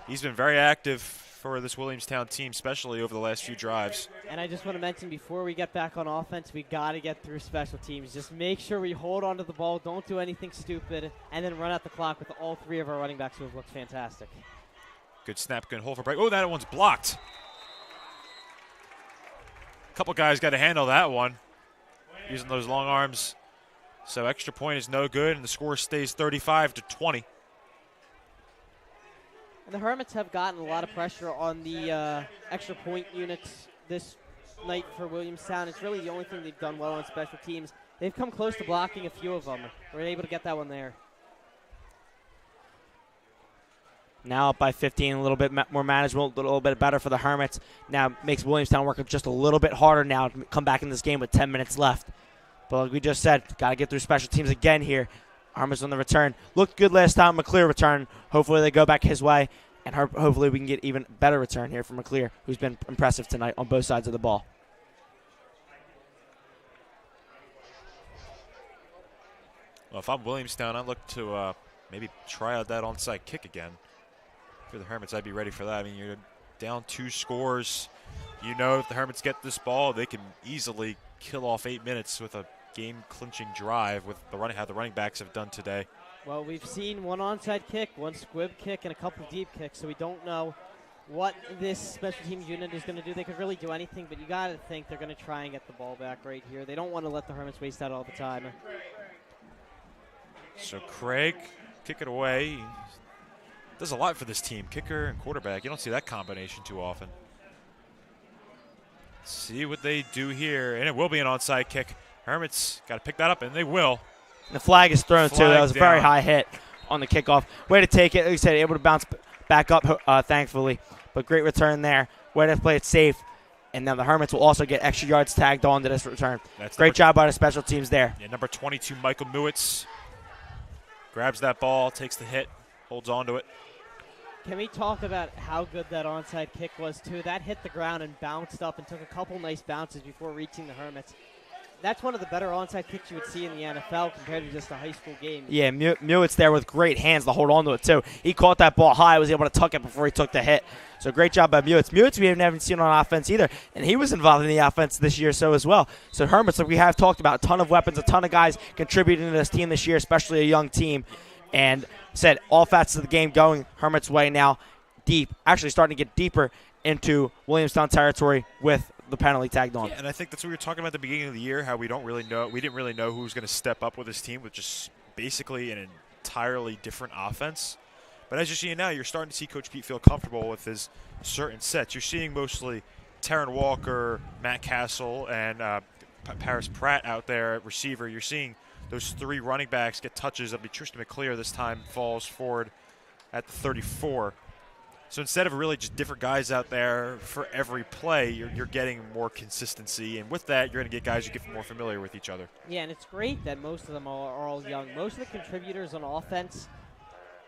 He's been very active for this Williamstown team, especially over the last few drives. And I just want to mention, before we get back on offense, we got to get through special teams. Just make sure we hold on to the ball, don't do anything stupid, and then run out the clock with all 3 of our running backs who have looked fantastic. Good snap, good hold for break. Oh, that one's blocked. A couple guys got to handle that one, using those long arms. So extra point is no good, and the score stays 35-20. And the Hermits have gotten a lot of pressure on the extra point units this night for Williamstown. It's really the only thing they've done well on special teams. They've come close to blocking a few of them. We're able to get that one there. Now up by 15, a little bit more manageable, a little bit better for the Hermits. Now makes Williamstown work just a little bit harder now to come back in this game with 10 minutes left. But like we just said, got to get through special teams again here. Hermits on the return. Looked good last time, McClear return. Hopefully they go back his way, and hopefully we can get even better return here from McClear, who's been impressive tonight on both sides of the ball. Well, if I'm Williamstown, I look to maybe try out that onside kick again. For the Hermits, I'd be ready for that. I mean, you're down 2 scores. You know, if the Hermits get this ball, they can easily kill off 8 minutes with a game-clinching drive with how the running backs have done today. Well, we've seen one onside kick, one squib kick, and a couple of deep kicks, so we don't know what this special teams unit is going to do. They could really do anything, but you got to think they're going to try and get the ball back right here. They don't want to let the Hermits waste that all the time. So Craig, kick it away. Does a lot for this team, kicker and quarterback. You don't see that combination too often. See what they do here, and it will be an onside kick. Hermits got to pick that up, and they will. The flag is thrown, too. That was a very down. high hit on the kickoff. Way to take it. Like you said, able to bounce back up, thankfully. But great return there. Way to play it safe. And now the Hermits will also get extra yards tagged on to this return. Great job by the special teams there. Yeah, number 22, Michael Mewitz, grabs that ball, takes the hit, holds on to it. Can we talk about how good that onside kick was, too? That hit the ground and bounced up and took a couple nice bounces before reaching the Hermits. That's one of the better onside kicks you would see in the NFL compared to just a high school game. Yeah, Mewitz there with great hands to hold on to it, too. He caught that ball high, was able to tuck it before he took the hit. So great job by Mewitz. Mewitz we haven't seen on offense either, and he was involved in the offense this year as well. So Hermits, like we have talked about, a ton of weapons, a ton of guys contributing to this team this year, especially a young team. And said all facets of the game going Hermits' way now, deep, actually starting to get deeper into Williamstown territory with the penalty tagged on. Yeah, and I think that's what we were talking about at the beginning of the year, how we didn't really know who was going to step up with this team with just basically an entirely different offense. But as you're seeing now, you're starting to see Coach Pete feel comfortable with his certain sets. You're seeing mostly Taryn Walker, Matt Castle, and Paris Pratt out there at receiver. You're seeing those three running backs get touches. That'll be Tristan McClear this time falls forward at the 34. So instead of really just different guys out there for every play, you're getting more consistency. And with that, you're going to get guys who get more familiar with each other. Yeah, and it's great that most of them are all young. Most of the contributors on offense,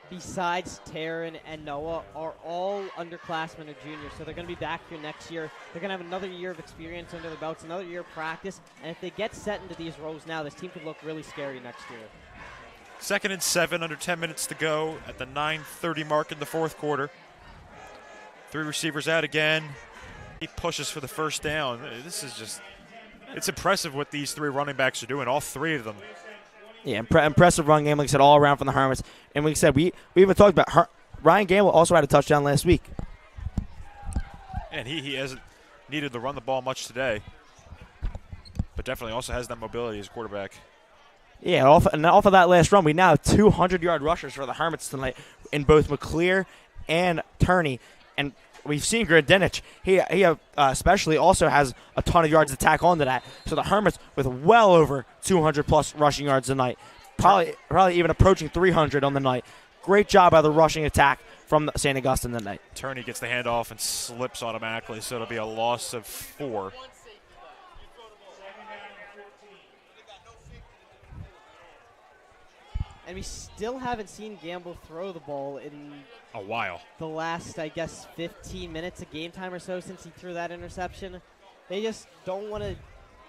besides Taryn and Noah, are all underclassmen or juniors. So they're going to be back here next year. They're going to have another year of experience under their belts, another year of practice. And if they get set into these roles now, this team could look really scary next year. 2nd and 7, under 10 minutes to go at the 9:30 mark in the fourth quarter. 3 receivers out again. He pushes for the first down. This is just, it's impressive what these 3 running backs are doing, all 3 of them. Yeah, impressive run game, like I said, all around from the Hermits. And like I said, we even talked about Ryan Gamble also had a touchdown last week. And he hasn't needed to run the ball much today, but definitely also has that mobility as a quarterback. Yeah, off of that last run, we now have 200-yard rushers for the Hermits tonight in both McClear and Turney. And we've seen Gradinich. He especially also has a ton of yards to tack onto that. So the Hermits with well over 200-plus rushing yards tonight, probably even approaching 300 on the night. Great job by the rushing attack from St. Augustine tonight. Turney gets the handoff and slips automatically, so it'll be a loss of 4. And we still haven't seen Gamble throw the ball in a while. The last, I guess, 15 minutes of game time or so since he threw that interception. They just don't want to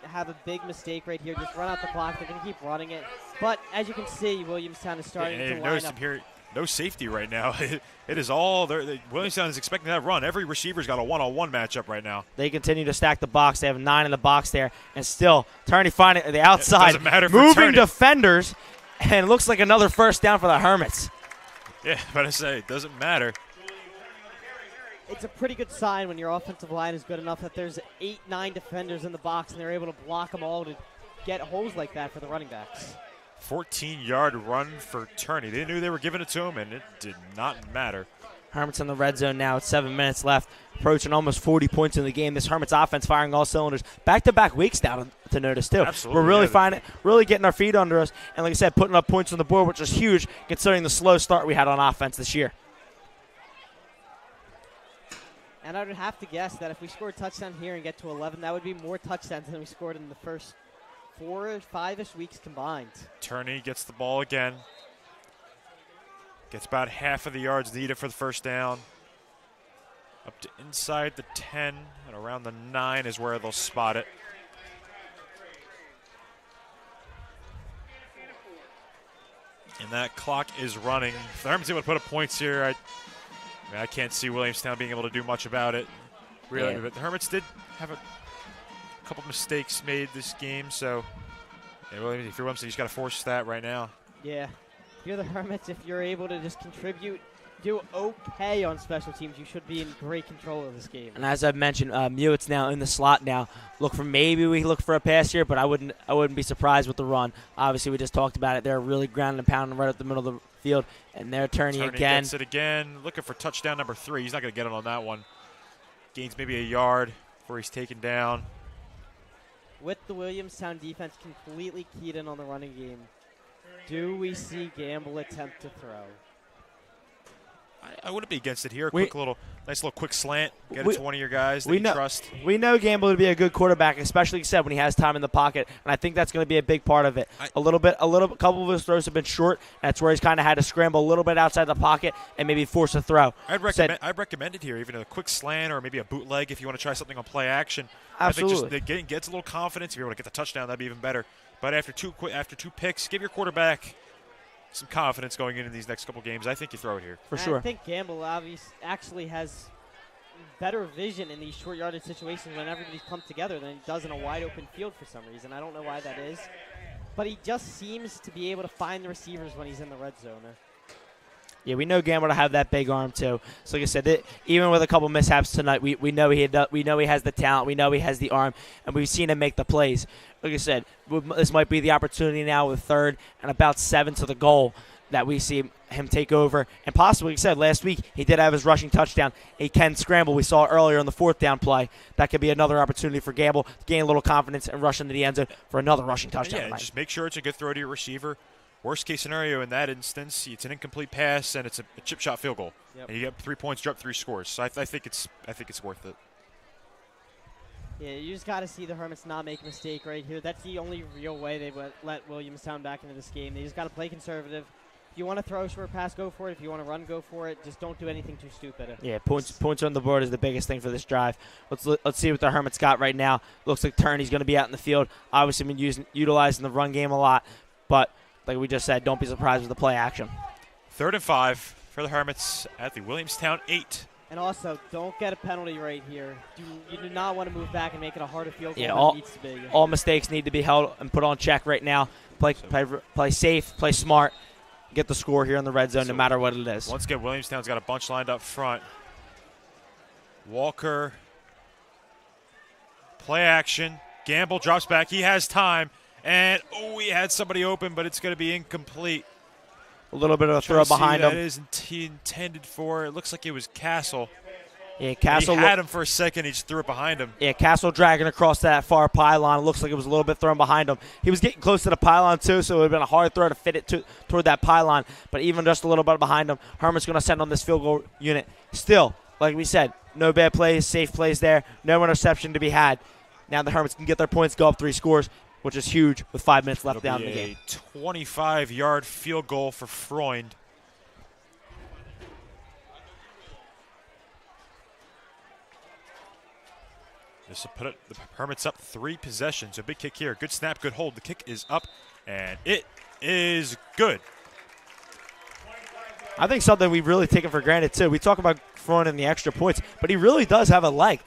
have a big mistake right here. Just run out the clock. They're going to keep running it. But as you can see, Williamstown is starting to line up. Here, no safety right now. It is all there. Williamstown is expecting that run. Every receiver's got a one-on-one matchup right now. They continue to stack the box. They have 9 in the box there. And still, Turney finding the outside. Doesn't matter for moving Turney. Defenders. And it looks like another first down for the Hermits. Yeah, but I say, it doesn't matter. It's a pretty good sign when your offensive line is good enough that there's 8, 9 defenders in the box and they're able to block them all to get holes like that for the running backs. 14-yard run for Turney. They knew they were giving it to him, and it did not matter. Hermits in the red zone now. It's 7 minutes left, approaching almost 40 points in the game. This Hermits offense firing all cylinders. Back-to-back weeks now to notice, too. Absolutely. We're really getting our feet under us, and like I said, putting up points on the board, which is huge considering the slow start we had on offense this year. And I would have to guess that if we score a touchdown here and get to 11, that would be more touchdowns than we scored in the first 4 or 5-ish weeks combined. Turney gets the ball again. Gets about half of the yards needed for the first down. Up to inside the 10 and around the 9 is where they'll spot it. And that clock is running. If the Hermits able to put up points here, I can't see Williamstown being able to do much about it. Really, Yeah. but the Hermits did have a couple mistakes made this game, so if you're Williamstown, you just got to force that right now. Yeah. If you're the Hermits, if you're able to just contribute, do okay on special teams, you should be in great control of this game. And as I've mentioned, Mewitz now in the slot now. Maybe we look for a pass here, but I wouldn't be surprised with the run. Obviously, we just talked about it. They're really grounding and pounding right up the middle of the field, and they're Turney again. Gets it again, looking for touchdown number 3. He's not going to get it on that one. Gains maybe a yard before he's taken down. With the Williamstown defense completely keyed in on the running game, do we see Gamble attempt to throw? I wouldn't be against it here. Nice little quick slant. Get it to one of your guys that you trust. We know Gamble to be a good quarterback, especially except when he has time in the pocket, and I think that's going to be a big part of it. A couple of his throws have been short. That's where he's kind of had to scramble a little bit outside the pocket and maybe force a throw. I'd recommend it here, even a quick slant or maybe a bootleg if you want to try something on play action. Absolutely. I think gets a little confidence. If you're able to get the touchdown, that'd be even better. But after two picks, give your quarterback some confidence going into these next couple games. I think you throw it here. For sure. I think Gamble actually has better vision in these short yardage situations when everybody's pumped together than he does in a wide open field for some reason. I don't know why that is. But he just seems to be able to find the receivers when he's in the red zone. Yeah, we know Gamble to have that big arm too. So like I said, even with a couple mishaps tonight, we know he has the talent, we know he has the arm, and we've seen him make the plays. Like I said, this might be the opportunity now with 3rd and about 7 to the goal that we see him take over. And possibly, like I said, last week he did have his rushing touchdown. He can scramble. We saw earlier on the 4th down play. That could be another opportunity for Gamble to gain a little confidence and rush into the end zone for another rushing touchdown. Yeah, just make sure it's a good throw to your receiver. Worst case scenario in that instance, it's an incomplete pass and it's a chip shot field goal, and you get 3 points, drop 3 scores. So I think it's worth it. Yeah, you just got to see the Hermits not make a mistake right here. That's the only real way they would let Williamstown back into this game. They just got to play conservative. If you want to throw a short pass, go for it. If you want to run, go for it. Just don't do anything too stupid. Yeah, points on the board is the biggest thing for this drive. Let's see what the Hermits got right now. Looks like Turney's going to be out in the field. Obviously been utilizing the run game a lot, but like we just said, don't be surprised with the play action. 3rd and 5 for the Hermits at the Williamstown 8. And also, don't get a penalty right here. You do not want to move back and make it a harder field goal than it needs to be. All mistakes need to be held and put on check right now. Play safe, play smart, get the score here in the red zone no matter what it is. Once again, Williamstown's got a bunch lined up front. Walker, play action. Gamble drops back. He has time. And, he had somebody open, but it's going to be incomplete. A little bit of a throw behind him. That isn't he intended for. It looks like it was Castle. Yeah, Castle he had him for a second. He just threw it behind him. Yeah, Castle dragging across that far pylon. It looks like it was a little bit thrown behind him. He was getting close to the pylon, too, so it would have been a hard throw to fit it toward that pylon. But even just a little bit behind him, Hermit's going to send on this field goal unit. Still, like we said, no bad plays, safe plays there, no interception to be had. Now the Hermits can get their points, go up 3 scores, which is huge with 5 minutes left down in the game. A 25-yard field goal for Freund. This will put the Hermits up 3 possessions. A big kick here. Good snap, good hold. The kick is up, and it is good. I think something we've really taken for granted, too. We talk about Freund and the extra points, but he really does have a leg.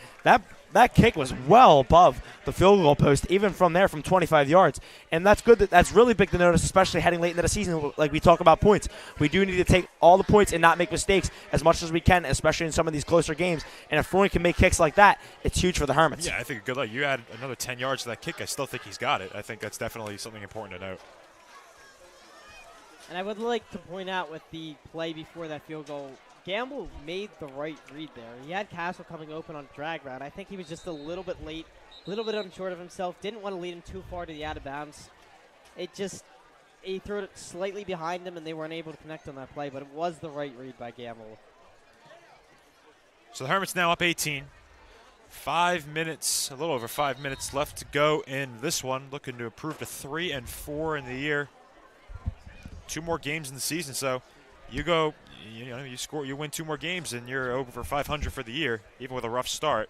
That kick was well above the field goal post, even from there, from 25 yards. And that's good. That's really big to notice, especially heading late into the season. Like we talk about points, we do need to take all the points and not make mistakes as much as we can, especially in some of these closer games. And if Freund can make kicks like that, it's huge for the Hermits. Yeah, I think a good luck. You add another 10 yards to that kick, I still think he's got it. I think that's definitely something important to note. And I would like to point out with the play before that field goal, Gamble made the right read there. He had Castle coming open on a drag route. I think he was just a little bit late, a little bit unsure of himself, didn't want to lead him too far to the out of bounds. He threw it slightly behind him, and they weren't able to connect on that play, but it was the right read by Gamble. So the Hermits now up 18. 5 minutes, a little over 5 minutes left to go in this one. Looking to improve to 3-4 in the year. 2 more games in the season, so you win 2 more games, and you're over 500 for the year, even with a rough start.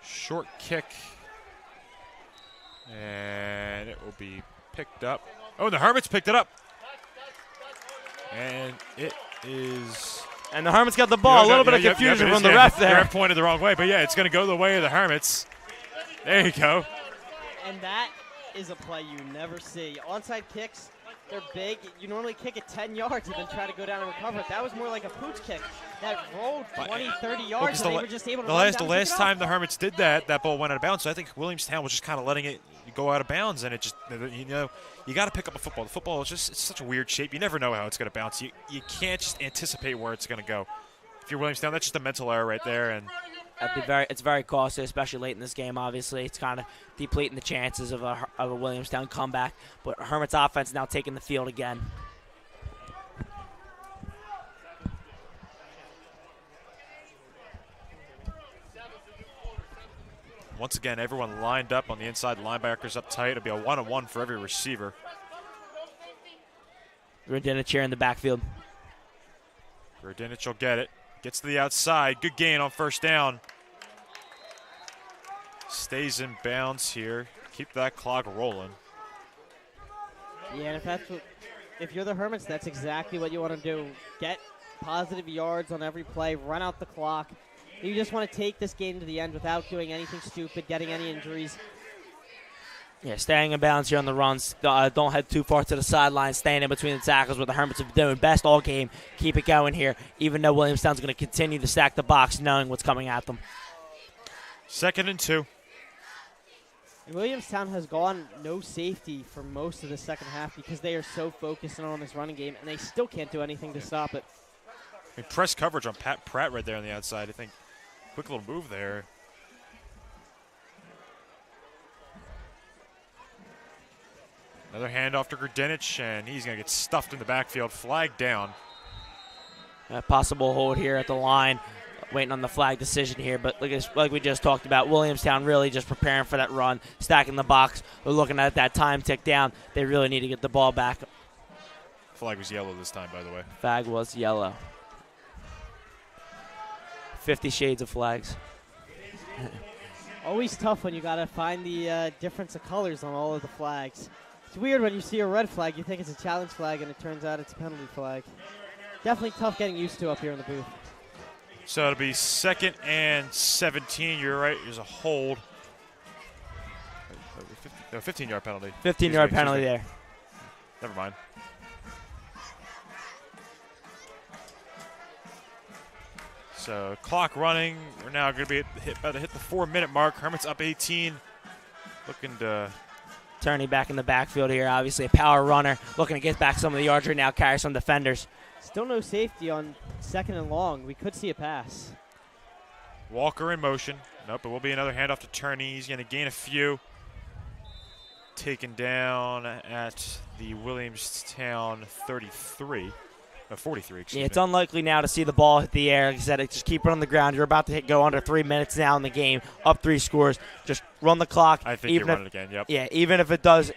Short kick, and it will be picked up. Oh, the Hermits picked it up. And it is. And the Hermits got the ball. A little bit of confusion from the ref there. The ref pointed the wrong way, but yeah, it's going to go the way of the Hermits. There you go. And that is a play you never see. Onside kicks, They're big. You normally kick it 10 yards and then try to go down and recover it. That was more like a pooch kick that rolled 20, 30 yards, and they were just able to run down the and last pick it time up. the Hermits did that, that ball went out of bounds. So I think Williamstown was just kind of letting it go out of bounds, and it just, you know, you got to pick up a football. The football is just, it's such a weird shape. You never know how it's going to bounce. You can't just anticipate where it's going to go. If you're Williamstown, that's just a mental error right there. And it's very costly, especially late in this game. Obviously, it's kind of depleting the chances of a Williamstown comeback. But Hermits offense now taking the field again. Once again, everyone lined up on the inside, linebackers up tight. It'll be a one-on-one for every receiver. Grudinich here in the backfield. Grudinich will get it. Gets to the outside. Good gain on first down. Stays in bounds here. Keep that clock rolling. Yeah, and if you're the Hermits, that's exactly what you want to do. Get positive yards on every play, run out the clock. You just want to take this game to the end without doing anything stupid, getting any injuries. Yeah, staying in bounds here on the runs. Don't head too far to the sideline. Staying in between the tackles, what the Hermits have been doing best all game. Keep it going here, even though Williamstown's going to continue to stack the box, knowing what's coming at them. 2nd and 2. And Williamstown has gone no safety for most of the second half because they are so focused on this running game, and they still can't do anything to stop it. I mean, press coverage on Pat Pratt right there on the outside. I think quick little move there. Another handoff to Grudinich, and he's going to get stuffed in the backfield. Flag down. A possible hold here at the line. Waiting on the flag decision here, but like we just talked about, Williamstown really just preparing for that run, stacking the box. We're looking at that time tick down. They really need to get the ball back. Flag was yellow this time, by the way. Flag was yellow. 50 shades of flags. Always tough when you got to find the difference of colors on all of the flags. It's weird when you see a red flag, you think it's a challenge flag, and it turns out it's a penalty flag. Definitely tough getting used to up here in the booth. So it'll be 2nd and 17. You're right. There's a hold. 15-yard penalty. 15-yard penalty there. Never mind. So clock running. We're now going to be about to hit the 4-minute mark. Hermits up 18. Looking to... Turney back in the backfield here. Obviously a power runner. Looking to get back some of the yards right now. Carry some defenders. Still no safety on 2nd and long. We could see a pass. Walker in motion. Nope, it will be another handoff to Turney. He's going to gain a few. Taken down at the Williamstown 43. 43, excuse me. Yeah, it's unlikely now to see the ball hit the air. Like I said, just keep it on the ground. You're about to go under 3 minutes now in the game, up 3 scores. Just run the clock. I think you run it again, yep. Yeah, even if it does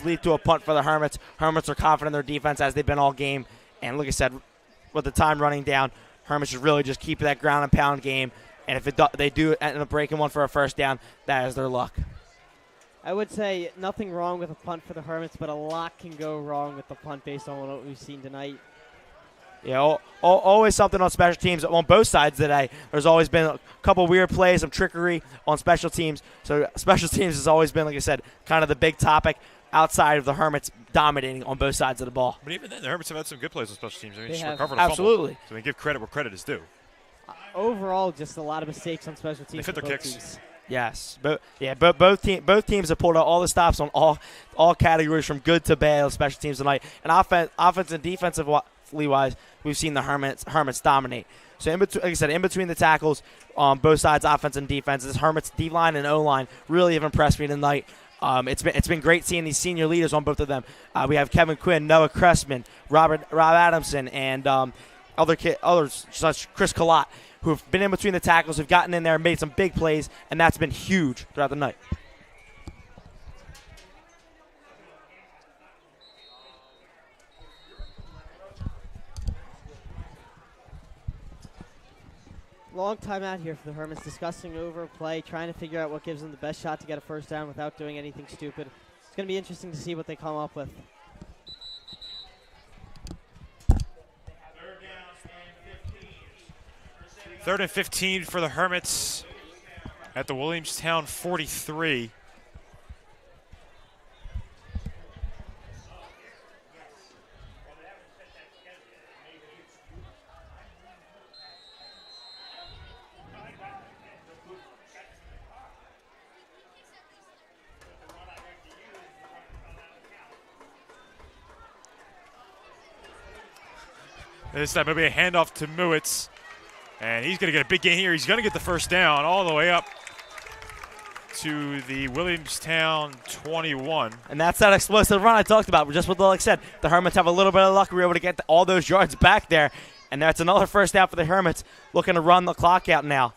lead to a punt for the Hermits, Hermits are confident in their defense as they've been all game. And like I said, with the time running down, Hermits should really just keep that ground and pound game. And if they do end up breaking one for a first down, that is their luck. I would say nothing wrong with a punt for the Hermits, but a lot can go wrong with the punt based on what we've seen tonight. Yeah, always something on special teams on both sides today. There's always been a couple weird plays, some trickery on special teams. So special teams has always been, like I said, kind of the big topic outside of the Hermits dominating on both sides of the ball. But even then, the Hermits have had some good plays on special teams. I mean, They just have. recovered a fumble. Absolutely. So we give credit where credit is due. Overall, just a lot of mistakes on special teams. They fit for their both kicks. teams. Yes, both teams have pulled out all the stops on all categories from good to bad on special teams tonight. And offense and defensively wise, we've seen the Hermits dominate. So like I said, in between the tackles on both sides, offense and defense, this Hermits D-line and O-line really have impressed me tonight. It's been great seeing these senior leaders on both of them. We have Kevin Quinn, Noah Cressman, Rob Adamson, and others such Chris Collott, who have been in between the tackles, have gotten in there and made some big plays, and that's been huge throughout the night. Long time out here for the Hermits, discussing over play, trying to figure out what gives them the best shot to get a first down without doing anything stupid. It's going to be interesting to see what they come up with. 3rd and 15 for the Hermits at the Williamstown 43. This time it'll be a handoff to Mewitz. And he's going to get a big gain here. He's going to get the first down all the way up to the Williamstown 21. And that's that explosive run I talked about. Just what Alex said, the Hermits have a little bit of luck. We were able to get all those yards back there. And that's another first down for the Hermits, looking to run the clock out now.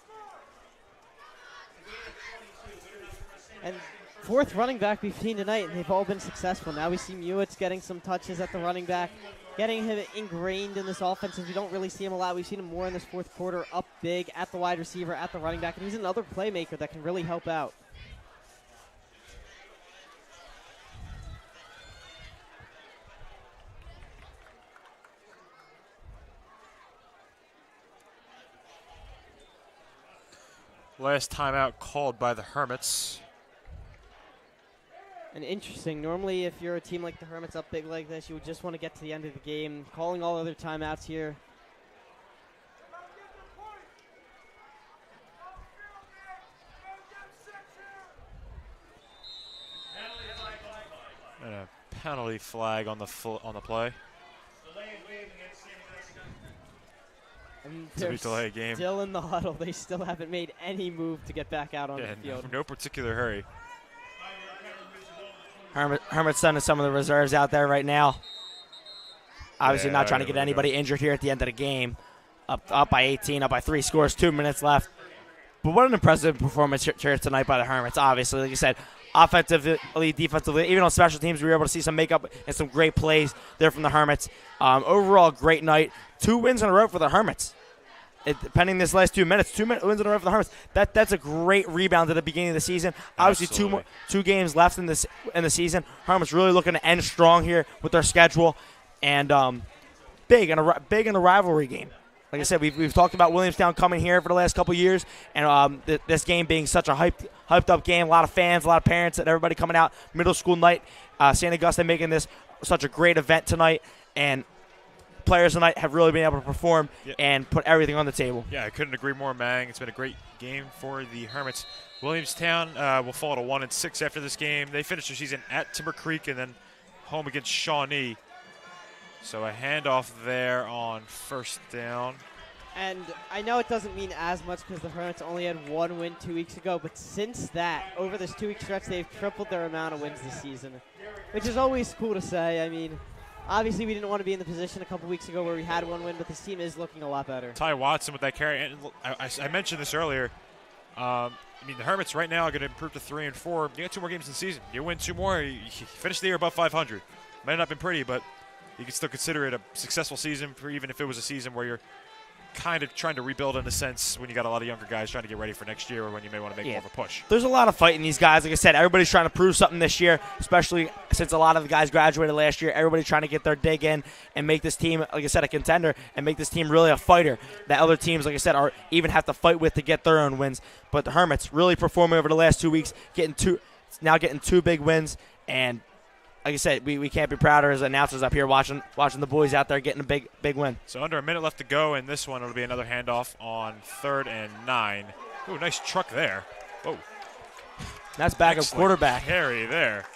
And fourth running back we've seen tonight, and they've all been successful. Now we see Mewitz getting some touches at the running back, getting him ingrained in this offense, as we don't really see him a lot. We've seen him more in this fourth quarter, up big at the wide receiver, at the running back, and he's another playmaker that can really help out. Last timeout called by the Hermits. And interesting, normally if you're a team like the Hermits up big like this, you would just want to get to the end of the game. Calling all other timeouts here. And a penalty flag on the play. And To be delayed game. Still in the huddle. They still haven't made any move to get back out on the field. No particular hurry. Hermit's sending some of the reserves out there right now. Obviously not trying to get anybody injured here at the end of the game. Up by 18, up by 3 scores, 2 minutes left. But what an impressive performance here tonight by the Hermits. Obviously, like you said, offensively, defensively, even on special teams, we were able to see some makeup and some great plays there from the Hermits. Overall, great night. 2 wins in a row for the Hermits. Pending this last 2 minutes, 2 wins in a row for the Hermits. That's a great rebound at the beginning of the season. Obviously, two games left in the season. Hermits really looking to end strong here with their schedule, and big in a rivalry game. Like I said, we've talked about Williamstown coming here for the last couple years, and this game being such a hyped up game. A lot of fans, a lot of parents, and everybody coming out. Middle school night, St. Augustine making this such a great event tonight, and players tonight have really been able to perform and put everything on the table. Yeah, I couldn't agree more, Mang. It's been a great game for the Hermits. Williamstown will fall to 1-6 after this game. They finished their season at Timber Creek and then home against Shawnee. So a handoff there on first down. And I know it doesn't mean as much because the Hermits only had 1 win 2 weeks ago, but since that, over this 2-week stretch, they've tripled their amount of wins this season, which is always cool to say. I mean, obviously, we didn't want to be in the position a couple weeks ago where we had 1 win, but this team is looking a lot better. Ty Watson with that carry. And I mentioned this earlier. I mean, the Hermits right now are going to improve to 3-4. You got 2 more games in the season. You win 2 more, you finish the year above 500. Might not have been pretty, but you can still consider it a successful season, for even if it was a season where you're kind of trying to rebuild in a sense when you got a lot of younger guys trying to get ready for next year or when you may want to make more of a push. There's a lot of fight in these guys. Like I said, everybody's trying to prove something this year, especially since a lot of the guys graduated last year. Everybody's trying to get their dig in and make this team, like I said, a contender and make this team really a fighter that other teams, like I said, are even have to fight with to get their own wins. But the Hermits really performing over the last 2 weeks, getting 2 big wins, and like I said, we can't be prouder as announcers up here watching the boys out there getting a big win. So under a minute left to go in this one. It'll be another handoff on 3rd and 9. Ooh, nice truck there. Whoa. That's backup quarterback. Carry there.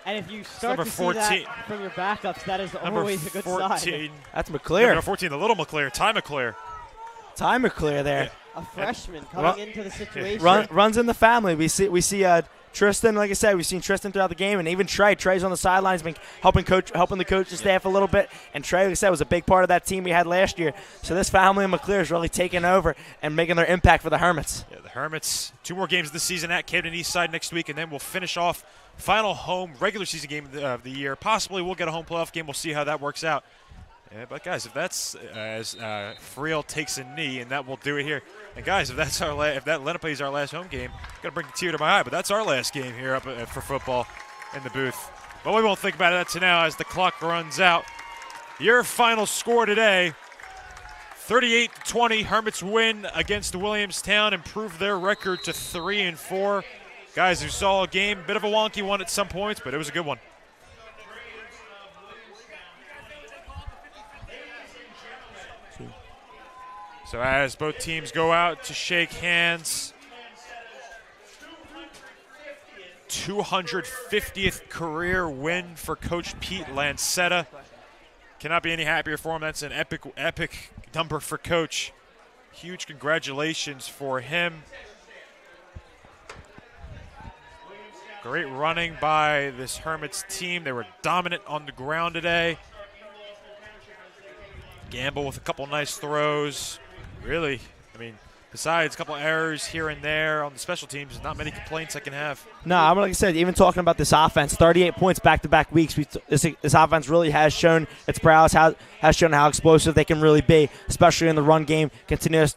And if you start to see that from your backups, that is always a good 14. sign. That's McClear. Number 14, the little McClear, Ty McClear. Ty McClear there. A freshman coming into the situation. Runs in the family. We see Tristan, like I said, we've seen Tristan throughout the game, and even Trey. Trey's on the sidelines, been helping the coaching staff a little bit. And Trey, like I said, was a big part of that team we had last year. So this family in McClear is really taking over and making their impact for the Hermits. Yeah, the Hermits, 2 more games this season at Camden Eastside next week, and then we'll finish off final home regular season game of the year. Possibly we'll get a home playoff game. We'll see how that works out. Yeah, but guys, if that's as Friel takes a knee, and that will do it here. And guys, if that Lenape is our last home game, gotta bring a tear to my eye. But that's our last game here up for football in the booth. But we won't think about that now as the clock runs out. Your final score today: 38-20. Hermits win against Williamstown, improve their record to 3-4. Guys, who saw a game, bit of a wonky one at some points, but it was a good one. So as both teams go out to shake hands, 250th career win for Coach Pete Lancetta. Cannot be any happier for him. That's an epic number for Coach. Huge congratulations for him. Great running by this Hermits team. They were dominant on the ground today. Gamble with a couple nice throws. Really, I mean, besides a couple errors here and there on the special teams, not many complaints I can have. No, I'm like I said, even talking about this offense, 38 points back-to-back weeks. This offense really has shown its prowess, has shown how explosive they can really be, especially in the run game. Continuous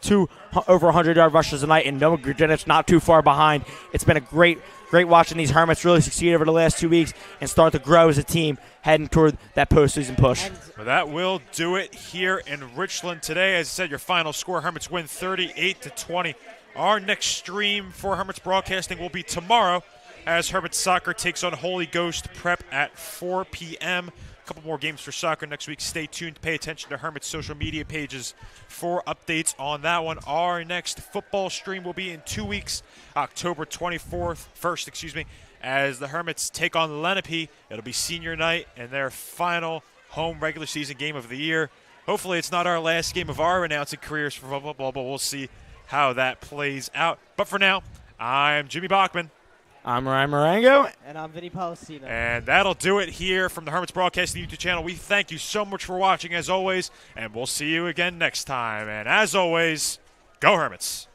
over 100-yard rushes tonight, and Noah Grudinich not too far behind. It's been a great watching these Hermits really succeed over the last 2 weeks and start to grow as a team heading toward that postseason push. Well, that will do it here in Richland today. As I said, your final score, Hermits win 38-20. Our next stream for Hermits Broadcasting will be tomorrow as Hermits Soccer takes on Holy Ghost Prep at 4 p.m. A couple more games for soccer next week. Stay tuned. Pay attention to Hermits' social media pages for updates on that one. Our next football stream will be in 2 weeks, October 1st, as the Hermits take on Lenape. It'll be senior night and their final home regular season game of the year. Hopefully it's not our last game of our announcing careers for football, but we'll see how that plays out. But for now, I'm Jimmy Bachman. I'm Ryan Marengo. And I'm Vinny Palacino. And that'll do it here from the Hermits Broadcasting YouTube channel. We thank you so much for watching, as always, and we'll see you again next time. And as always, go Hermits.